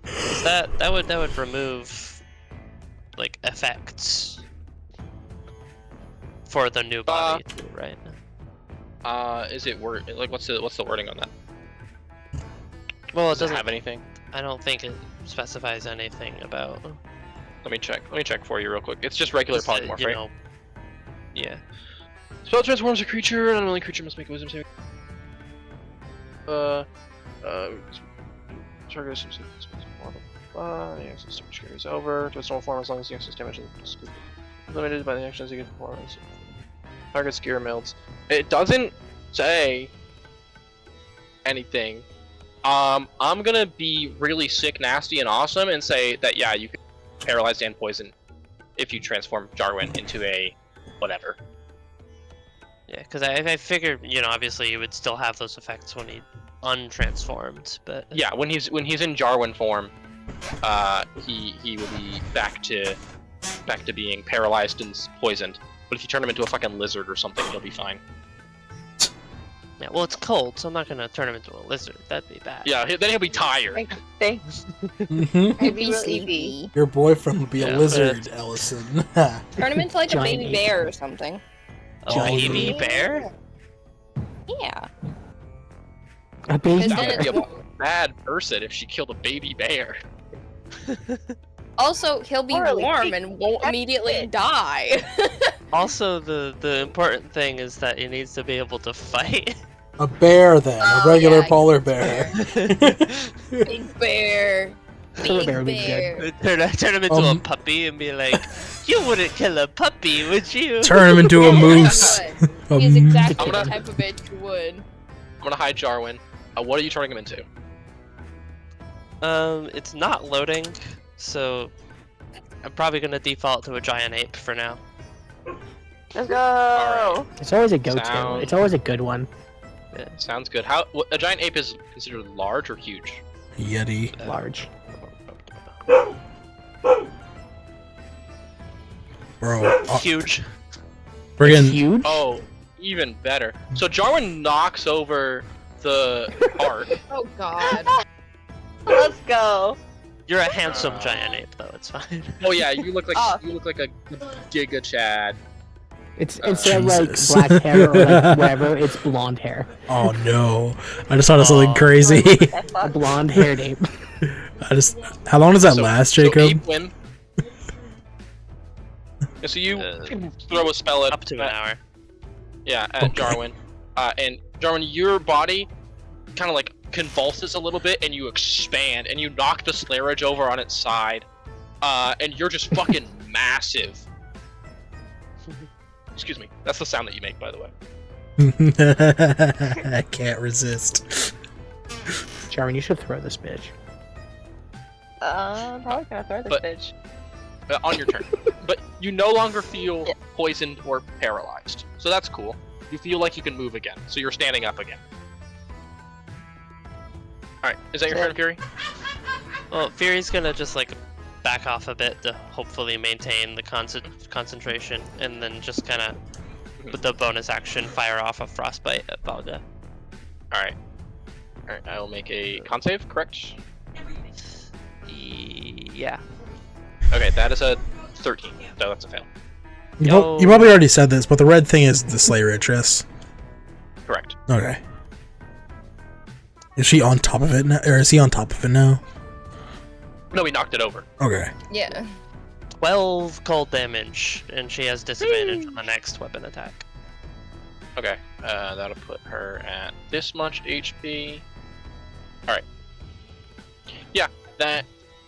Is that would remove like effects for the new body too, right? Is it word like what's the wording on that? Well, it Does it doesn't have anything? I don't think it specifies anything about Let me check for you real quick. It's just regular just, polymorph, you right? know, yeah. Spell transforms a creature, and an unwilling creature must make a wisdom saving. Target is the access damage carries over to its normal form as long as the access damage is limited by the actions you can perform. Target's gear melts. It doesn't say anything. I'm gonna be really sick, nasty, and awesome, and say that yeah, you can paralyze and poison if you transform Jarwin into a whatever. Yeah, because I figured, you know, obviously you would still have those effects when he untransformed, but Yeah, when he's in Jarwin form, he will be back to being paralyzed and poisoned. But if you turn him into a fucking lizard or something, he'll be fine. yeah, well, it's cold, so I'm not gonna turn him into a lizard. That'd be bad. Yeah, then he'll be tired. Thanks. Mhm. It'd be real easy. Your boyfriend would be Yeah, a but lizard, Ellison. Turn him into like a Giant baby ape. bear or something. A Giant baby ape. bear? Yeah. A baby Because That then would bear. be it's a bad person if she killed a baby bear. also he'll be Orally, warm hey, and won't that's immediately it. die. Also, the important thing is that he needs to be able to fight. A bear, then. Oh, a regular yeah, polar he's a bear. Big bear. Polar Big bear would be bear. turn him into a Um, puppy and be like, you wouldn't kill a puppy, would you? Turn him into a Yeah, moose. he would. He's exactly I'm the gonna- type of bitch who would. I'm gonna hide Jarwin. What are you turning him into? It's not loading, so I'm probably gonna default to a giant ape for now. Let's go. Alright. It's always a go-to. Sound- It's always a good one. Sounds good. A giant ape is considered large or huge? Yeti. Large. Bro. Huge. Friggin' Huge. Oh, even better. So Jarwin knocks over the cart. Oh god. Let's go. You're a handsome giant ape, though. It's fine. Oh yeah, you look like Oh. a Giga Chad. It's instead of like Jesus. black hair or like whatever, it's blonde hair. Oh no. I just thought of something Oh. crazy. That A fuck. blonde haired ape. How long does that So- last, so Jacob? ape win. Yeah, so you throw a spell at Up to an hour. Yeah, at Okay. Jarwin. And Jarwin, your body kind of like convulses a little bit, and you expand, and you knock the Slarage over on its side, and you're just fucking massive. Excuse me. That's the sound that you make, by the way. I can't resist. Jarwin, you should throw this bitch. Probably gonna throw this But- bitch. On your turn. But you no longer feel poisoned or paralyzed, so that's cool. You feel like you can move again, so you're standing up again. Alright, is that your turn, Fury? Well, Fury's gonna just like back off a bit to hopefully maintain the concentration, and then just kind of, with the bonus action, fire off a frostbite at Balga. Alright. Alright, I will make a con save, correct? Yeah. Okay, that is a 13, so that's a fail. You probably already said this, but the red thing is the Slayridge, yes? Correct. Okay. Is she on top of it now? Or is he on top of it now? No, he knocked it over. Okay. Yeah. 12 cold damage, and she has disadvantage on the next weapon attack. Okay, that'll put her at this much HP. Alright. Yeah,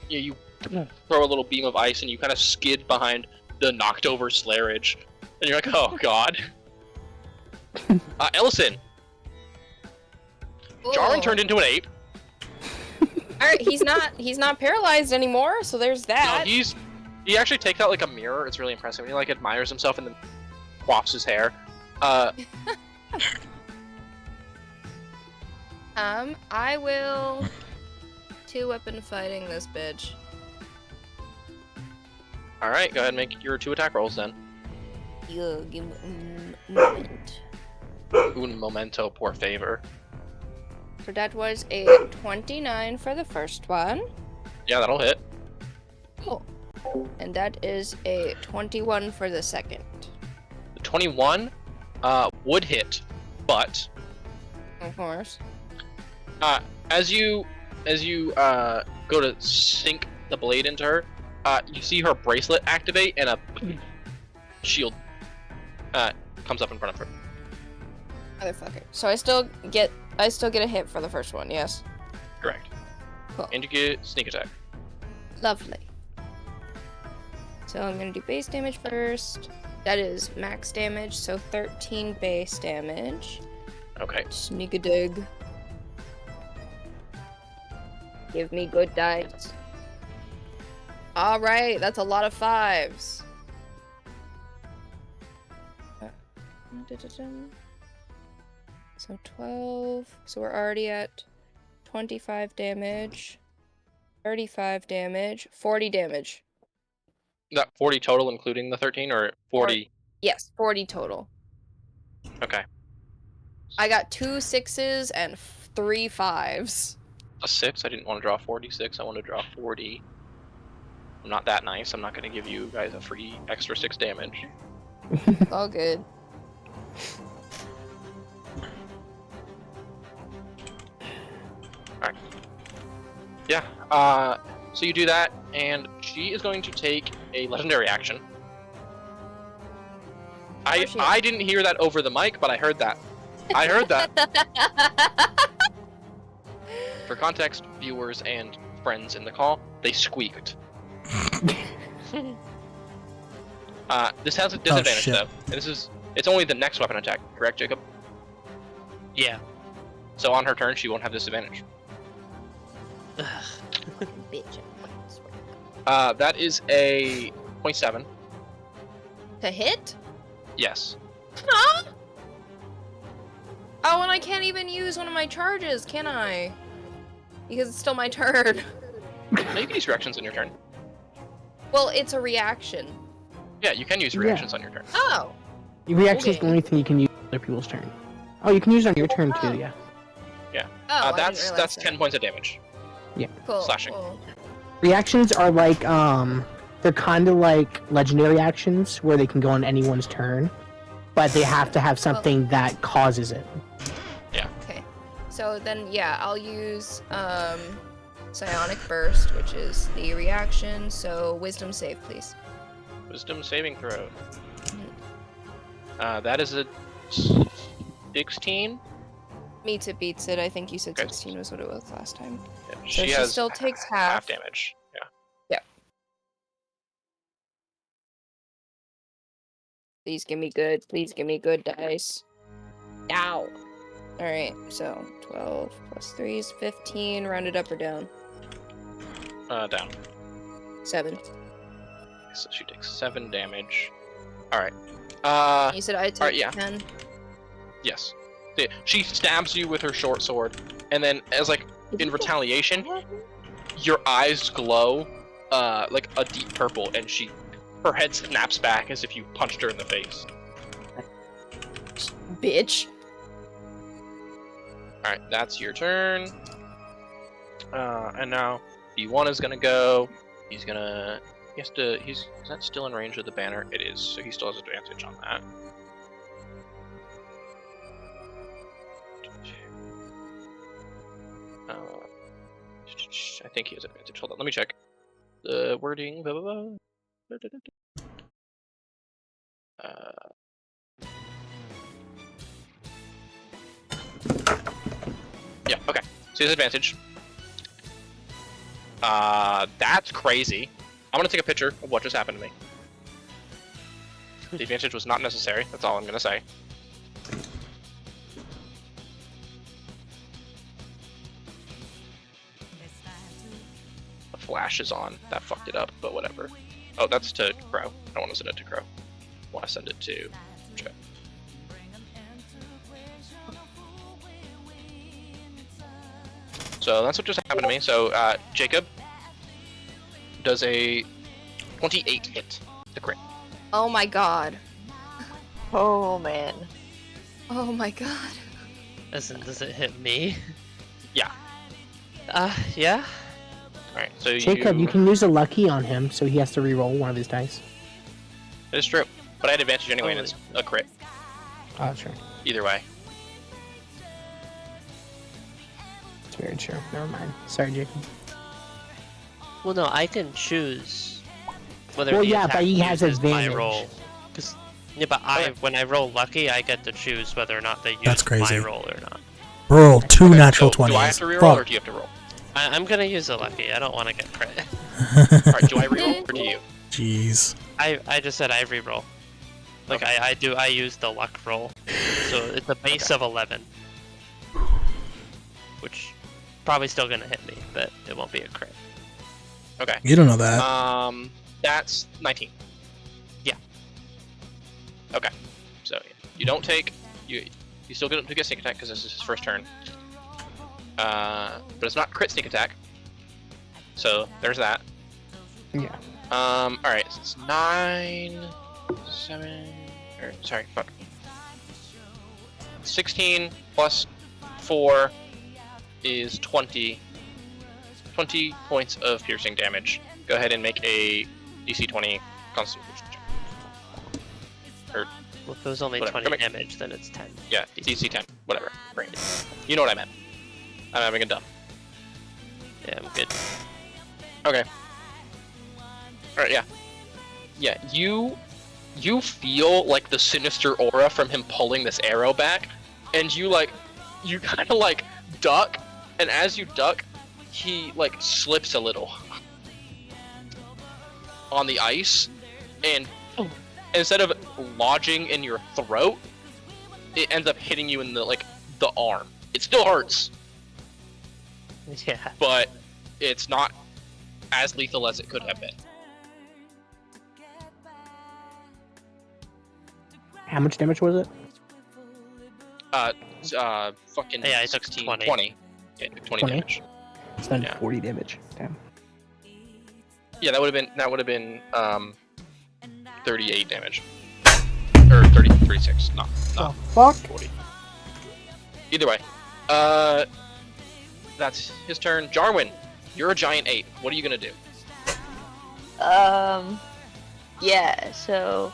you throw a little beam of ice and you kind of skid behind the knocked over Slarage. And you're like, oh god. Ellison, Jarwin turned into an ape. Alright, he's not paralyzed anymore, so there's that. No, he actually takes out like a mirror. It's really impressive. He like admires himself and then quaffs his hair. I will 2-weapon fighting this bitch. Alright, go ahead and make your 2 attack rolls then. Yeah, give me a moment. Un momento, por favor. So that was a 29 for the first one. Yeah, that'll hit. Cool. And that is a 21 for the second. The 21 would hit, but Of course. as you go to sink the blade into her, you see her bracelet activate and a shield comes up in front of her. Motherfucker. So I still get a hit for the first one, yes? Correct. Cool. And you get sneak attack. Lovely. So I'm gonna do base damage first. That is max damage, so 13 base damage. Okay. Sneak a dig. Give me good dice. Alright, that's a lot of 5s. So 12. So we're already at 25 damage. 35 damage. 40 damage. Is that 40 total, including the 13, or 40? Yes, 40 total. Okay. I got 2 6s and 3 5s. A 6. I didn't want to draw 46. I want to draw 40. I'm not that nice. I'm not going to give you guys a free extra 6 damage. All good. Alright. Yeah, so you do that, and she is going to take a legendary action. I didn't hear that over the mic, but I heard that. I heard that. For context, viewers and friends in the call, they squeaked. This has a disadvantage shit. though. It's only the next weapon attack, correct, Jacob? Yeah. So on her turn, she won't have disadvantage. Bitch. That is a 27. To hit? Yes. Huh? Oh, and I can't even use one of my charges, can I? Because it's still my turn. No, you can use reactions on your turn. Well, it's a reaction. Yeah, you can use reactions on your turn. Oh. Reaction is Okay. the only thing you can use on other people's turn. Oh, you can use it on your turn too, yeah. Oh, I didn't That's realize that. 10 points of damage. Cool. slashing. Cool. Reactions are like, they're kind of like legendary actions where they can go on anyone's turn, but they have to have something that causes it. Okay. So then, yeah, I'll use Psionic Burst, which is the reaction. So Wisdom save, please. Wisdom saving throw. That is a 16. Meets it, beats it. I think you said Okay. 16 was what it was last time. Yeah, So she she has still takes half half. damage. Yeah. Please give me good. Please give me good dice. Ow. Alright, so 12 plus 3 is 15. Rounded up or down? Down. 7. So she takes 7 damage. Alright. You said I take alright, yeah. 10. Yes. Yeah, she stabs you with her short sword, and then as like in retaliation, your eyes glow like a deep purple, and her head snaps back as if you punched her in the face. Bitch. Alright, that's your turn. And now B1 is gonna go. Is that still in range of the banner? It is, so he still has advantage on that. I think he has advantage. Hold on, let me check. the wording. Blah, blah, blah. Yeah, okay. So his advantage. That's crazy. I'm gonna take a picture of what just happened to me. The advantage was not necessary, that's all I'm gonna say. The flash is on. That fucked it up, but whatever. Oh, that's to Crow. I don't want to send it to Crow. I want to send it to Chat. So that's what just happened to me. So Jacob does a 28 hit the crit. Oh my god. Oh man. Oh my god. Does it hit me? Yeah. Yeah. All right. So Jacob, you can use a lucky on him, so he has to re-roll one of his dice. That is true. But I had advantage anyway, and it's a crit. Oh, sure. Either way. It's very true. Never mind. Sorry, Jacob. Well, no, I can choose whether. Well, the yeah, attack but he has uses my advantage. roll. 'Cause- yeah, but when I roll lucky, I get to choose whether or not they use That's crazy. my roll or not. Roll two Okay, natural so 20s. Do I have to reroll or Fuck. do you have to roll? I'm gonna use a lucky. I don't want to get crit. Alright, do I reroll or do you? Jeez. I just said I re-roll. Like Okay. I use the luck roll. So it's a base of 11. Which probably still gonna hit me, but it won't be a crit. Okay. You don't know that. That's 19. Yeah. Okay. So you don't take you still get to get sneak attack because this is his first turn. But it's not crit sneak attack. So there's that. Yeah. Alright, so it's 9, 7, or sorry, fuck. 16 plus 4 is 20. 20 points of piercing damage. Go ahead and make a DC 20 Constitution check. Or, Well, if it was only Whatever. 20 damage, then it's 10. yeah, DC 10. Whatever. Bring it. You know what I meant. I'm having a dumb. Yeah, I'm good. Okay. Alright, yeah. Yeah, you feel like the sinister aura from him pulling this arrow back, and you kind of like duck, and as you duck, he like slips a little on the ice, and instead of lodging in your throat, it ends up hitting you in the arm. It still hurts, Yeah. but it's not as lethal as it could have been. How much damage was it? Fucking Yeah, I took 16, 20. 20. Yeah, 20 20? damage. It's done Yeah. 40 damage. Damn. Yeah, that would have been 38 damage. Or 36, not Fuck. 40. Either way. That's his turn. Jarwin, you're a giant 8. What are you gonna do? Yeah, so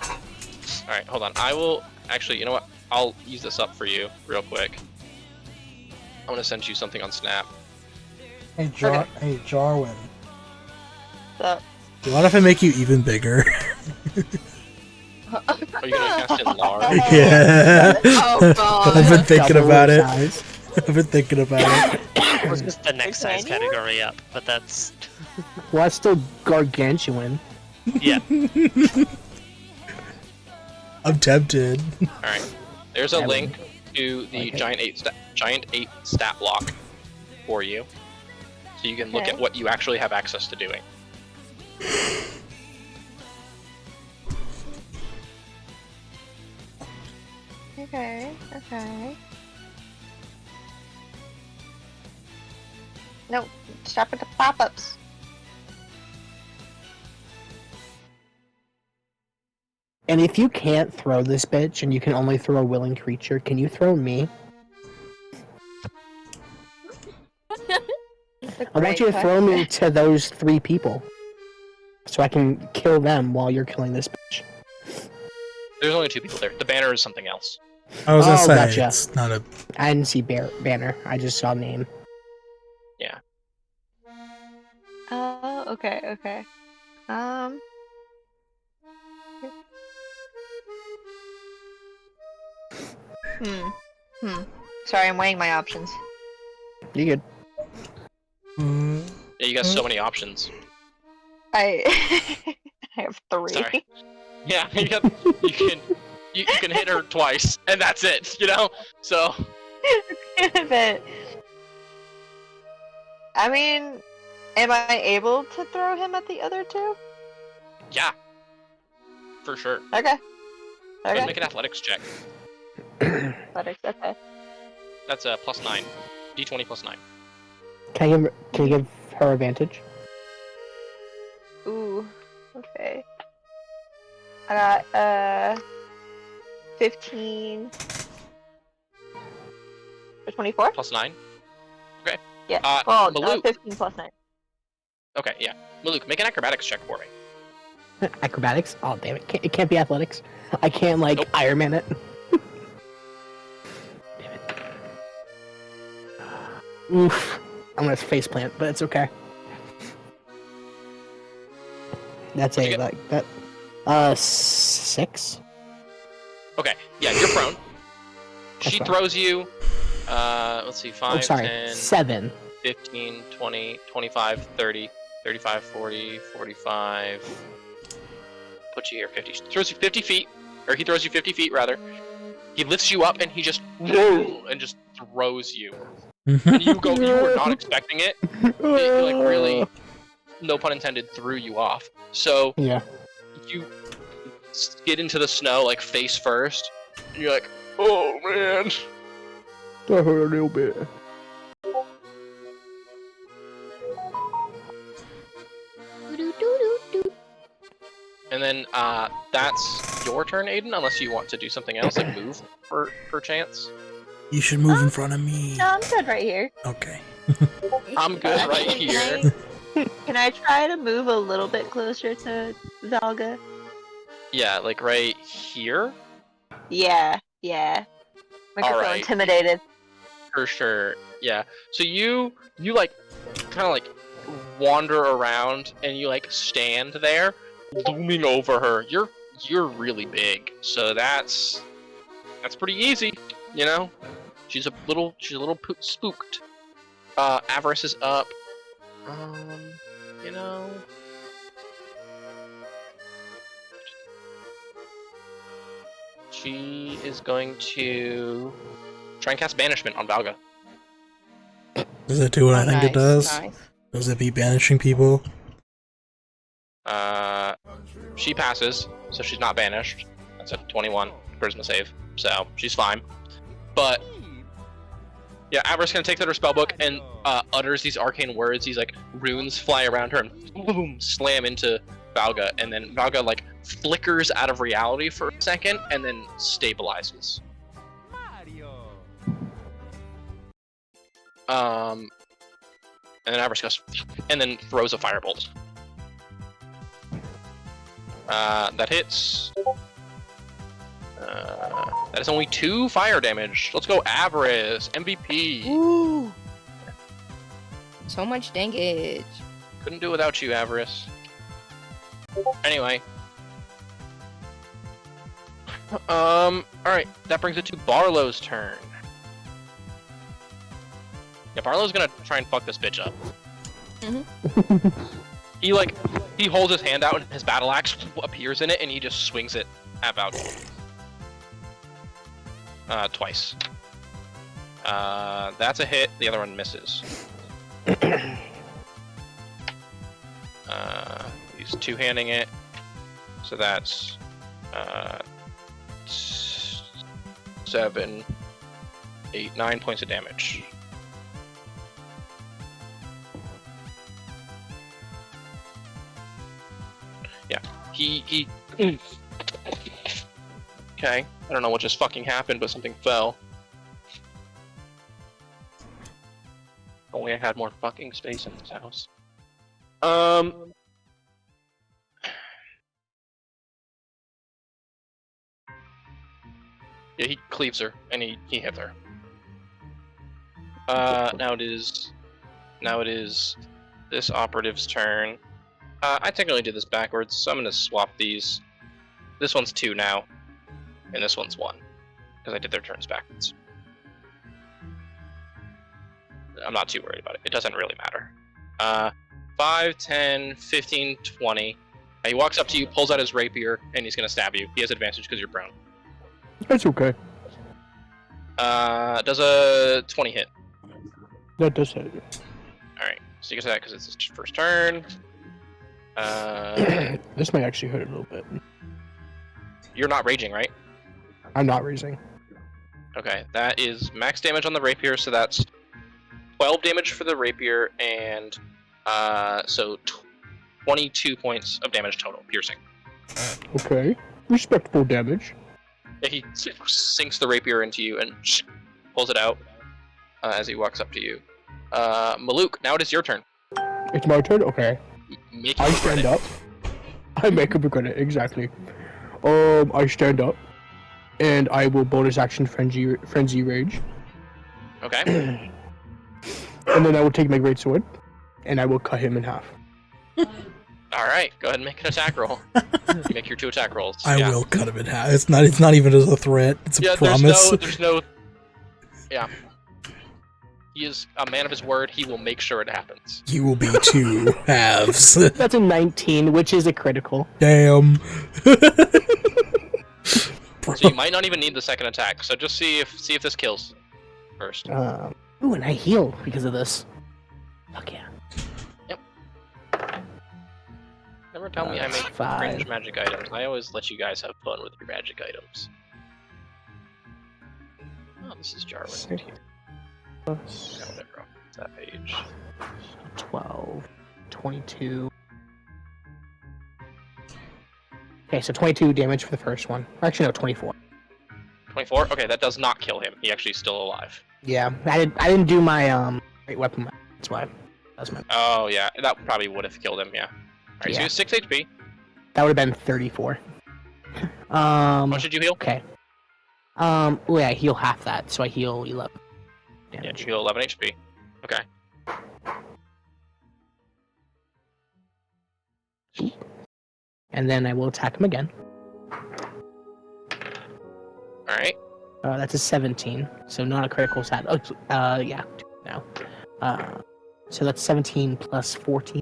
Alright, hold on. I will actually, you know what? I'll use this up for you real quick. I'm gonna send you something on Snap. Hey, Okay. Jarwin. so What if I make you even bigger? Are you gonna cast enlarge? Yeah. Oh god. I've been thinking Double about it. size. I've been thinking about it. It was just the next size Titanium? category up, but that's Well, that's still gargantuan. yeah. I'm tempted. Alright. There's a Yeah, link to the Okay. Giant 8 stat block for you. So you can look Okay. at what you actually have access to doing. okay. No, stop at the pop-ups. And if you can't throw this bitch and you can only throw a willing creature, can you throw me? I want you to throw me to those 3 people. So I can kill them while you're killing this bitch. There's only 2 people there. The banner is something else. I was gonna Oh, say gotcha. it's not a. I didn't see banner. I just saw name. Oh, okay. Um. Sorry, I'm weighing my options. You good? Yeah, you got so many options. I I have 3. Sorry. Yeah, you can hit her twice, and that's it. You know. So but I mean, am I able to throw him at the other 2? yeah, for sure. Okay. Let's Okay. make an athletics check. Athletics, okay. That's a +9. D20 +9. Can you give her advantage? Ooh. Okay. I got 15 for 24. +9. Okay. Yeah. Maluk. Well, 15 plus 9. Okay, yeah. Maluk, make an acrobatics check for me. Acrobatics? Oh damn it! It can't be athletics. I can't like Nope. Iron Man it. Damn it. Oof! I'm gonna face plant, but it's okay. That's What'd you a get? like that. 6. Okay, yeah, you're prone. That's She fine. throws you, let's see, 5, Oh, sorry. 10, 7. 15, 20, 25, 30, 35, 40, 45. Put you here, 50. She throws you 50 feet, or he throws you 50 feet, rather. He lifts you up, and he just, whoa, and just throws you. And you were not expecting it. It, like, really, no pun intended, threw you off. So, Yeah. you skid into the snow, like, face first, and you're like, oh, man. That hurt a little bit. And then, that's your turn, Aiden, unless you want to do something else, like move, per chance. You should move in front of me. No, I'm good right here. Okay. I'm good right Actually, here. Can I try to move a little bit closer to Valga? Yeah, like right here? Yeah. Make her feel Alright. intimidated. For sure. Yeah. So you like, kind of like, wander around, and you like stand there, looming over her. You're really big, so that's pretty easy, you know? She's a little spooked. Avarice is up. You know... She is going to try and cast Banishment on Valga. Does it do what I think it does? Nice. Does it be banishing people? She passes, so she's not banished. That's a 21 charisma save, so she's fine. But yeah, Avarice gonna take that her spellbook and utters these arcane words. These like runes fly around her and boom, slam into Valga, and then Valga like flickers out of reality for a second and then stabilizes. And then Avarice goes and then throws a firebolt. That hits. That is only 2 fire damage. Let's go, Avarice, MVP. Ooh. So much damage. Couldn't do it without you, Avarice. Anyway. Alright, that brings it to Barlow's turn. Yeah, Barlow's gonna try and fuck this bitch up. He holds his hand out and his battle axe appears in it and he just swings it at Valga. Twice. That's a hit, the other one misses. He's two-handing it, so that's 7, 8, 9 points of damage. Yeah, he okay, I don't know what just fucking happened, but something fell. Only I had more fucking space in this house. Yeah, he cleaves her, and he hits her. Now it is this operative's turn. I technically did this backwards, so I'm gonna swap these. This one's 2 now, and this one's 1, because I did their turns backwards. I'm not too worried about it. It doesn't really matter. 5, 10, 15, 20. He walks up to you, pulls out his rapier, and he's gonna stab you. He has advantage because you're prone. That's okay. Does a 20 hit? That does hit. Alright, so you get to that because it's his first turn. This might actually hurt a little bit. You're not raging, right? I'm not raising. Okay, that is max damage on the rapier, so that's 12 damage for the rapier, and so 22 points of damage total, piercing. Okay. Respectable damage. He sinks the rapier into you and pulls it out as he walks up to you. Maluk, now it is your turn. It's my turn? Okay. Make I him stand regret up. I make him regret it, exactly. I stand up. And I will bonus action frenzy rage. it. Okay. And then I will take my greatsword. And I will cut him in half. Alright, go ahead and make an attack roll. Make your 2 attack rolls. I will cut him in half. It's not even as a threat. It's a Yeah, promise. there's no... Yeah. He is a man of his word. He will make sure it happens. You will be 2 halves. That's a 19, which is a critical. Damn. So you might not even need the second attack. So just see if this kills first. Ooh, and I heal because of this. Fuck yeah. Never tell me I make 5. cringe magic items. I always let you guys have fun with your magic items. Oh, this is Jarwin. Six. No, whatever. It's that page. 12, 22. Okay, so 22 damage for the first one. Actually, no, 24. 24? Okay, that does not kill him. He actually is still alive. Yeah, I didn't do my great weapon. That's why. That's my. Oh, yeah. That probably would have killed him, yeah. Alright, so Yeah. he's 6 HP. That would have been 34. How much did you heal? Okay. Well, yeah, I heal half that, so I heal 11. Yeah, Damage. you heal 11 HP. Okay. And then I will attack him again. Alright. That's a 17, so not a critical stat. Oh, yeah, now. So that's 17 plus 14.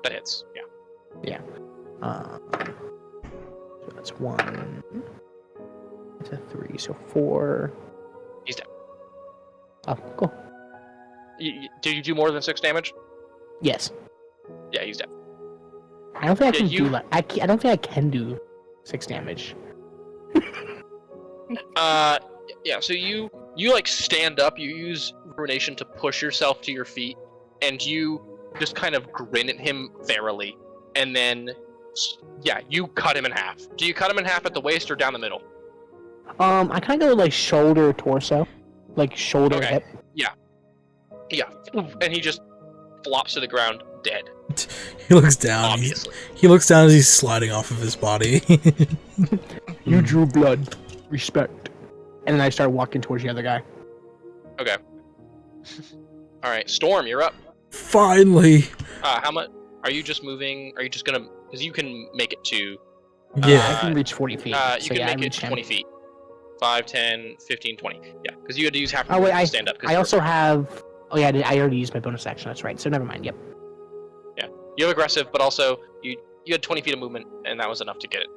That hits, yeah. So that's 1. It's a 3, so 4. He's dead. Oh, cool. Did you do more than 6 damage? Yes. Yeah, he's dead. I don't think I Yeah, can do that. I don't think I can do 6 damage. Yeah, so you like stand up, you use ruination to push yourself to your feet, and you just kind of grin at him ferally, and then, yeah, you cut him in half. Do you cut him in half at the waist or down the middle? I kind of go like shoulder, torso. Like shoulder, Okay. hip. Yeah, and he just flops to the ground, dead, He looks down. obviously. He looks down as he's sliding off of his body. You drew blood. Respect. And then I start walking towards the other guy. Okay. Alright, Storm, you're up. Finally. How much? Are you just moving? Are you just gonna... Because you can make it to... Yeah. I can reach 40 feet. you so can yeah, I make it reach him. 20 feet. 5, 10, 15, 20. Yeah, because you had to use half Oh, your wait, movement to stand up. 'cause I you're- also have. Oh yeah, I already used my bonus action. That's right. So never mind. Yep. You have aggressive, but also you had 20 feet of movement, and that was enough to get it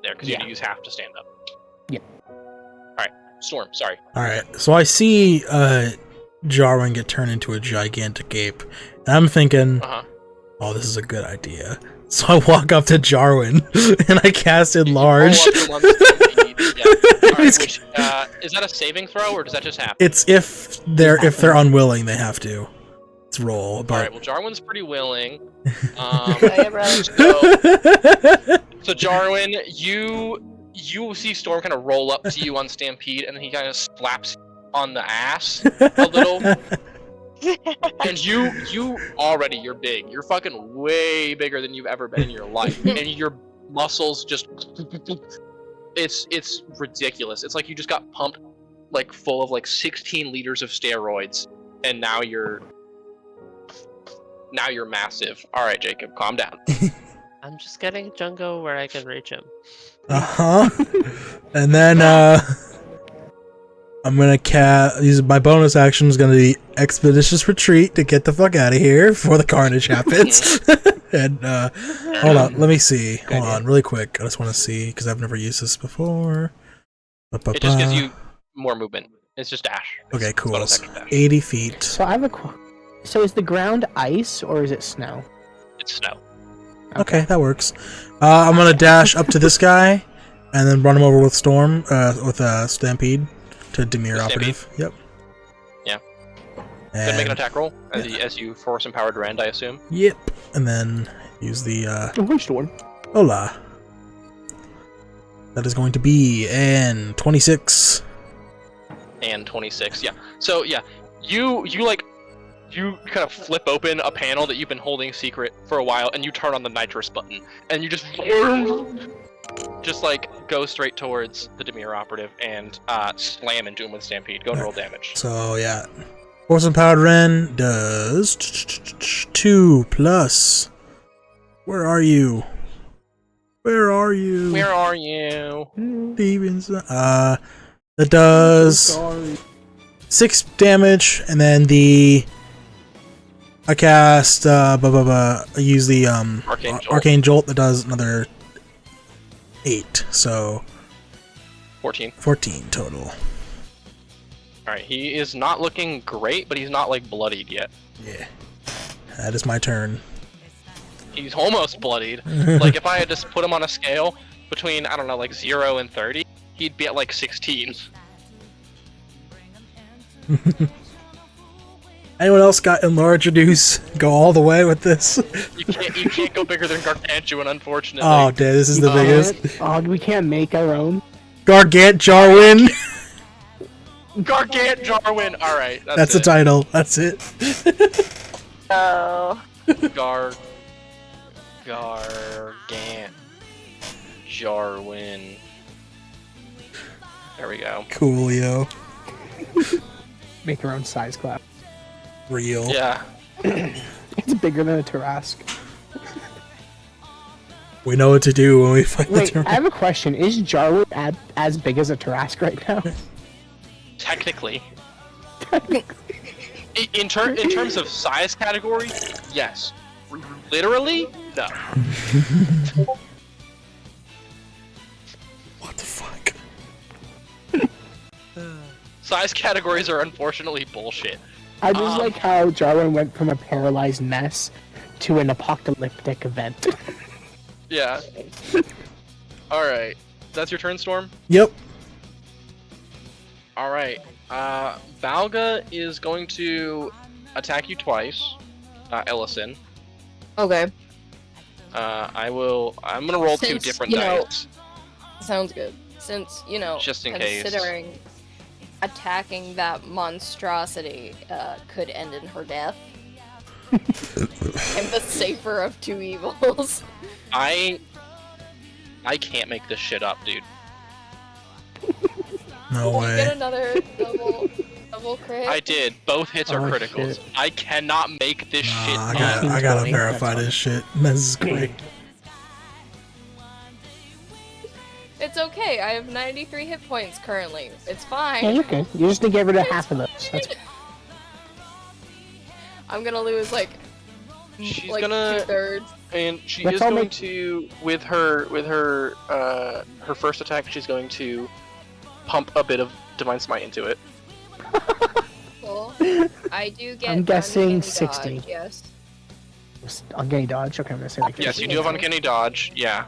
there, because you had to use half to stand up. Yeah. Alright, Storm, sorry. Alright, so I see Jarwin get turned into a gigantic ape. And I'm thinking, Uh-huh. oh, this is a good idea. So I walk up to Jarwin and I cast Enlarge. You roll up to 1 speed, yeah. Alright, which, is that a saving throw, or does that just happen? It's if they're unwilling, they have to. It's roll, Alright, but well, Jarwin's pretty willing. Okay, bro. So Jarwin, you see Storm kind of roll up to you on Stampede, and then he kind of slaps on the ass a little. And you already, you're big. You're fucking way bigger than you've ever been in your life. And your muscles just... It's ridiculous. It's like you just got pumped like full of like 16 liters of steroids, and now you're Now you're massive. All right, Jacob, calm down. I'm just getting Jungo where I can reach him. And then I'm gonna use my bonus action is gonna be Expeditious Retreat to get the fuck out of here before the carnage happens. And hold on, let me see. Hold on, really quick. I just want to see because I've never used this before. It just gives you more movement. It's just dash. Okay, It's cool. bonus action dash. 80 feet. So I have So is the ground ice or is it snow? It's snow. Okay, that works. I'm gonna dash up to this guy, and then run him over with Storm, with Stampede to Demir With Operative. Yep. Yeah. Then make an And, attack roll as you force empowered Rend, I assume. yep. And then use the Which Storm? Hola. That is going to be an 26. And 26. Yeah. So yeah, you kind of flip open a panel that you've been holding secret for a while, and you turn on the nitrous button, and you just like go straight towards the Demir Operative and slam into him with Stampede. Go and roll damage. So yeah, Force Empowered Ren does 2 plus. Where are you? Where are you? Where are you? Stevens. That does 6 damage, and then I cast I use the Arcane Jolt that does another 8, so 14. 14 total. Alright, he is not looking great, but he's not like bloodied yet. Yeah, that is my turn. He's almost bloodied. Like if I had just put him on a scale between, I don't know, like 0 and 30, he'd be at like 16. Anyone else got enlarge reduce? Go all the way with this. You can't go bigger than Gargantuan, unfortunately. Oh, damn, this is the biggest. Oh, we can't make our own. Gargant Jarwin. Gargant Jarwin. All right, That's the title. That's it. Oh. Gargant Jarwin. There we go. Coolio. Make our own size clap. Real. Yeah. It's bigger than a Tarask. We know what to do when we fight Wait, the I have a question. Is Jarwin as big as a Tarask right now? Technically. In terms of size category, yes. Literally, no. What the fuck? Size categories are unfortunately bullshit. I just like how Jarwin went from a paralyzed mess to an apocalyptic event. Yeah. Alright. That's your turn, Storm? Yep. Alright. Valga is going to attack you twice. Ellison. Okay, I'm gonna roll 2 Since, different you know, dice. sounds good. Since, Just in case. Considering attacking that monstrosity could end in her death. I'm the safer of 2 evils. I can't make this shit up, dude. No Did you get way. another double crit? I did. Both hits are Oh, criticals. shit. I cannot make this shit I up. gotta 1920, verify that's this shit. This is great. It's okay. I have 93 hit points currently. It's Yeah, fine. you're good. You just need to get rid of half of those. That's I'm gonna lose like She's like gonna 2/3. and she Let's is all going make- to with her first attack. She's going to pump a bit of Divine Smite into it. Cool. I do get. I'm guessing uncanny 60. dodge, yes. uncanny dodge. Okay, I'm gonna say like Yes, 50. you do have Uncanny Dodge. Yeah.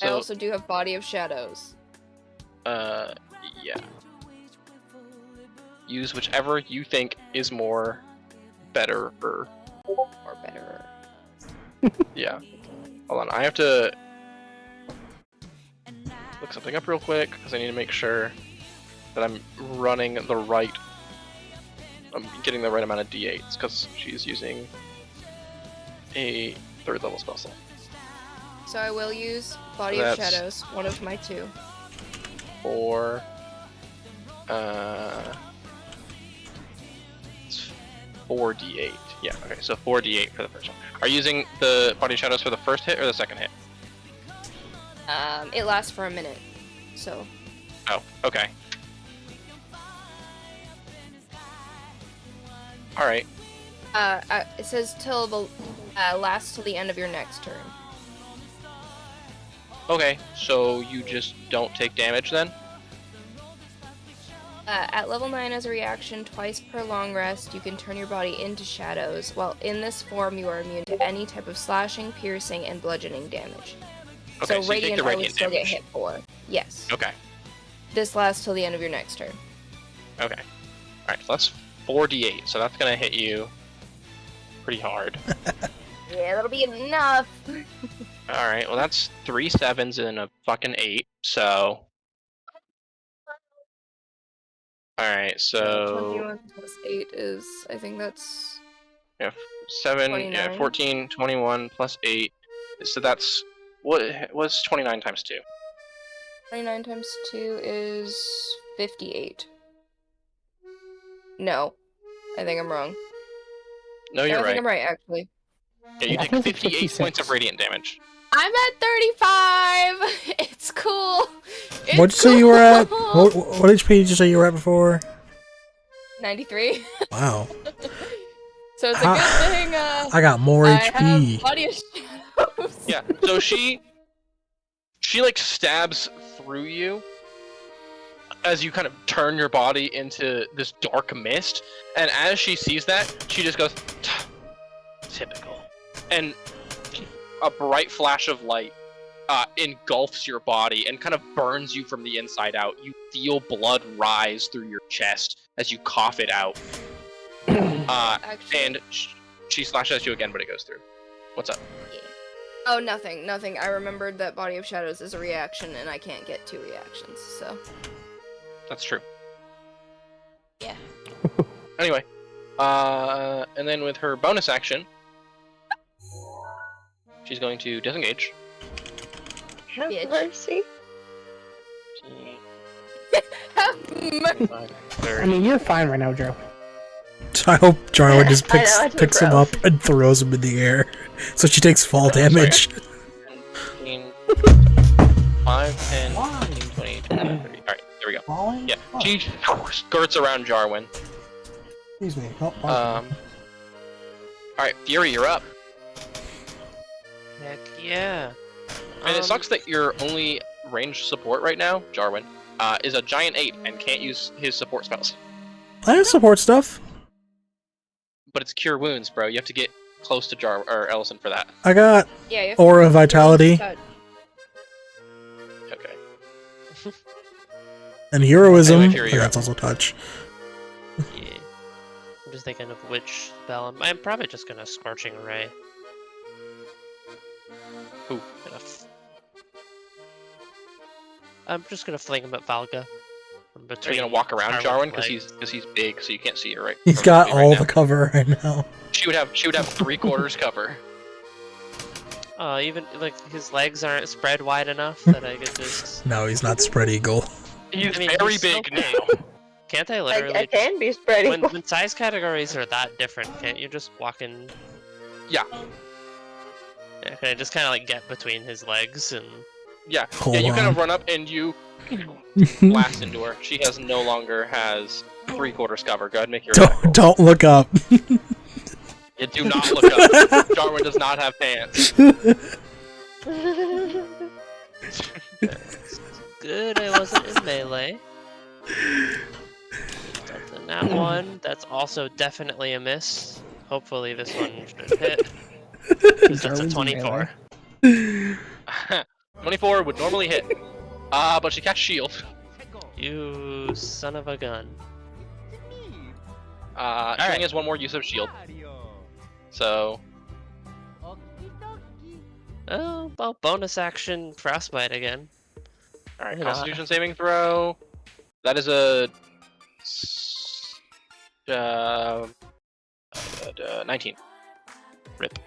I So also do have Body of Shadows. yeah. Use whichever you think is more better. Or better. Yeah. Hold on, I have to look something up real quick because I need to make sure that I'm running the right. I'm getting the right amount of D8s because she's using a 3rd level spell slot. So I will use Body That's- of Shadows, one of my 2. Four. It's 4d8. Yeah, okay, so 4d8 for the first one. Are you using the Body of Shadows for the first hit or the second hit? It lasts for a minute, so. Oh, okay. Alright, It says till the lasts till the end of your next turn. okay, so you just don't take damage then? At level 9 as a reaction, twice per long rest, you can turn your body into shadows. While in this form, you are immune to any type of slashing, piercing, and bludgeoning damage. Okay, so so you take radiant, the I would radiant still get damage. hit for. Yes. Okay, This lasts till the end of your next turn. okay. Alright, so that's 4d8, so that's gonna hit you pretty hard. Yeah, that'll be enough. Alright, well that's 3 7s and a fucking 8, so... Alright, so... 21 plus 8 is, I think that's... Yeah, 7, yeah, 29. 14, 21 plus 8. So that's... What's 29 times 2? 29 times 2 is 58. No. I think I'm wrong. No, you're I right. think I'm right, actually. Yeah, you I take think it's 58 points 56. of radiant damage. I'm at 35. It's cool. It's What'd you say you were at? cool. What HP did you say you were at before? 93. Wow. So it's a Ah, good thing I got more I HP. have Body of Shadows. Yeah, so she like stabs through you as you kind of turn your body into this dark mist, and as she sees that, she just goes, typical. And a bright flash of light engulfs your body and kind of burns you from the inside out. You feel blood rise through your chest as you cough it out. Actually, And she slashes at you again, but it goes through. What's up? oh, nothing. I remembered that Body of Shadows is a reaction, and I can't get 2 reactions, so. That's true. Yeah. Anyway, and then with her bonus action, she's going to disengage. Have Bitch. mercy. I mean, you're fine right now, Joe. I hope Jarwin just I know, it's picks him gross. up and throws him in the air, so she takes fall damage. 15, 5, 10, 15, 20, 25, 30. Alright, there we go. Yeah, she skirts around Jarwin. Excuse me. Oh, Alright, Fury, you're up. Heck yeah. And it sucks that your only ranged support right now, Jarwin, is a giant ape and can't use his support spells. I have support stuff. But it's cure wounds, bro. You have to get close to Ellison for that. I got Yeah, you have Aura Vitality to Okay. and Heroism. Anyway, Fury, but you're that's also touch. Yeah. I'm just thinking of which spell. I'm probably just gonna Scorching Ray. Who? I'm just gonna fling him at Valga. From Are between you gonna walk around Jarwin's Jarwin because legs. he's big, so you can't see her right? He's from got right all now. the cover right now. She would have 3/4 cover. Even like his legs aren't spread wide enough that I could just. No, he's not spread eagle. He's I mean, very he's still big big. now. Can't I I literally? can be spread When, eagle. when size categories are that different, can't you just walk in? Yeah. Yeah, can I just kind of like get between his legs and? Yeah, Hold you kind on. of run up and you blast into her. She no longer has 3/4 cover. Go ahead and make your attack roll. Don't look up. You do not look up. Jarwin does not have pants. Good, I wasn't in melee. Something that one. That's also definitely a miss. Hopefully this one should hit. 'Cause that's a Jarwin's in 24. melee. 24 would normally hit. But she cast shield. You son of a gun. She Alright. only has one more use of shield. So, Oh, well, bonus action Frostbite again. alright, Yeah. Constitution saving throw. That is a 19. Rip.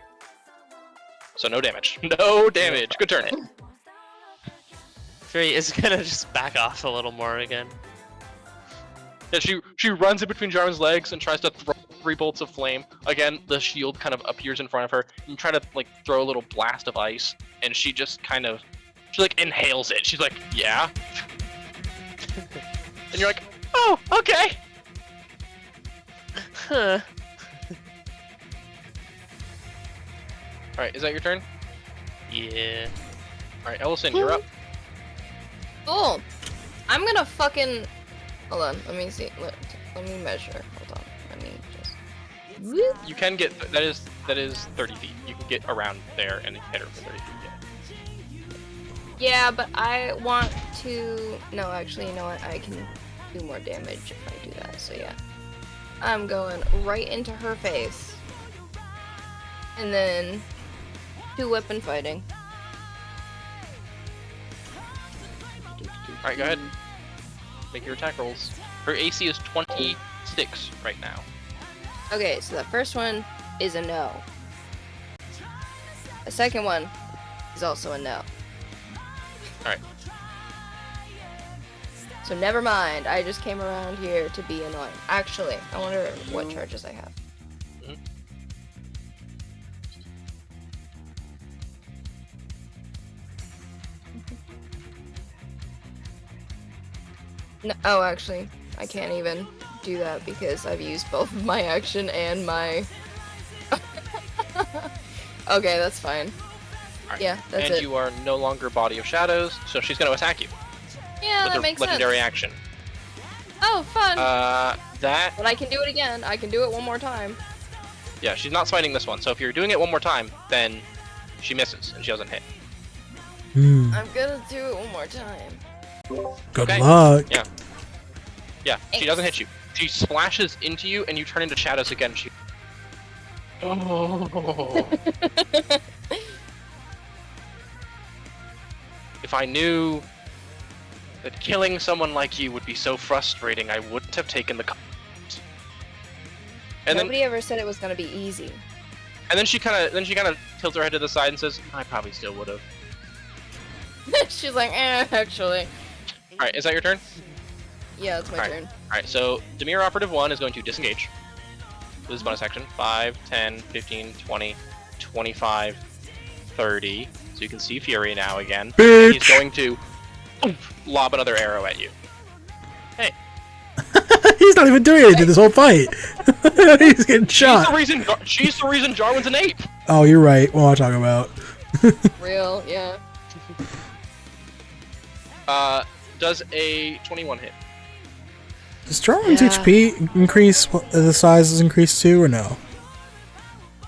So no damage. No damage. Good turn. Fury is gonna just back off a little more again. Yeah, she runs in between Jarvan's legs and tries to throw 3 bolts of flame. Again, the shield kind of appears in front of her. You try to like throw a little blast of ice, and she just kind of, she like inhales it. She's like, yeah. And you're like, oh, okay. Huh. All right, is that your turn? Yeah. All right, Ellison, you're up. Cool. I'm gonna fucking. Hold on. Let me see. Let me measure. Hold on. Let me just. Whoop. You can get that is 30 feet. You can get around there and hit her for 30 feet. Yeah, but I want to. No, actually, you know what? I can do more damage if I do that. So yeah, I'm going right into her face, and then 2 weapon fighting. All right, go ahead. Make your attack rolls. Her AC is 26 right now. Okay, so the first one is a no. The second one is also a no. Alright. So never mind, I just came around here to be annoying. Actually, I wonder what charges I have. Mhm. No, oh, actually, I can't even do that because I've used both my action and my... Okay, that's fine. Alright. Yeah, that's and it. you are no longer Body of Shadows, so she's going to attack you Yeah, with that her makes legendary sense. action. Oh, fun! That But I can do it again. I can do it one more time. yeah, she's not smiting this one. So if you're doing it one more time, then she misses and she doesn't hit. Hmm. I'm gonna do it one more time. Good Okay. luck. Yeah. Yeah, she Thanks. doesn't hit you. She splashes into you, and you turn into shadows again. She. Oh. If I knew that killing someone like you would be so frustrating, I wouldn't have taken the. And Nobody ever said it was gonna be easy. then she kind of tilts her head to the side and says, "I probably still would have." She's like, actually. All right, is that your turn? Yeah, it's my Alright. turn. Alright, so Demir Operative 1 is going to disengage. This is bonus action. 5, 10, 15, 20, 25, 30. So you can see Fury now again. And he's Bitch. going to lob another arrow at you. He's not even doing anything this whole fight. He's getting shot. She's the reason Jarwin's an ape! Oh, you're right. What am I talking about? Real, yeah. Does a 21 hit? Does Jarwin's Yeah. HP increase? The size is increased too, or no?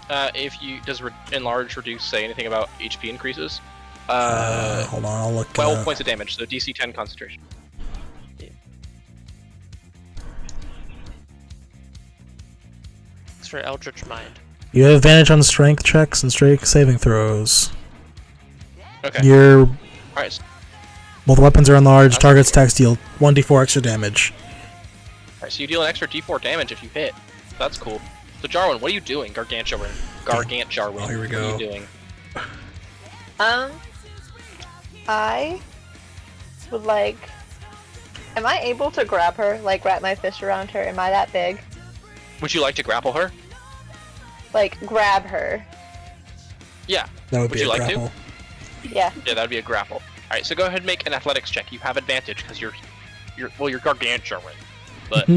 If you does enlarge reduce say anything about HP increases? Hold on, I'll look. 12 points of damage, so DC 10 concentration. It's for Eldritch Mind. You have advantage on strength checks and strength saving throws. Okay. Your Alright, both weapons are enlarged. Target's attacks deal 1d4 extra damage. Alright, so you deal an extra d4 damage if you hit. That's cool. So Jarwin, what are you doing? Gargant Jarwin. Oh, here we go. What are you doing? I would like. Am I able to grab her? Like wrap my fist around her? Am I that big? Would you like to grapple her? Like grab her? Yeah. That would Would be you a like to? grapple. Yeah. Yeah, that'd be a grapple. Alright, so go ahead and make an athletics check. You have advantage because you're Gargant Jarwin. But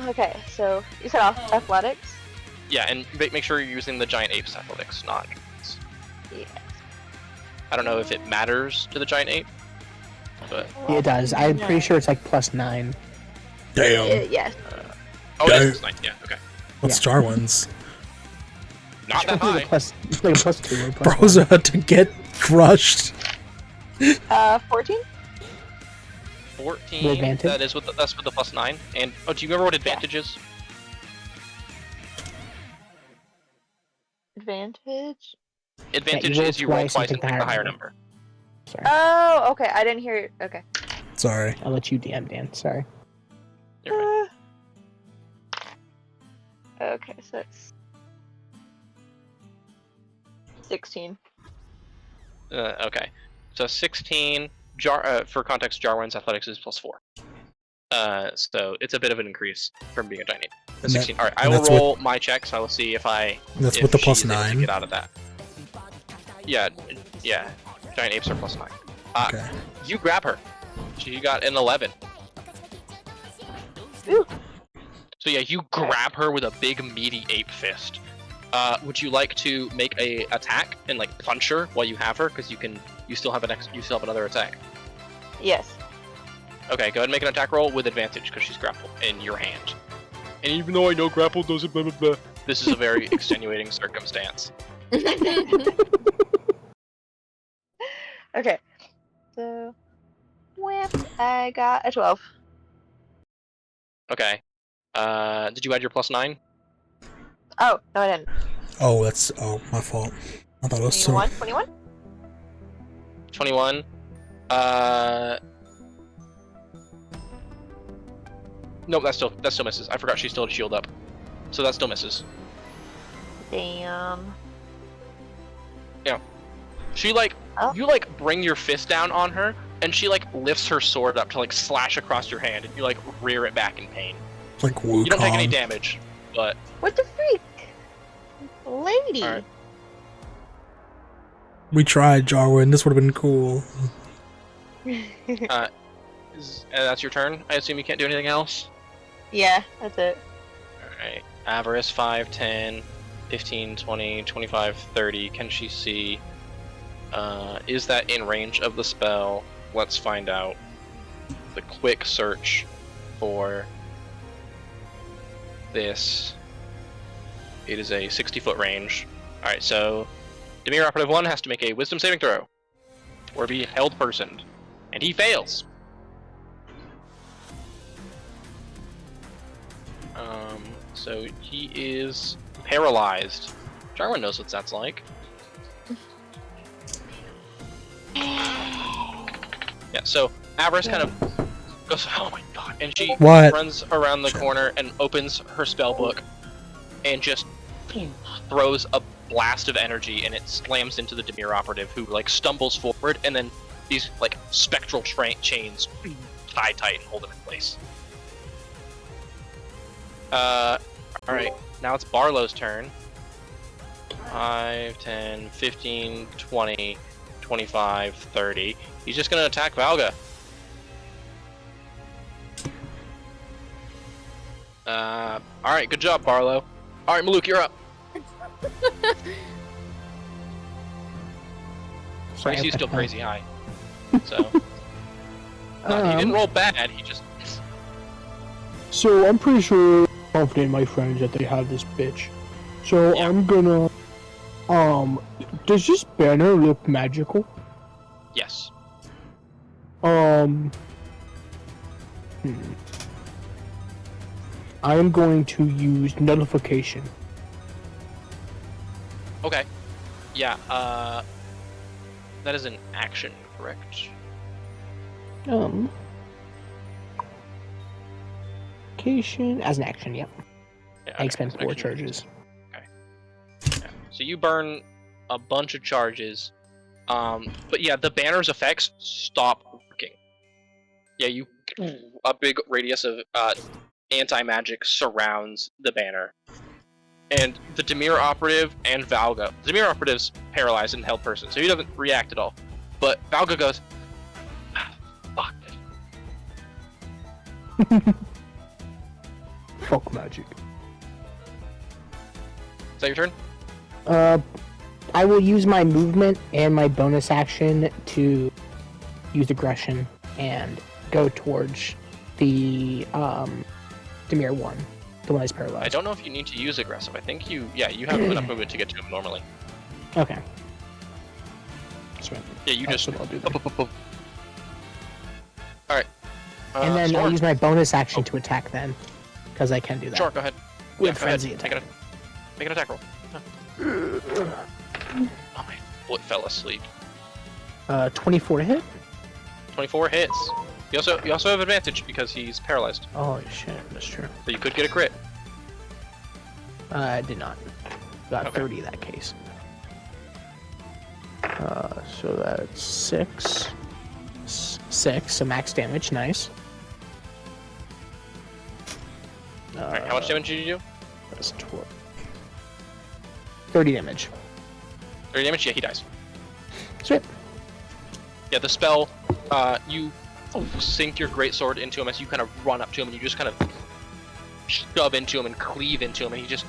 Okay. So you said athletics. yeah, and make sure you're using the giant ape's athletics, not. Yes. I don't know if it matters to the giant ape, but Yeah, it does. I'm pretty sure it's like +9. Damn. Yes. oh, it is nice. Yeah, okay, What's Jarwin's? not that Like a high. plus, like a +2 or +1. Bro's about to get crushed. 14. 14. With advantage? That is with that's with the +9. And oh, do you remember what advantage is? Advantage. Advantage roll is you roll twice and twice and pick the higher number. Sorry. Oh, okay. I didn't hear. Okay. Sorry. I'll let you DM, Dan. Sorry. You're right. Okay, so it's 16. Okay, so 16. For context, Jarwin's athletics is +4. So it's a bit of an increase from being a giant ape. And 16. All right, I and will that's with- roll my checks. I will see if That's if with the she's plus able to 9. get out of that. Yeah. Giant apes are plus 9. Okay. You grab her. She got an 11. Ooh. So yeah, you grab her with a big meaty ape fist. Would you like to make a attack and like punch her while you have her? Because you still have another attack. Yes. Okay, go ahead and make an attack roll with advantage because she's grappled in your hand. And even though I know grapple doesn't blah blah blah, this is a very extenuating circumstance. Okay. So, whip. I got a 12. Okay. Did you add your plus 9? Oh, no, I didn't. Oh, that's my fault. I thought it was 21? 21? 21. Nope, that still misses. I forgot she still had shield up, so that still misses. Damn. She like Oh. you like bring your fist down on her, and she like lifts her sword up to like slash across your hand, and you like rear it back in pain. like Wukong. You don't take any damage, but What the freak? Lady. Alright. We tried, Jarwin. This would have been cool. that's your turn. I assume you can't do anything else. Yeah, that's it. Alright. Avarice 5, 10, 15, 20, 25, 30. Can she see? Is that in range of the spell? Let's find out. The quick search for this. It is a 60-foot range. Alright, so Dimir Operative 1 has to make a wisdom saving throw. Or be held personed. And he fails. So he is paralyzed. Jarwin knows what that's like. Yeah, so Avarice kind of goes, oh my god, and she What? runs around the corner and opens her spell book and just throws a blast of energy, and it slams into the Dimir Operative, who like stumbles forward, and then these like spectral chains tie tight and hold him in place. Alright, now it's Barlow's turn. 5, 10, 15, 20, 25, 30. He's just gonna attack Valga. Alright, good job, Barlow. Alright, Maluk, you're up. Sorry, He's still okay. crazy high. So, he didn't roll bad, he just... So I'm pretty sure, confident in my friends that they have this bitch. So Yeah. I'm gonna, does this banner look magical? Yes. I am going to use nullification. Okay. Yeah, that is an action, correct? Nullification as an action, yep. Yeah, I expend it's an 4 action. charges. Yeah. So you burn a bunch of charges, but yeah, the banner's effects stop working. Yeah, a big radius of anti-magic surrounds the banner, and the Dimir Operative and Valga. The Dimir Operative's paralyzed and held person, so he doesn't react at all. But Valga goes, "Fuck." Fuck magic. Is that your turn? I will use my movement and my bonus action to use aggression and go towards the Dimir one, the one that's paralyzed. I don't know if you need to use aggressive. I think you have enough movement to get to him normally. Okay. That's right. Yeah, you just. That's what I'll do then. Alright. And then I'll Storm. use my bonus action to attack then, because I can do that. Sure, go ahead. With Yeah, go ahead. frenzy attack. Make an attack roll. Oh, my foot fell asleep. 24 to hit? 24 hits. You also have advantage because he's paralyzed, Oh shit, that's true. so you could get a crit. I did not. Got Okay. 30 in that case. So that's 6. 6, so max damage, nice. Alright, how much damage did you do? That's 30 damage. 30 damage? Yeah, he dies. Sweet. Yeah, the spell, you sink your greatsword into him as you kind of run up to him and you just kind of shove into him and cleave into him and he just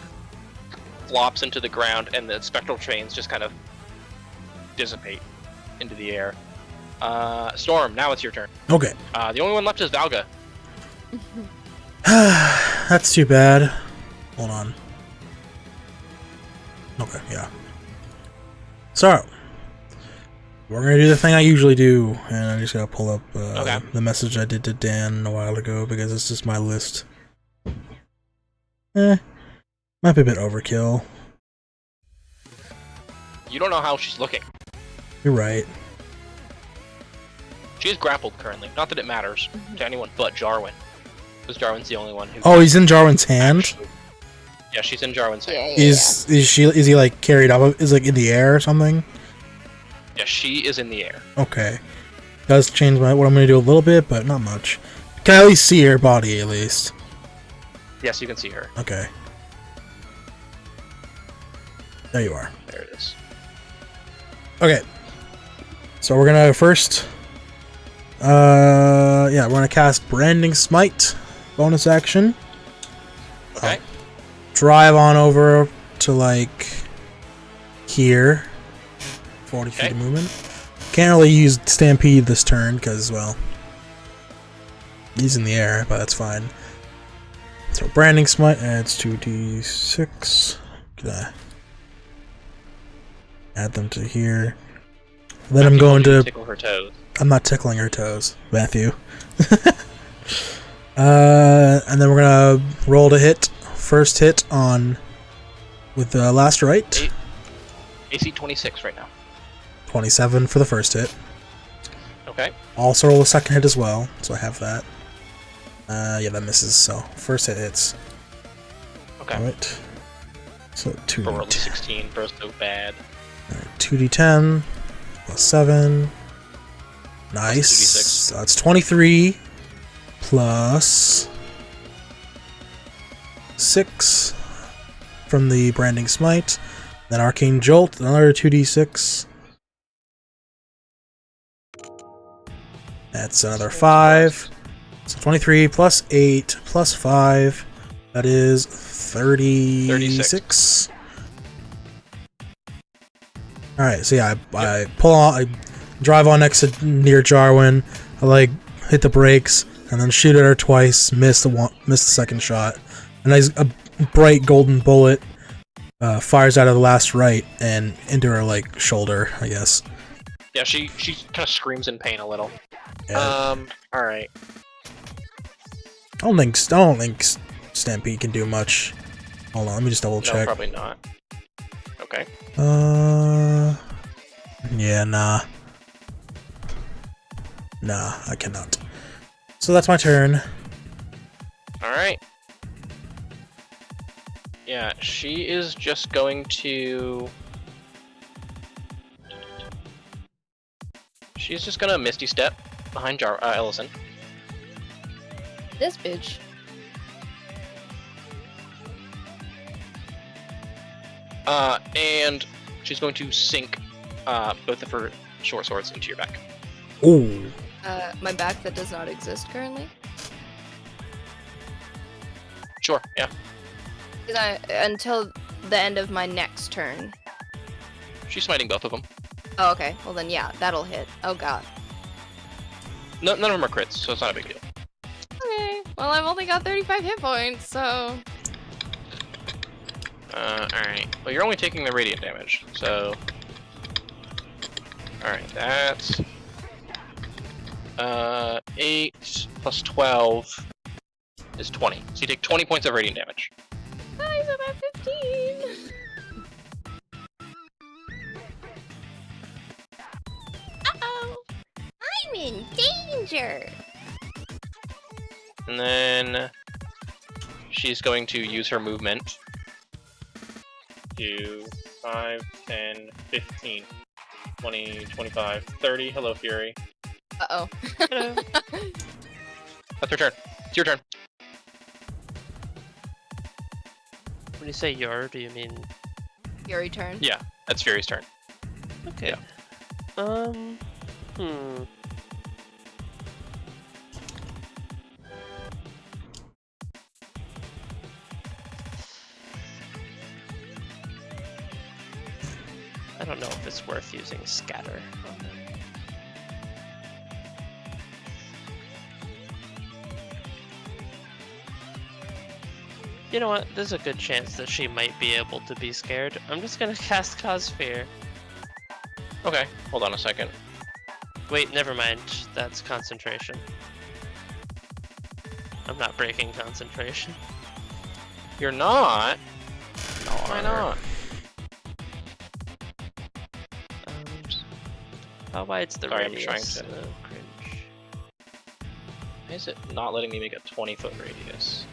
flops into the ground and the spectral chains just kind of dissipate into the air. Storm, now it's your turn. Okay. The only one left is Valga. That's too bad. Hold on. Okay, yeah. So, we're gonna do the thing I usually do, and I just gotta pull up the message I did to Dan a while ago because it's just my list. Might be a bit overkill. You don't know how she's looking. You're right. She is grappled currently. Not that it matters to anyone but Jarwin. Because Jarwin's the only one who... Oh, he's in Jarwin's hand? Yeah, she's in Jarwin's hand. Is he like carried up? Is like in the air or something? Yeah, she is in the air. Okay. Does change what I'm gonna do a little bit, but not much. Can I at least see her body at least? Yes, you can see her. Okay. There you are. There it is. Okay. So we're gonna first we're gonna cast Branding Smite, bonus action. Okay. Drive on over to like here. 40 feet of movement. Can't really use Stampede this turn because, well, he's in the air, but that's fine. So Branding Smite adds 2d6. Gonna add them to here. Then I'm going to tickle her toes. I'm not tickling her toes, Matthew. And then we're gonna roll to hit. First hit on with the last right. AC 26 right now. 27 for the first hit. Okay. Also roll a second hit as well, so I have that. Yeah, that misses. So first hit hits. Okay. Alright. So 2d10. Roll 16 for so bad. Alright, 2d10 plus 7. Nice. 2d6. So that's 23 plus 6 from the Branding Smite. Then Arcane Jolt, another 2d6. That's another 5. So 23 plus 8 plus 5. That is 36. Alright, so yeah, I pull on, I drive on next to near Jarwin. I like hit the brakes and then shoot at her twice. Miss the second shot. And a bright golden bullet fires out of the last right and into her like shoulder, I guess. Yeah, she kind of screams in pain a little. Yeah. All right. I don't think Stampede can do much. Hold on, let me just double check. No, probably not. Okay. Yeah, nah. Nah, I cannot. So that's my turn. All right. Yeah, she is just going to... She's just gonna Misty Step behind Ellison. This bitch. And she's going to sink both of her short swords into your back. Ooh. My back that does not exist currently. Sure, yeah. Until the end of my next turn. She's smiting both of them. Oh, okay. Well then, yeah, that'll hit. Oh god. No, none of them are crits, so it's not a big deal. Okay. Well, I've only got 35 hit points, so. Alright. Well, you're only taking the radiant damage, so... Alright, that's... 8 plus 12 is 20. So you take 20 points of radiant damage. Nice, I'm at 15. Uh-oh. I'm in danger. And then... She's going to use her movement to 5, 10, 15, 20, 25, 30. Hello, Fury. Uh-oh. Hello. That's her turn. It's your turn. When you say your, do you mean? Fury turn. Yeah, that's Fury's turn. Okay. I don't know if it's worth using scatter on them. You know what? There's a good chance that she might be able to be scared. I'm just gonna cast Cause Fear. Okay, hold on a second. Wait, never mind. That's concentration. I'm not breaking concentration. You're not? Why not? How wide's the Sorry, I'm radius? trying to- Cringe. Why is it not letting me make a 20-foot radius?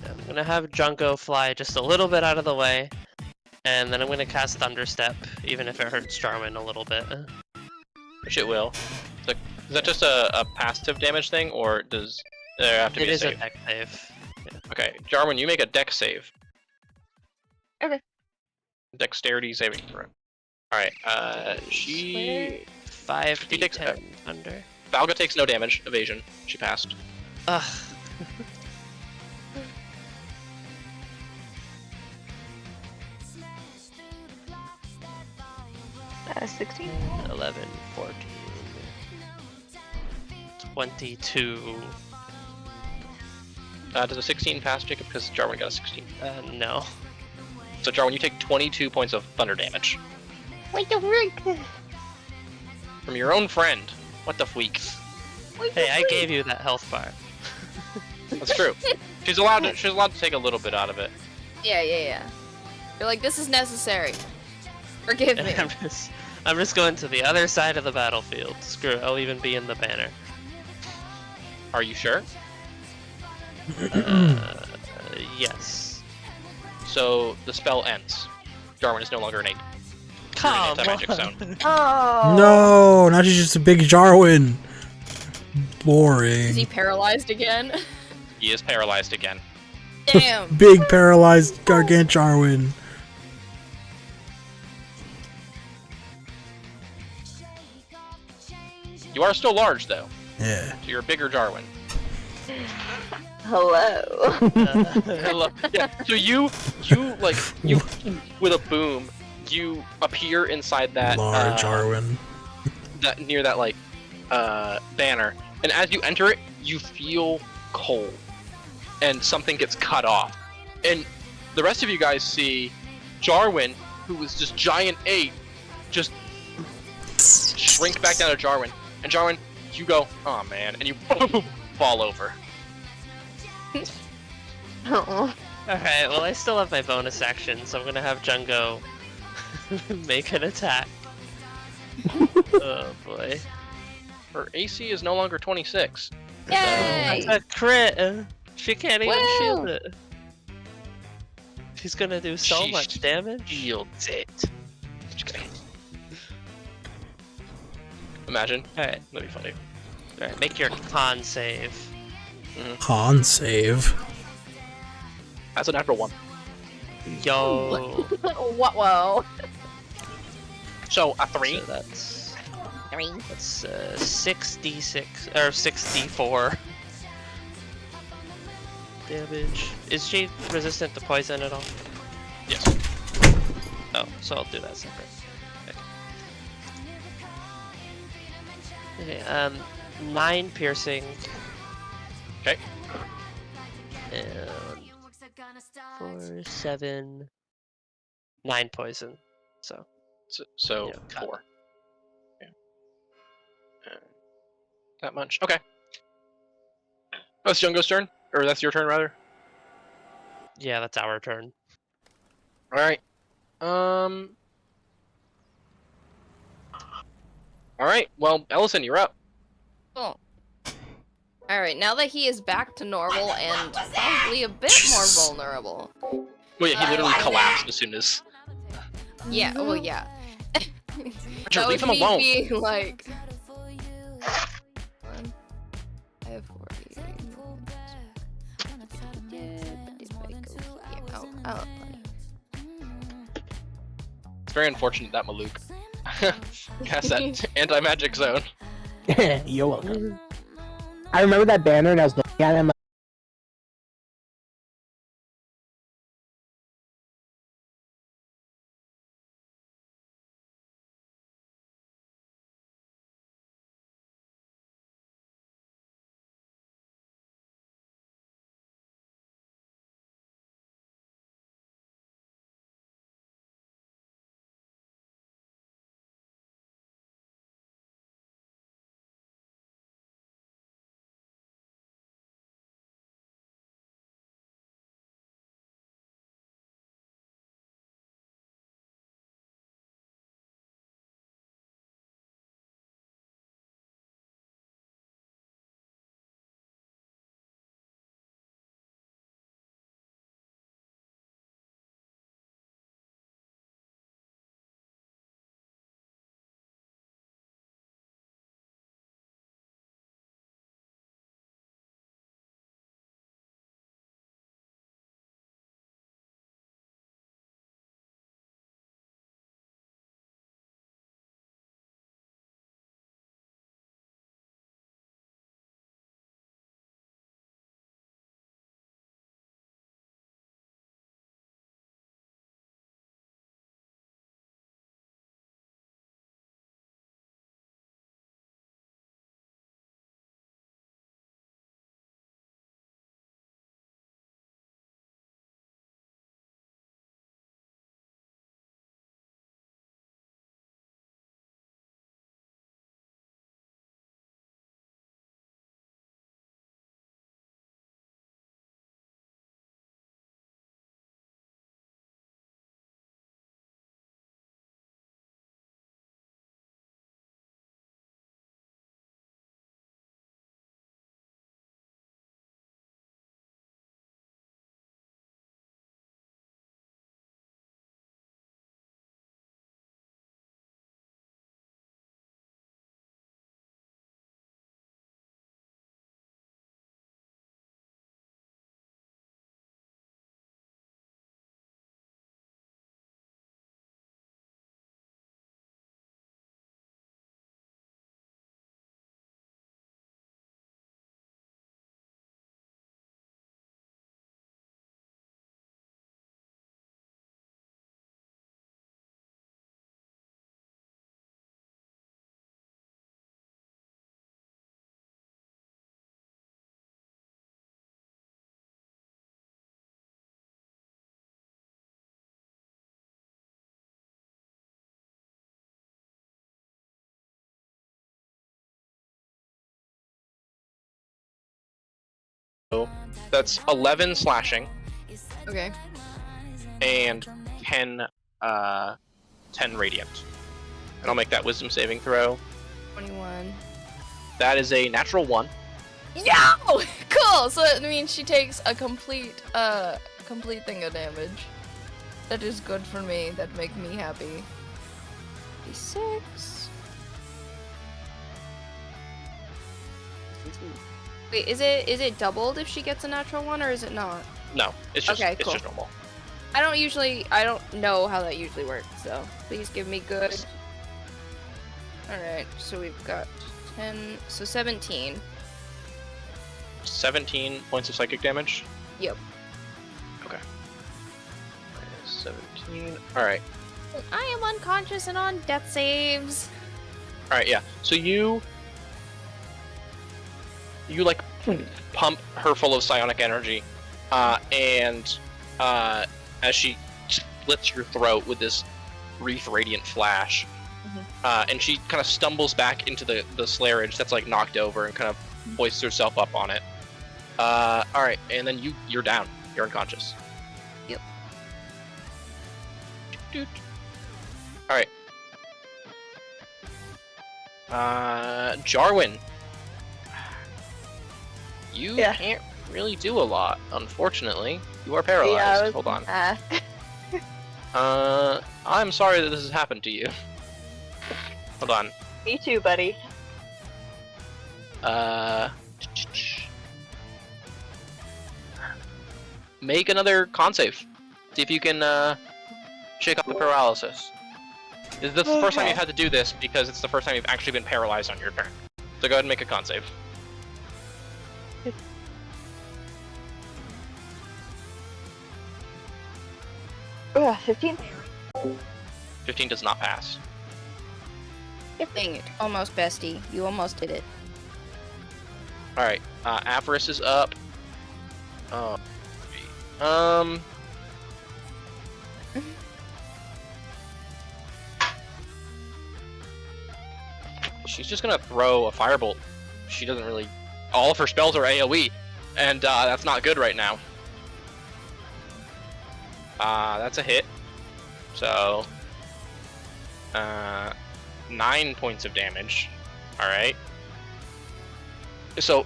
I'm gonna have Junko fly just a little bit out of the way, and then I'm gonna cast Thunderstep, even if it hurts Jarwin a little bit. Which it will. Is that just a passive damage thing, or does there have to It be a is a save? deck save. Okay, Jarwin, you make a dex save. Okay. Dexterity saving throw. Alright, she... 5d10 thunder. Valga takes no damage, evasion. She passed. Ugh. 16. 11, 14, 22. Does a 16 pass, Jacob? Because Jarwin got a 16. No. So Jarwin, you take 22 points of thunder damage. What the frick? From your own friend. What the freak? Hey, I gave you that health bar. That's true. She's allowed to take a little bit out of it. Yeah. You're like, this is necessary. Forgive me. I'm just going to the other side of the battlefield. Screw it, I'll even be in the banner. Are you sure? Yes. So the spell ends. Jarwin is no longer an ape. You're in an Come anti-magic on. zone. Oh. No, now she's just a big Jarwin. Boring. Is he paralyzed again? He is paralyzed again. Damn. Big paralyzed gargant Jarwin. You are still large though, Yeah. so you're a bigger Jarwin. Hello. Hello. Yeah. So you with a boom, you appear inside that Large Jarwin. that near that like banner, and as you enter it, you feel cold, and something gets cut off, and the rest of you guys see Jarwin, who was just giant ape, just shrink back down to Jarwin, and Jarwin, you go, oh man, and you fall over. Oh. Alright, well I still have my bonus action, so I'm gonna have Jungo make an attack. Oh boy. Her AC is no longer 26. Yay! That's a crit! She can't even Woo! shield it. She's gonna do so She much damage. Shields it. Just kidding. Imagine. Alright, That'd be funny. alright, make your con save. Con save. That's a natural one. Yo! What? Whoa. So a 3. So that's 6d6 or 6d4 damage. Is she resistant to poison at all? Yes. Oh, so I'll do that separate. Okay. Okay. 9 piercing. Okay. And 4, 7, 9 poison. So. So Yeah, cut. 4. Yeah. That much. Okay. Oh, it's Jungo's turn, or that's your turn rather. Yeah, that's our turn. All right. All right. Well, Ellison, you're up. Oh. Alright, now that he is back to normal and probably a bit more Jesus. vulnerable. Well, yeah, he literally collapsed as soon as. Yeah, well, yeah. Richard, That leave was him me alone. being like... I have 40. Oh, plenty. It's very unfortunate that Maluk cast that anti-magic zone. You're welcome. I remember that banner and I was looking at it. I'm like, That's 11 slashing Okay. and 10 radiant. And I'll make that wisdom saving throw. 21. That is a natural 1. Yeah! Cool! So that means she takes a complete thing of damage. That is good for me. That make me happy. D6. Wait, is it doubled if she gets a natural one, or is it not? No, it's just Okay, it's cool. just normal. I don't know how that usually works, so please give me good. Alright, so we've got 10, so 17. 17 points of psychic damage. Yep. Okay. Minus 17. All right. I am unconscious and on death saves. All right. Yeah. So you like pump her full of psionic energy, and as she slits your throat with this brief radiant flash, and she kind of stumbles back into the slayerage that's like knocked over and kind of hoists herself up on it. All right, and then you're down. You're unconscious. Yep. Doot. All right. Jarwin. You Yeah. can't really do a lot, unfortunately. You are paralyzed. Yeah, I was Hold on. ask. I'm sorry that this has happened to you. Hold on. Me too, buddy. Make another con save. See if you can shake off the paralysis. This is the first time you've had to do this because it's the first time you've actually been paralyzed on your turn. So go ahead and make a con save. Ugh, 15. 15 does not pass. Dang it. Almost, bestie. You almost did it. Alright, Avarice is up. She's just gonna throw a firebolt. She doesn't really... All of her spells are AoE, and that's not good right now. That's a hit. So... 9 points of damage. Alright. So,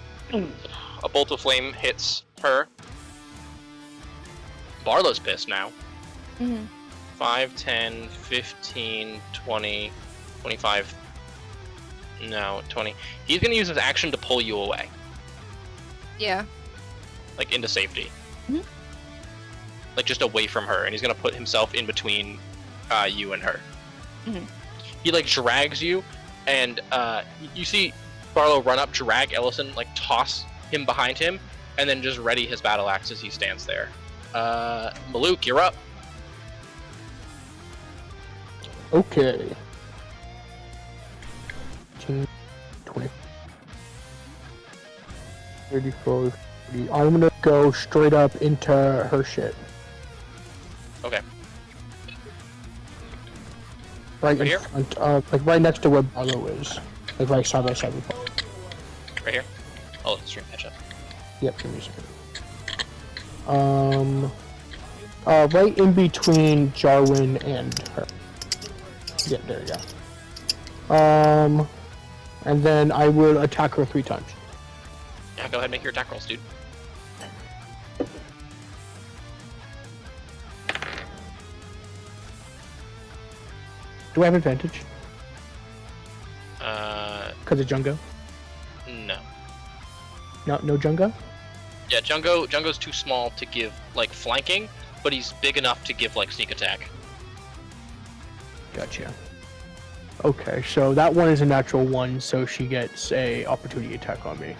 a bolt of flame hits her. Barlow's pissed now. 5, 10, 15, 20, 25... No, 20. He's gonna use his action to pull you away. Yeah. Like, into safety. Like, just away from her, and he's gonna put himself in between you and her. He, like, drags you, and you see Barlow run up, drag Ellison, like, toss him behind him, and then just ready his battle axe as he stands there. Maluk, you're up. Okay. 20, 35, 40. I'm gonna go straight up into her shit. Okay. Right in Here? front of, like right next to where Barlow is. Like right side by side with Barlow. Right here? Oh, the stream catch up. Yep, give me a second. Right in between Jarwin and her. Yeah, there you go. And then I will attack her 3 times. Yeah, go ahead and make your attack rolls, dude. Do I have advantage? Because of Jungo? No. No Jungo? Yeah, Jungo's too small to give, like, flanking, but he's big enough to give, like, sneak attack. Gotcha. Okay, so that one is a natural 1, so she gets a opportunity attack on me.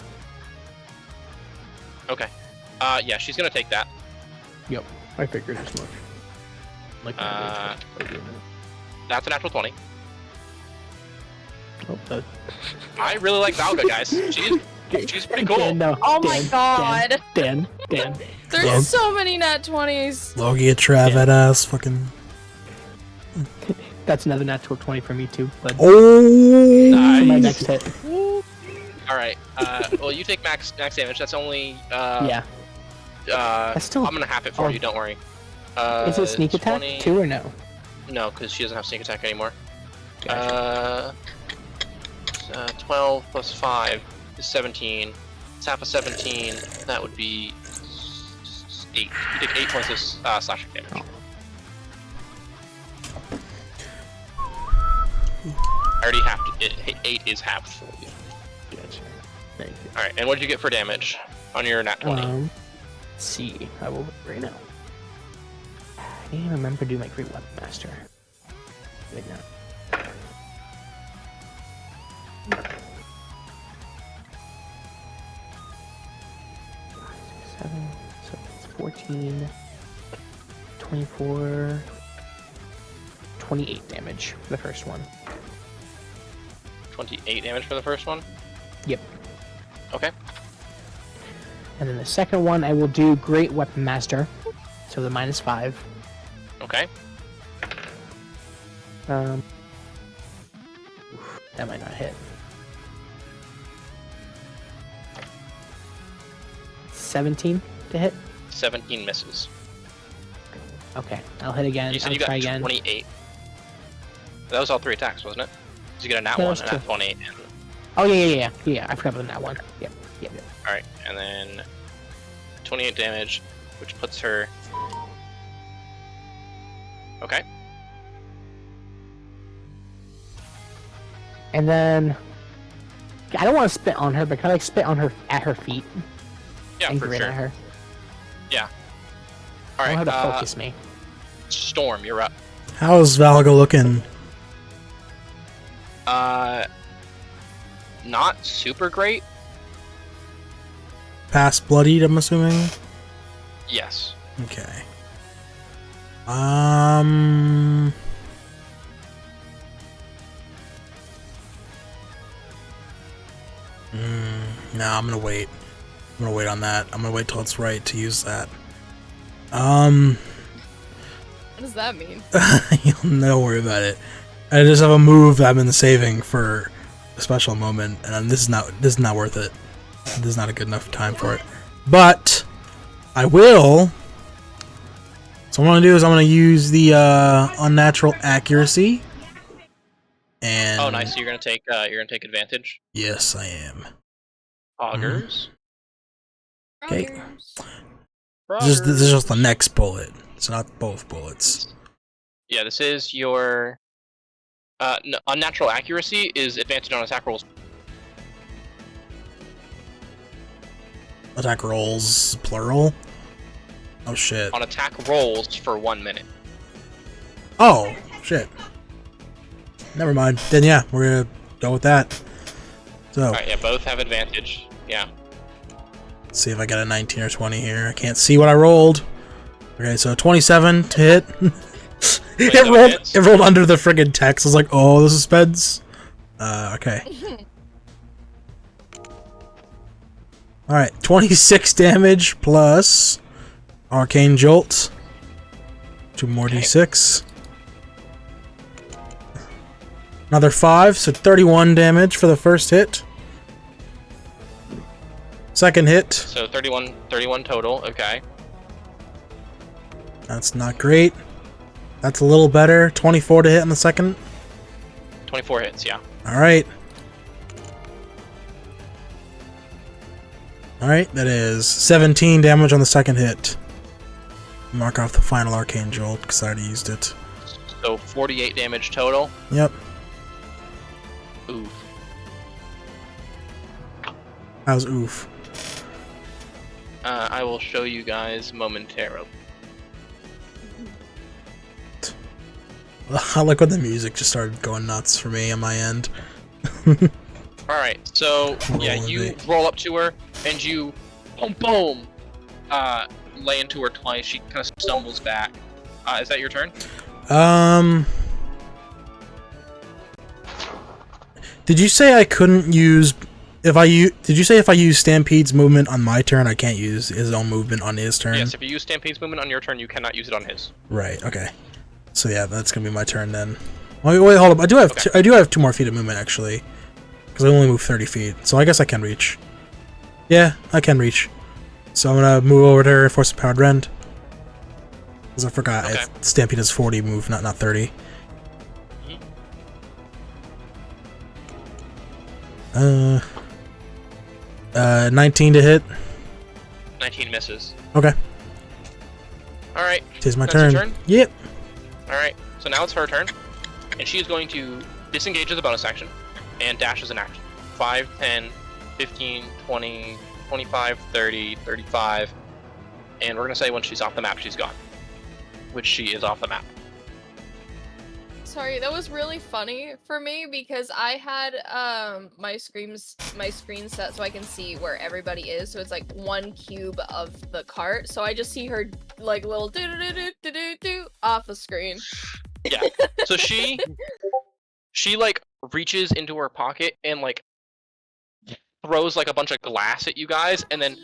Okay. Yeah, she's gonna take that. Yep, I figured as much. Like That's a natural 20. Oh, that... I really like Valga, guys. She's pretty cool. Dan, no, Oh my Dan, god. Dan. There's Log- so many nat 20s. Logia Travet ass fucking. That's another natural 20 for me too, but Oh! for my Nice. next hit. Alright, well, you take max damage. That's only, Yeah. That's still... I'm gonna half it for Oh. you, don't worry. Is it sneak attack 20... too or no? No, because she doesn't have sneak attack anymore. Gotcha. 12 plus 5 is 17. It's half of 17. That would be 8. You take 8 points of slashing damage. I already halved it. 8 is halved for you. Gotcha. Thank you. Alright, and what did you get for damage on your nat 20? Let's see. I will right now. I didn't even remember to do my Great Weapon Master. Wait now. Seven, so it's 14, 24, 28 damage for the first one. 28 damage for the first one? Yep. Okay. And then the second one, I will do Great Weapon Master. So the -5. Okay. That might not hit. 17 to hit? 17 misses. Okay, I'll hit again. You said I'll you try got again. 28. That was all 3 attacks, wasn't it? Did you get a nat No, 1, that's a nat two. 20, and... Oh yeah. I forgot about that one. Yep. Alright, and then 28 damage, which puts her... Okay. And then I don't want to spit on her, but can I spit on her at her feet Yeah, and for grin sure. at her? I Alright, want her to focus me. Storm, you're up. How's Valga looking? Not super great. Past bloodied, I'm assuming. Yes. Okay. No, I'm gonna wait. I'm gonna wait on that. I'm gonna wait till it's right to use that. What does that mean? Don't worry about it. I just have a move that I've been saving for a special moment, and this is not worth it. This is not a good enough time for it. But I will. So what I'm gonna do is I'm gonna use the unnatural accuracy. And Oh, nice. So you're gonna take advantage. yes, I am. Augers. Okay. Froggers. This is just the next bullet. It's not both bullets. Yeah, this is your no, unnatural accuracy is advantage on attack rolls. Attack rolls plural. Oh shit. On attack rolls for 1 minute. Oh shit. Never mind. Then yeah, we're gonna go with that. So Alright, yeah, both have advantage. Yeah. let's see if I got a 19 or 20 here. I can't see what I rolled. Okay, so 27 to hit. hits. It rolled under the friggin' text. I was like, oh, the suspense. Okay. Alright, 26 damage plus Arcane Jolt. 2 more Okay. d6. Another 5, so 31 damage for the first hit. Second hit. So 31 total, okay. That's not great. That's a little better. 24 to hit on the second. 24 hits, yeah. Alright. Alright, that is 17 damage on the second hit. Mark off the final Arcane Jolt, because I already used it. So 48 damage total. Yep. Oof. How's oof? I will show you guys momentarily. I like when the music just started going nuts for me on my end. Alright, so yeah, Roll you it. roll up to her and you boom, lay into her twice. She kind of stumbles back. Is that your turn? Did you say I couldn't use did you say if I use Stampede's movement on my turn, I can't use his own movement on his turn? Yes, if you use Stampede's movement on your turn, you cannot use it on his. Right. Okay. So yeah, that's gonna be my turn then. Wait, hold up. I do have Okay. I do have 2 more feet of movement actually, because I only move 30 feet. So I guess I can reach. Yeah, I can reach. So I'm gonna move over to her, force a powered rend. Because I forgot, Okay. Stampede is 40 move, not 30. 19 to hit. 19 misses. Okay, Alright, tis my That's your turn. turn? Yep. alright. So now it's her turn. And she is going to disengage as a bonus action and dash as an action. 5, 10, 15, 20, 25, 30, 35. And we're going to say when she's off the map, she's gone. Which she is off the map. Sorry, that was really funny for me because I had my screen set so I can see where everybody is. So it's like 1 cube of the cart. So I just see her like little do do do do do do off the screen. Yeah. So she like reaches into her pocket and like throws like a bunch of glass at you guys and then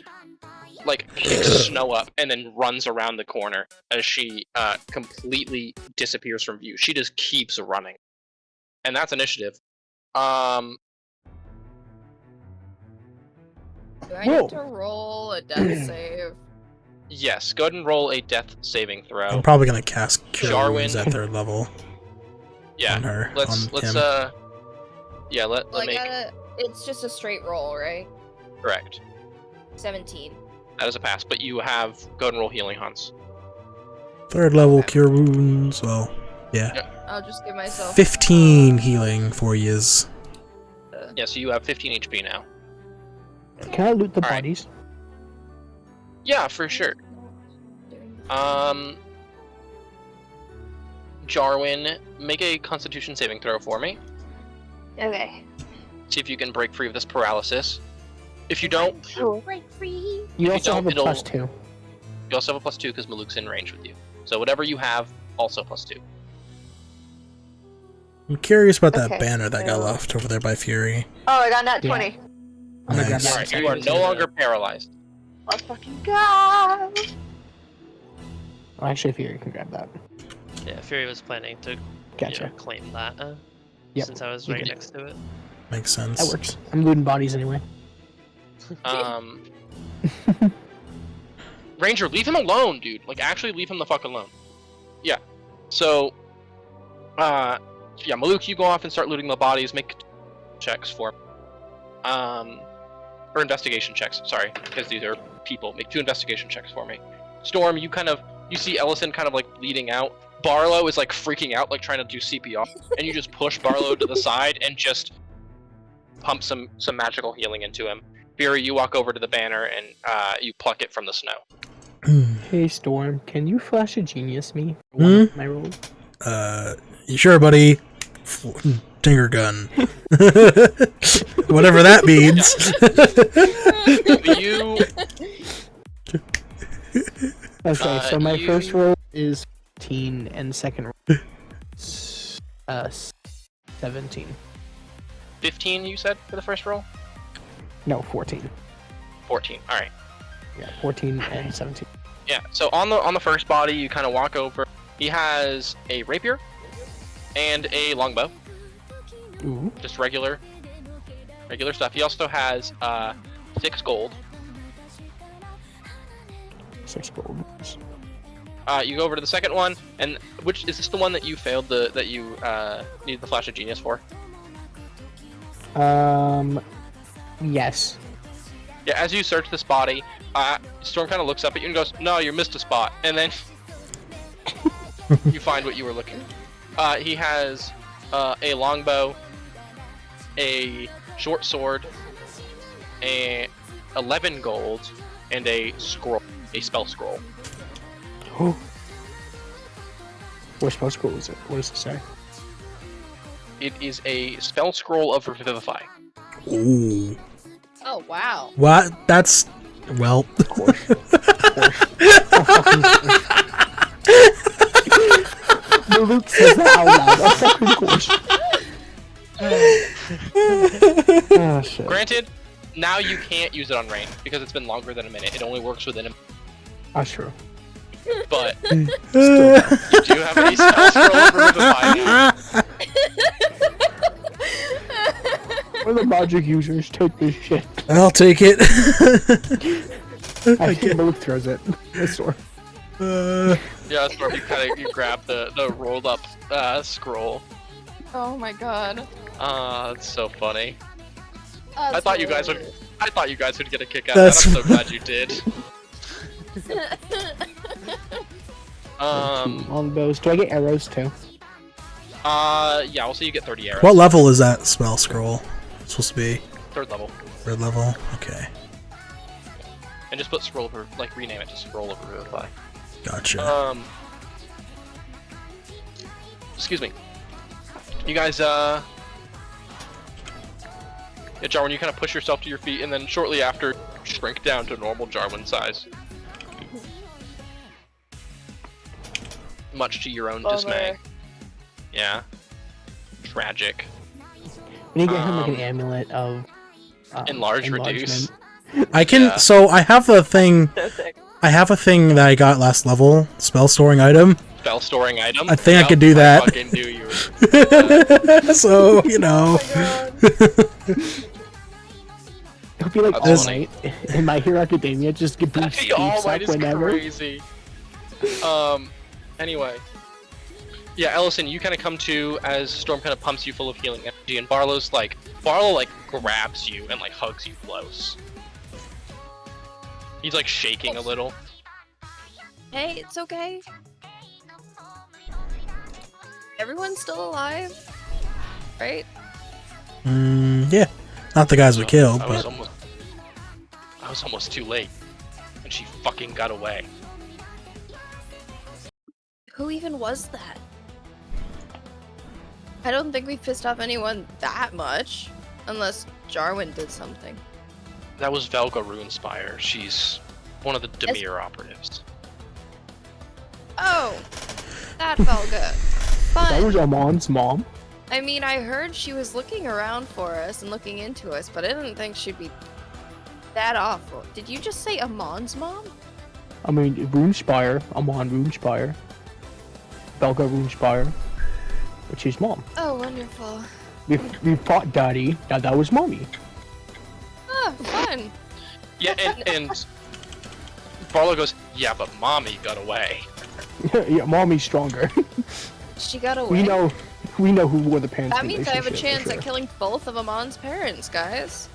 like kicks Snow up and then runs around the corner as she completely disappears from view. She just keeps running. And that's initiative. Do I Whoa. need to roll a death save? Yes, go ahead and roll a death saving throw. I'm probably gonna cast Cure Jarwin. Wounds at 3rd level on Yeah. her. Let's on him. yeah, let Like, make it's just a straight roll, right? correct. 17. That is a pass, but you have go ahead and roll healing hunts. 3rd level Cure Wounds. Well, yeah. I'll just give myself 15 healing for yous. Yeah, so you have 15 HP now. Can I loot the Alright. bodies? Yeah, for sure. Jarwin, make a Constitution saving throw for me. Okay. See if you can break free of this paralysis. If you don't, Break free. You If also you have a don't, +2. you also have a +2 because Maluk's in range with you. So whatever you have, also +2. I'm curious about that Okay, banner that got so- left over there by Fury. Oh, I got nat Yeah. 20. I'm gonna grab Nice. that. Alright, you are no longer paralyzed. Let's fucking go! Oh, actually, Fury can grab that. Yeah, Fury was planning to Gotcha. claim that Yep, since I was you right can. next to it. Makes sense. That works. I'm looting bodies anyway. Ranger, leave him alone, dude. Like, actually leave him the fuck alone. Yeah. So, yeah, Maluk, you go off and start looting the bodies. Make checks for, or investigation checks. Sorry, because these are people. Make 2 investigation checks for me. Storm, you see Ellison kind of like bleeding out. Barlow is like freaking out, like trying to do CPR, and you just push Barlow to the side and just pump some magical healing into him. Fury, you walk over to the banner and you pluck it from the snow. Hey, Storm, can you flash a genius me? For one of my rolls? You sure, buddy? Finger gun. Whatever that means. You Okay, so my you- first roll is 15 and second roll is 17. 15, you said, for the first roll? No, 14. 14. All right. Yeah, 14 and 17. Yeah. So on the first body, you kind of walk over. He has a rapier and a longbow, Ooh. just regular stuff. He also has 6 gold. 6 gold. You go over to the second one, and which is this the one that you failed that you needed the flash of genius for? Yes. Yeah. As you search this body, Storm kind of looks up at you and goes, "No, you missed a spot," and then you find what you were looking for. He has a longbow, a short sword, 11 gold, and a scroll, a spell scroll. Oh. What spell scroll is it? What does it say? It is a spell scroll of Revivify. Ooh. Oh wow. What? That's well. Of course. No, Luke says that out loud. Of course. Oh, shit. Granted, now you can't use it on rain because it's been longer than a minute. It only works within a That's true. but you do have a spell scroll of Revivify now. We're the magic users. Take this shit. I'll take it. I think Luke throws it. That's sore. Yeah, Storm, you grab the rolled up scroll. Oh my god. It's so funny. That's I thought you guys would get a kick out That's of that. I'm so glad you did. Longbows. Do I get arrows too? Yeah, we'll say you get 30 arrows. What level is that spell scroll supposed to be? 3rd level. 3rd level? Okay. And just put scroll over, like rename it to scroll over Revivify. Gotcha. Excuse me. You guys, yeah, Jarwin, you kind of push yourself to your feet, and then shortly after, shrink down to normal Jarwin size. Much to your own dismay. Yeah. Tragic. We need to get him like an amulet of Enlarge, reduce. I can. yeah. So I have the thing. So sick. I have a thing that I got last level. Spell storing item. Spell storing item. I think I Yep, could do that. I fucking knew you were. So you know. It'll be like That's All funny. Might in My Hero Academia. Just get boost All keeps Might up is whenever. crazy. Anyway. Yeah, Ellison, you kind of come to as Storm kind of pumps you full of healing energy, and Barlow grabs you and like hugs you close. He's like shaking a little. Hey, it's okay. Everyone's still alive, right? Yeah. Not the guys we killed, I was but almost too late, and she fucking got away. Who even was that? I don't think we pissed off anyone that much, unless Jarwin did something. That was Velga Runespire. She's one of the Demir operatives. Oh, that felt good. That was Fun. Amon's mom. I mean, I heard she was looking around for us and looking into us, but I didn't think she'd be that awful. Did you just say Amon's mom? I mean, Runespire. Amon Runespire. Belga Runespire. Which is mom. Oh, wonderful. We fought Daddy. That was mommy. Oh, fun. Yeah, and Barlow goes, yeah, but mommy got away. Yeah, mommy's stronger. She got away. We know who wore the pants. That means I have a relationship, chance for at sure. killing both of Amon's parents, guys.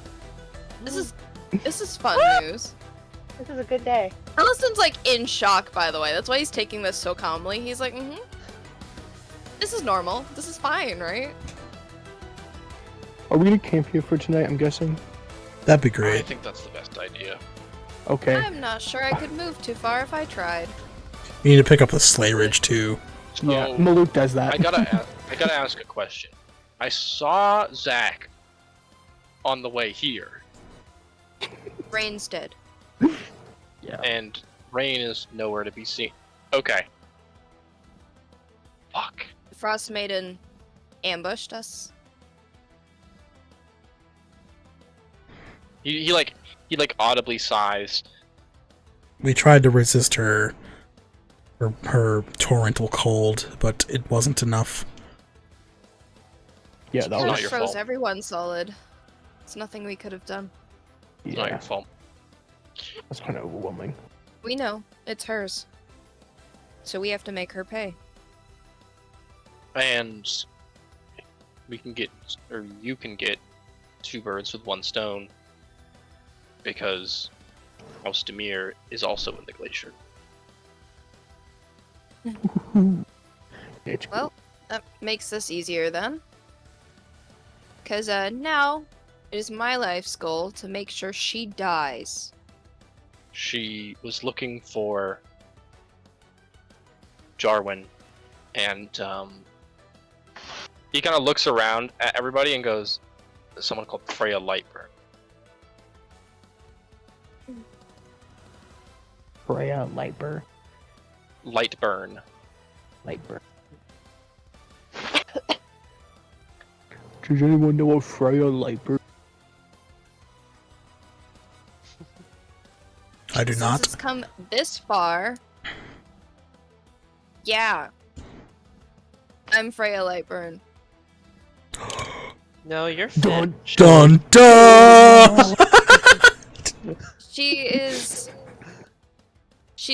This is fun news. This is a good day. Allison's like in shock, by the way. That's why he's taking this so calmly. He's like, this is normal. This is fine, right? Are we gonna camp here for tonight? I'm guessing. That'd be I great. think that's the best idea. Okay. I'm not sure I could move too far if I tried. You need to pick up the Slay Ridge too. Yeah, So, Maluk does that. I gotta ask a question. I saw Zach on the way here, Rain's dead. Yeah. and Rain is nowhere to be seen. Okay. Fuck. Frost Maiden ambushed us. He like audibly sighs. We tried to resist her torrential cold, but it wasn't enough. Yeah, It's that not was. Frost your froze fault. everyone solid. It's nothing we could have done. It's not Yeah, your fault. that's kind of overwhelming. We know. It's hers. So we have to make her pay. And we can get, or you can get, 2 birds with 1 stone, because House Demir is also in the glacier. It's Well, that makes this easier then. Because now it is my life's goal to make sure she dies. She was looking for Jarwin, and he kind of looks around at everybody and goes, "There's someone called Freya Lightburn." Freya Lightburn. Lightburn. Lightburn. Does anyone know a Freya Lightburn? I do Since not. it's come this far, yeah, I'm Freya Lightburn. No, you're Dun, Finch. Dun dun! She's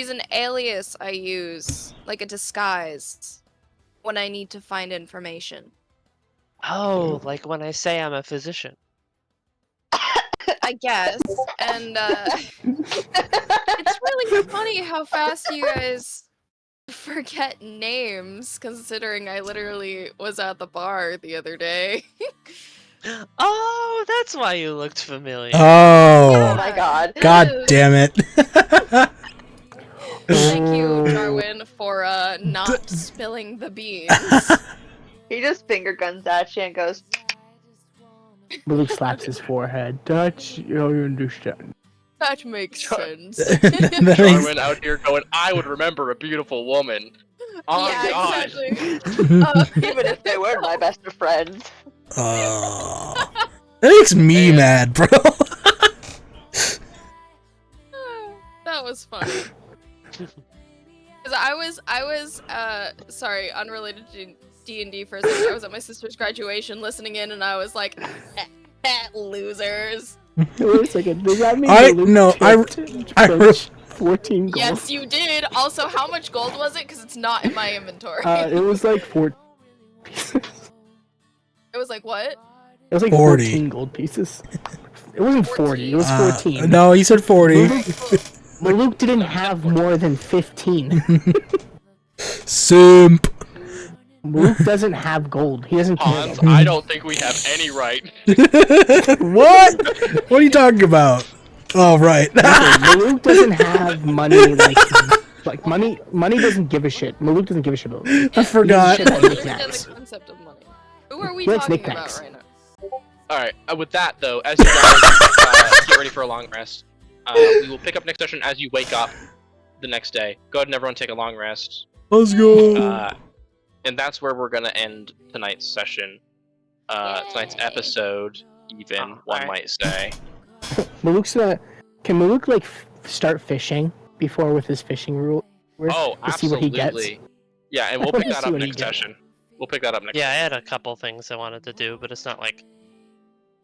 an alias I use, like a disguise, when I need to find information. Oh, like when I say I'm a physician. I guess. And it's really funny how fast you guys forget names, considering I literally was at the bar the other day. Oh, that's why you looked familiar. Oh Oh, my god. god damn it! Thank you, Jarwin, for not spilling the beans. He just finger guns at you and goes, Maluk slaps his forehead. That's you understand. That makes sense. That makes- Jarwin out here going, "I would remember a beautiful woman." Oh yeah, God. exactly. even if they were my best of friends. that makes me Man. mad, bro. That was funny. Cause I was sorry, unrelated to D&D for a second. I was at my sister's graduation listening in, and I was like, losers. Wait a second. Does that mean I- Maluk no, I- tipped I French 14 gold? Yes, you did. Also, how much gold was it? Because it's not in my inventory. It was like 4 pieces. It was like, what? It was like 40. 14 gold pieces. It wasn't 40. It was 14. No, he said 40. Maluk didn't have more than 15. Simp. Maluk doesn't have gold. He doesn't care. Hans, about I don't think we have any right. What? What are you talking about? Oh, right. Maluk doesn't have money like money. Money doesn't give a shit. Maluk doesn't give a shit about it. I forgot. Shit, I I make understand max. the concept of money. Who are we He likes talking Nick about Packs. right now? All right. With that though, as you guys get ready for a long rest, we will pick up next session as you wake up the next day. Go ahead and everyone take a long rest. Let's go. And that's where we're gonna end tonight's session. Tonight's Yay. episode, even one Alright. might say. Maluk's gonna. Can Maluk like start fishing before with his fishing rule? Oh, to see what he absolutely. gets? Yeah, and we'll I pick wanna that see up what he next gets. session. We'll pick that up next. Yeah, I had a couple things I wanted to do, but it's not like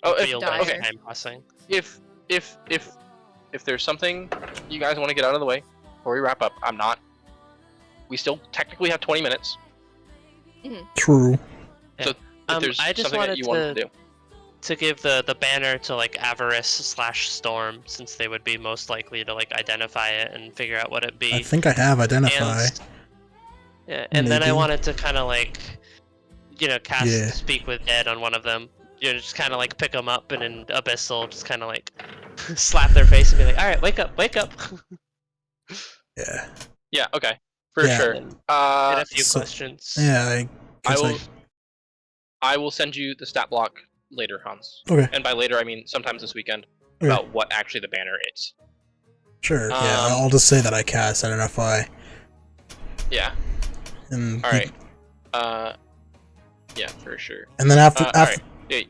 Oh, if, real dire. life okay. time pressing. If there's something you guys want to get out of the way before we wrap up, I'm not. We still technically have 20 minutes. True. If there's I just something that wanted you wanted to do. to give the banner to like Avarice/Storm, since they would be most likely to like identify it and figure out what it be. I think I have identify. And, yeah, and then I Maybe. wanted to kind of like, cast Yeah. Speak with Dead on one of them. Just kind of like pick them up and in Abyssal, just kind of like slap their face and be like, "All right, wake up, wake up." Yeah. Yeah. Okay. For Yeah. sure. And a few so- questions. Yeah, I I guess will. I will send you the stat block later, Hans. Okay. And by later, I mean sometimes this weekend Okay. about what actually the banner is. Sure. Yeah, Um, I'll just say that I cast identify. Yeah. And All right. Yeah, for sure. And then after all after. right. Yeah.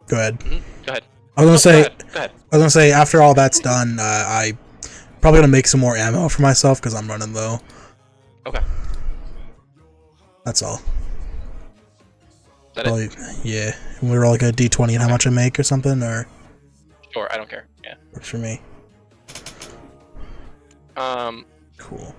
Go ahead. Go ahead. I was gonna Go say. ahead. Go ahead. I was gonna say after all that's done, I probably gonna make some more ammo for myself because I'm running low. Okay. That's all. Is that it? Probably, yeah. And we're all like a D20 and how much I make or something, or Sure. I don't care. Yeah. works for me. Cool.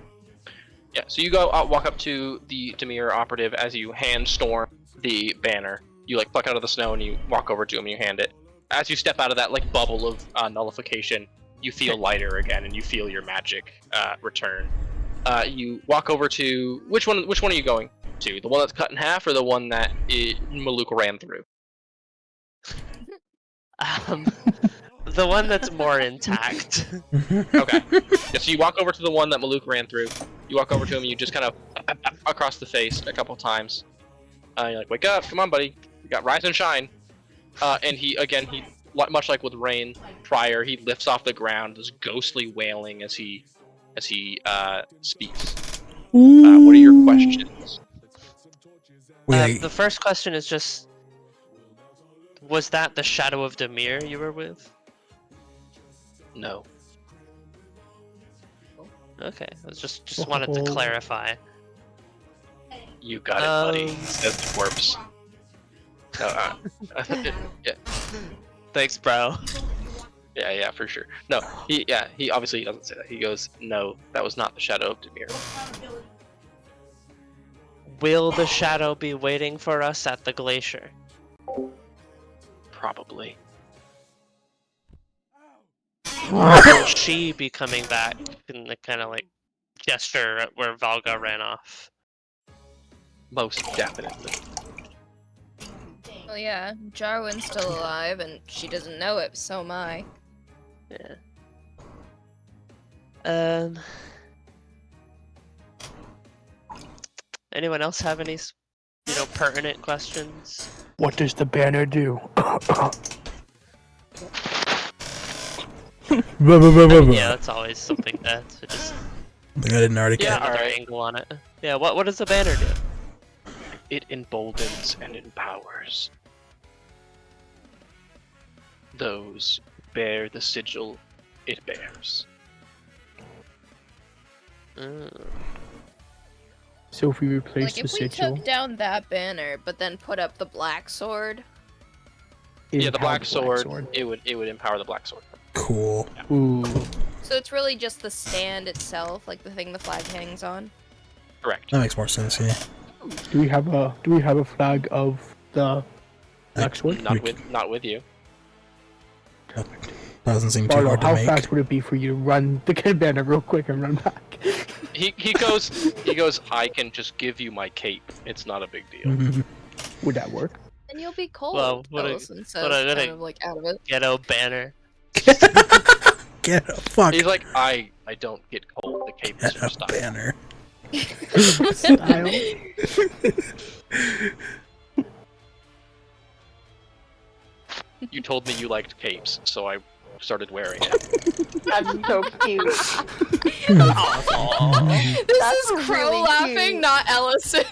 Yeah, so you go walk up to the Demir operative as you hand Storm the banner. You like pluck out of the snow and you walk over to him and you hand it. As you step out of that like bubble of nullification, you feel lighter again and you feel your magic return. You walk over to which one are you going to? The one that's cut in half or the one that Maluk ran through? The one that's more intact. Okay. Yeah, so you walk over to the one that Maluk ran through. You walk over to him and you just kind of across the face a couple times. You're like, wake up, come on, buddy. You got rise and shine. And he much like with Rain prior, he lifts off the ground, this ghostly wailing as he speaks. What are your questions? Wait, The first question is just, was that the Shadow of Demir you were with? No. Okay, I was just wanted to clarify. You got it, buddy. Says the corpse. Yeah. Thanks, bro. Yeah, for sure. No, he obviously doesn't say that. He goes, no, that was not the Shadow of Demir. Will the Shadow be waiting for us at the glacier? Probably. Will she be coming back in the kind of like gesture at where Valga ran off? Most definitely. Well, yeah, Jarwin's still alive, and she doesn't know it. So am I. Yeah. Anyone else have any, pertinent questions? What does the banner do? Yeah, that's always something that just I think I didn't already Yeah, get. another alright. angle on it. Yeah, what does the banner do? It emboldens and empowers those who bear the sigil it bears. So if we replace Like, the if we sigil, took down that banner, but then put up the black sword, Yeah, the empower black sword, it would empower the black sword. Cool. Ooh. so it's really just the stand itself, like the thing the flag hangs on. Correct. That makes more sense. Yeah. Do we have a flag of the black sword? Not with you. Doesn't seem too Barlow, hard to how make. fast would it be for you to run the banner real quick and run back? He goes, I can just give you my cape. It's not a big deal. Mhm. Would that work? And you'll be cold. Well, what a- Ellison says, what a- kind of like out of it. Ghetto banner. Get a fuck. He's like, I don't get cold. The cape is Get for a style. banner. Style. You told me you liked capes, so I started wearing it. That's so cute. This That's is Crow really laughing, cute. not Ellison.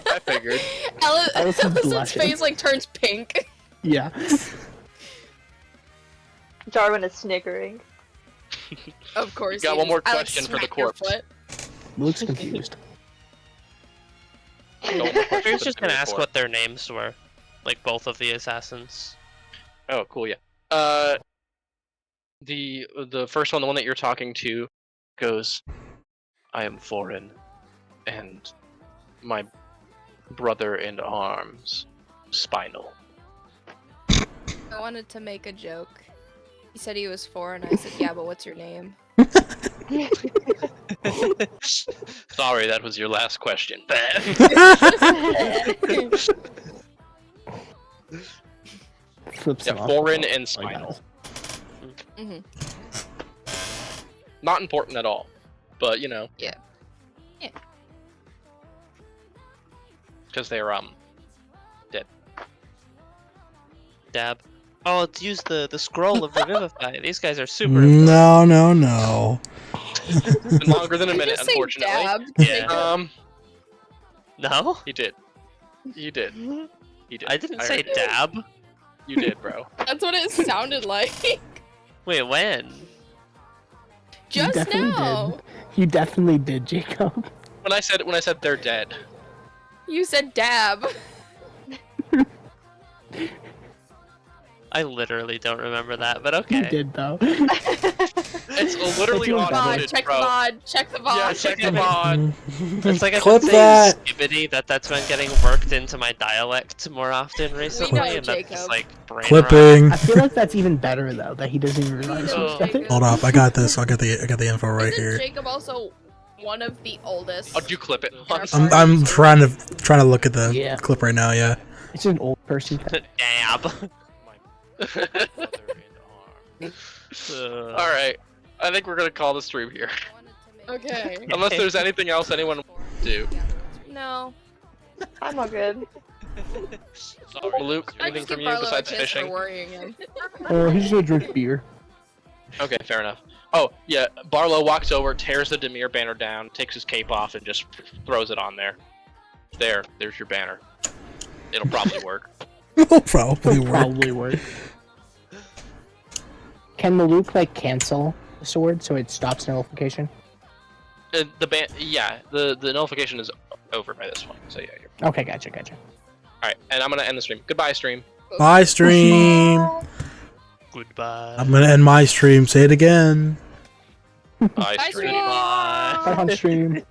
I figured. Ellison's Ellison's blushing. face like turns pink. Yeah. Jarwin is snickering. Of course. got he one is. more I, like, question for the smack your corpse. foot. Looks confused. I was just gonna ask what their names were, like both of the assassins. Oh, cool. Yeah. The first one, the one that you're talking to, goes, "I am foreign, and my brother in arms, Spinal." I wanted to make a joke. He said he was 4, and I said, "Yeah, but what's your name?" Sorry, that was your last question. Flips Yeah, him off. foreign and Oh my Spinal. God. hmm Not important at all, but you know. Yeah. Yeah. Because they're Dab. Oh, let's use the scroll of Revivify. These guys are super. No, no, no. been longer than a Did you minute, say unfortunately. dab? Yeah. No, You did. You did. You did. I didn't say heard you. dab. You did, bro. That's what it sounded like. Wait, when? You Just definitely now. did. You definitely did, Jacob. When I said they're dead. You said dab. I literally don't remember that, but You okay. did though. It's literally It's on really VOD, footage, check the bro. VOD, check the VOD. Yeah, check the VOD. It's like I Clip can say that. skibbity, that's been getting worked into my dialect more often recently, know, and that's Jacob. just like brain rot. Clipping. I feel like that's even better though, that he doesn't even realize know, what's better. Jacob. Hold up, I got this. I got the info right Isn't here. Jacob also one of the oldest? Oh, do clip it. Our I'm trying to look at the Yeah. clip right now. Yeah. It's an old person. Dab. All right. I think we're gonna call the stream here. Okay. Unless there's anything else anyone wants to do. No. I'm all good. Luke, I anything just from give you Barlow a besides kiss fishing? for worrying him. He's just gonna drink beer. Okay, fair enough. Oh, yeah, Barlow walks over, tears the Demir banner down, takes his cape off, and just throws it on there. There's your banner. It'll probably work. It'll probably It'll work. probably work. Can Maluk like cancel the sword so it stops notification? The notification is over by this point, so yeah. You're... Okay, gotcha. Alright, and I'm gonna end the stream. Goodbye, stream. Bye, stream. Goodbye. I'm gonna end my stream. Say it again. Bye, Bye, stream. stream. Bye on stream.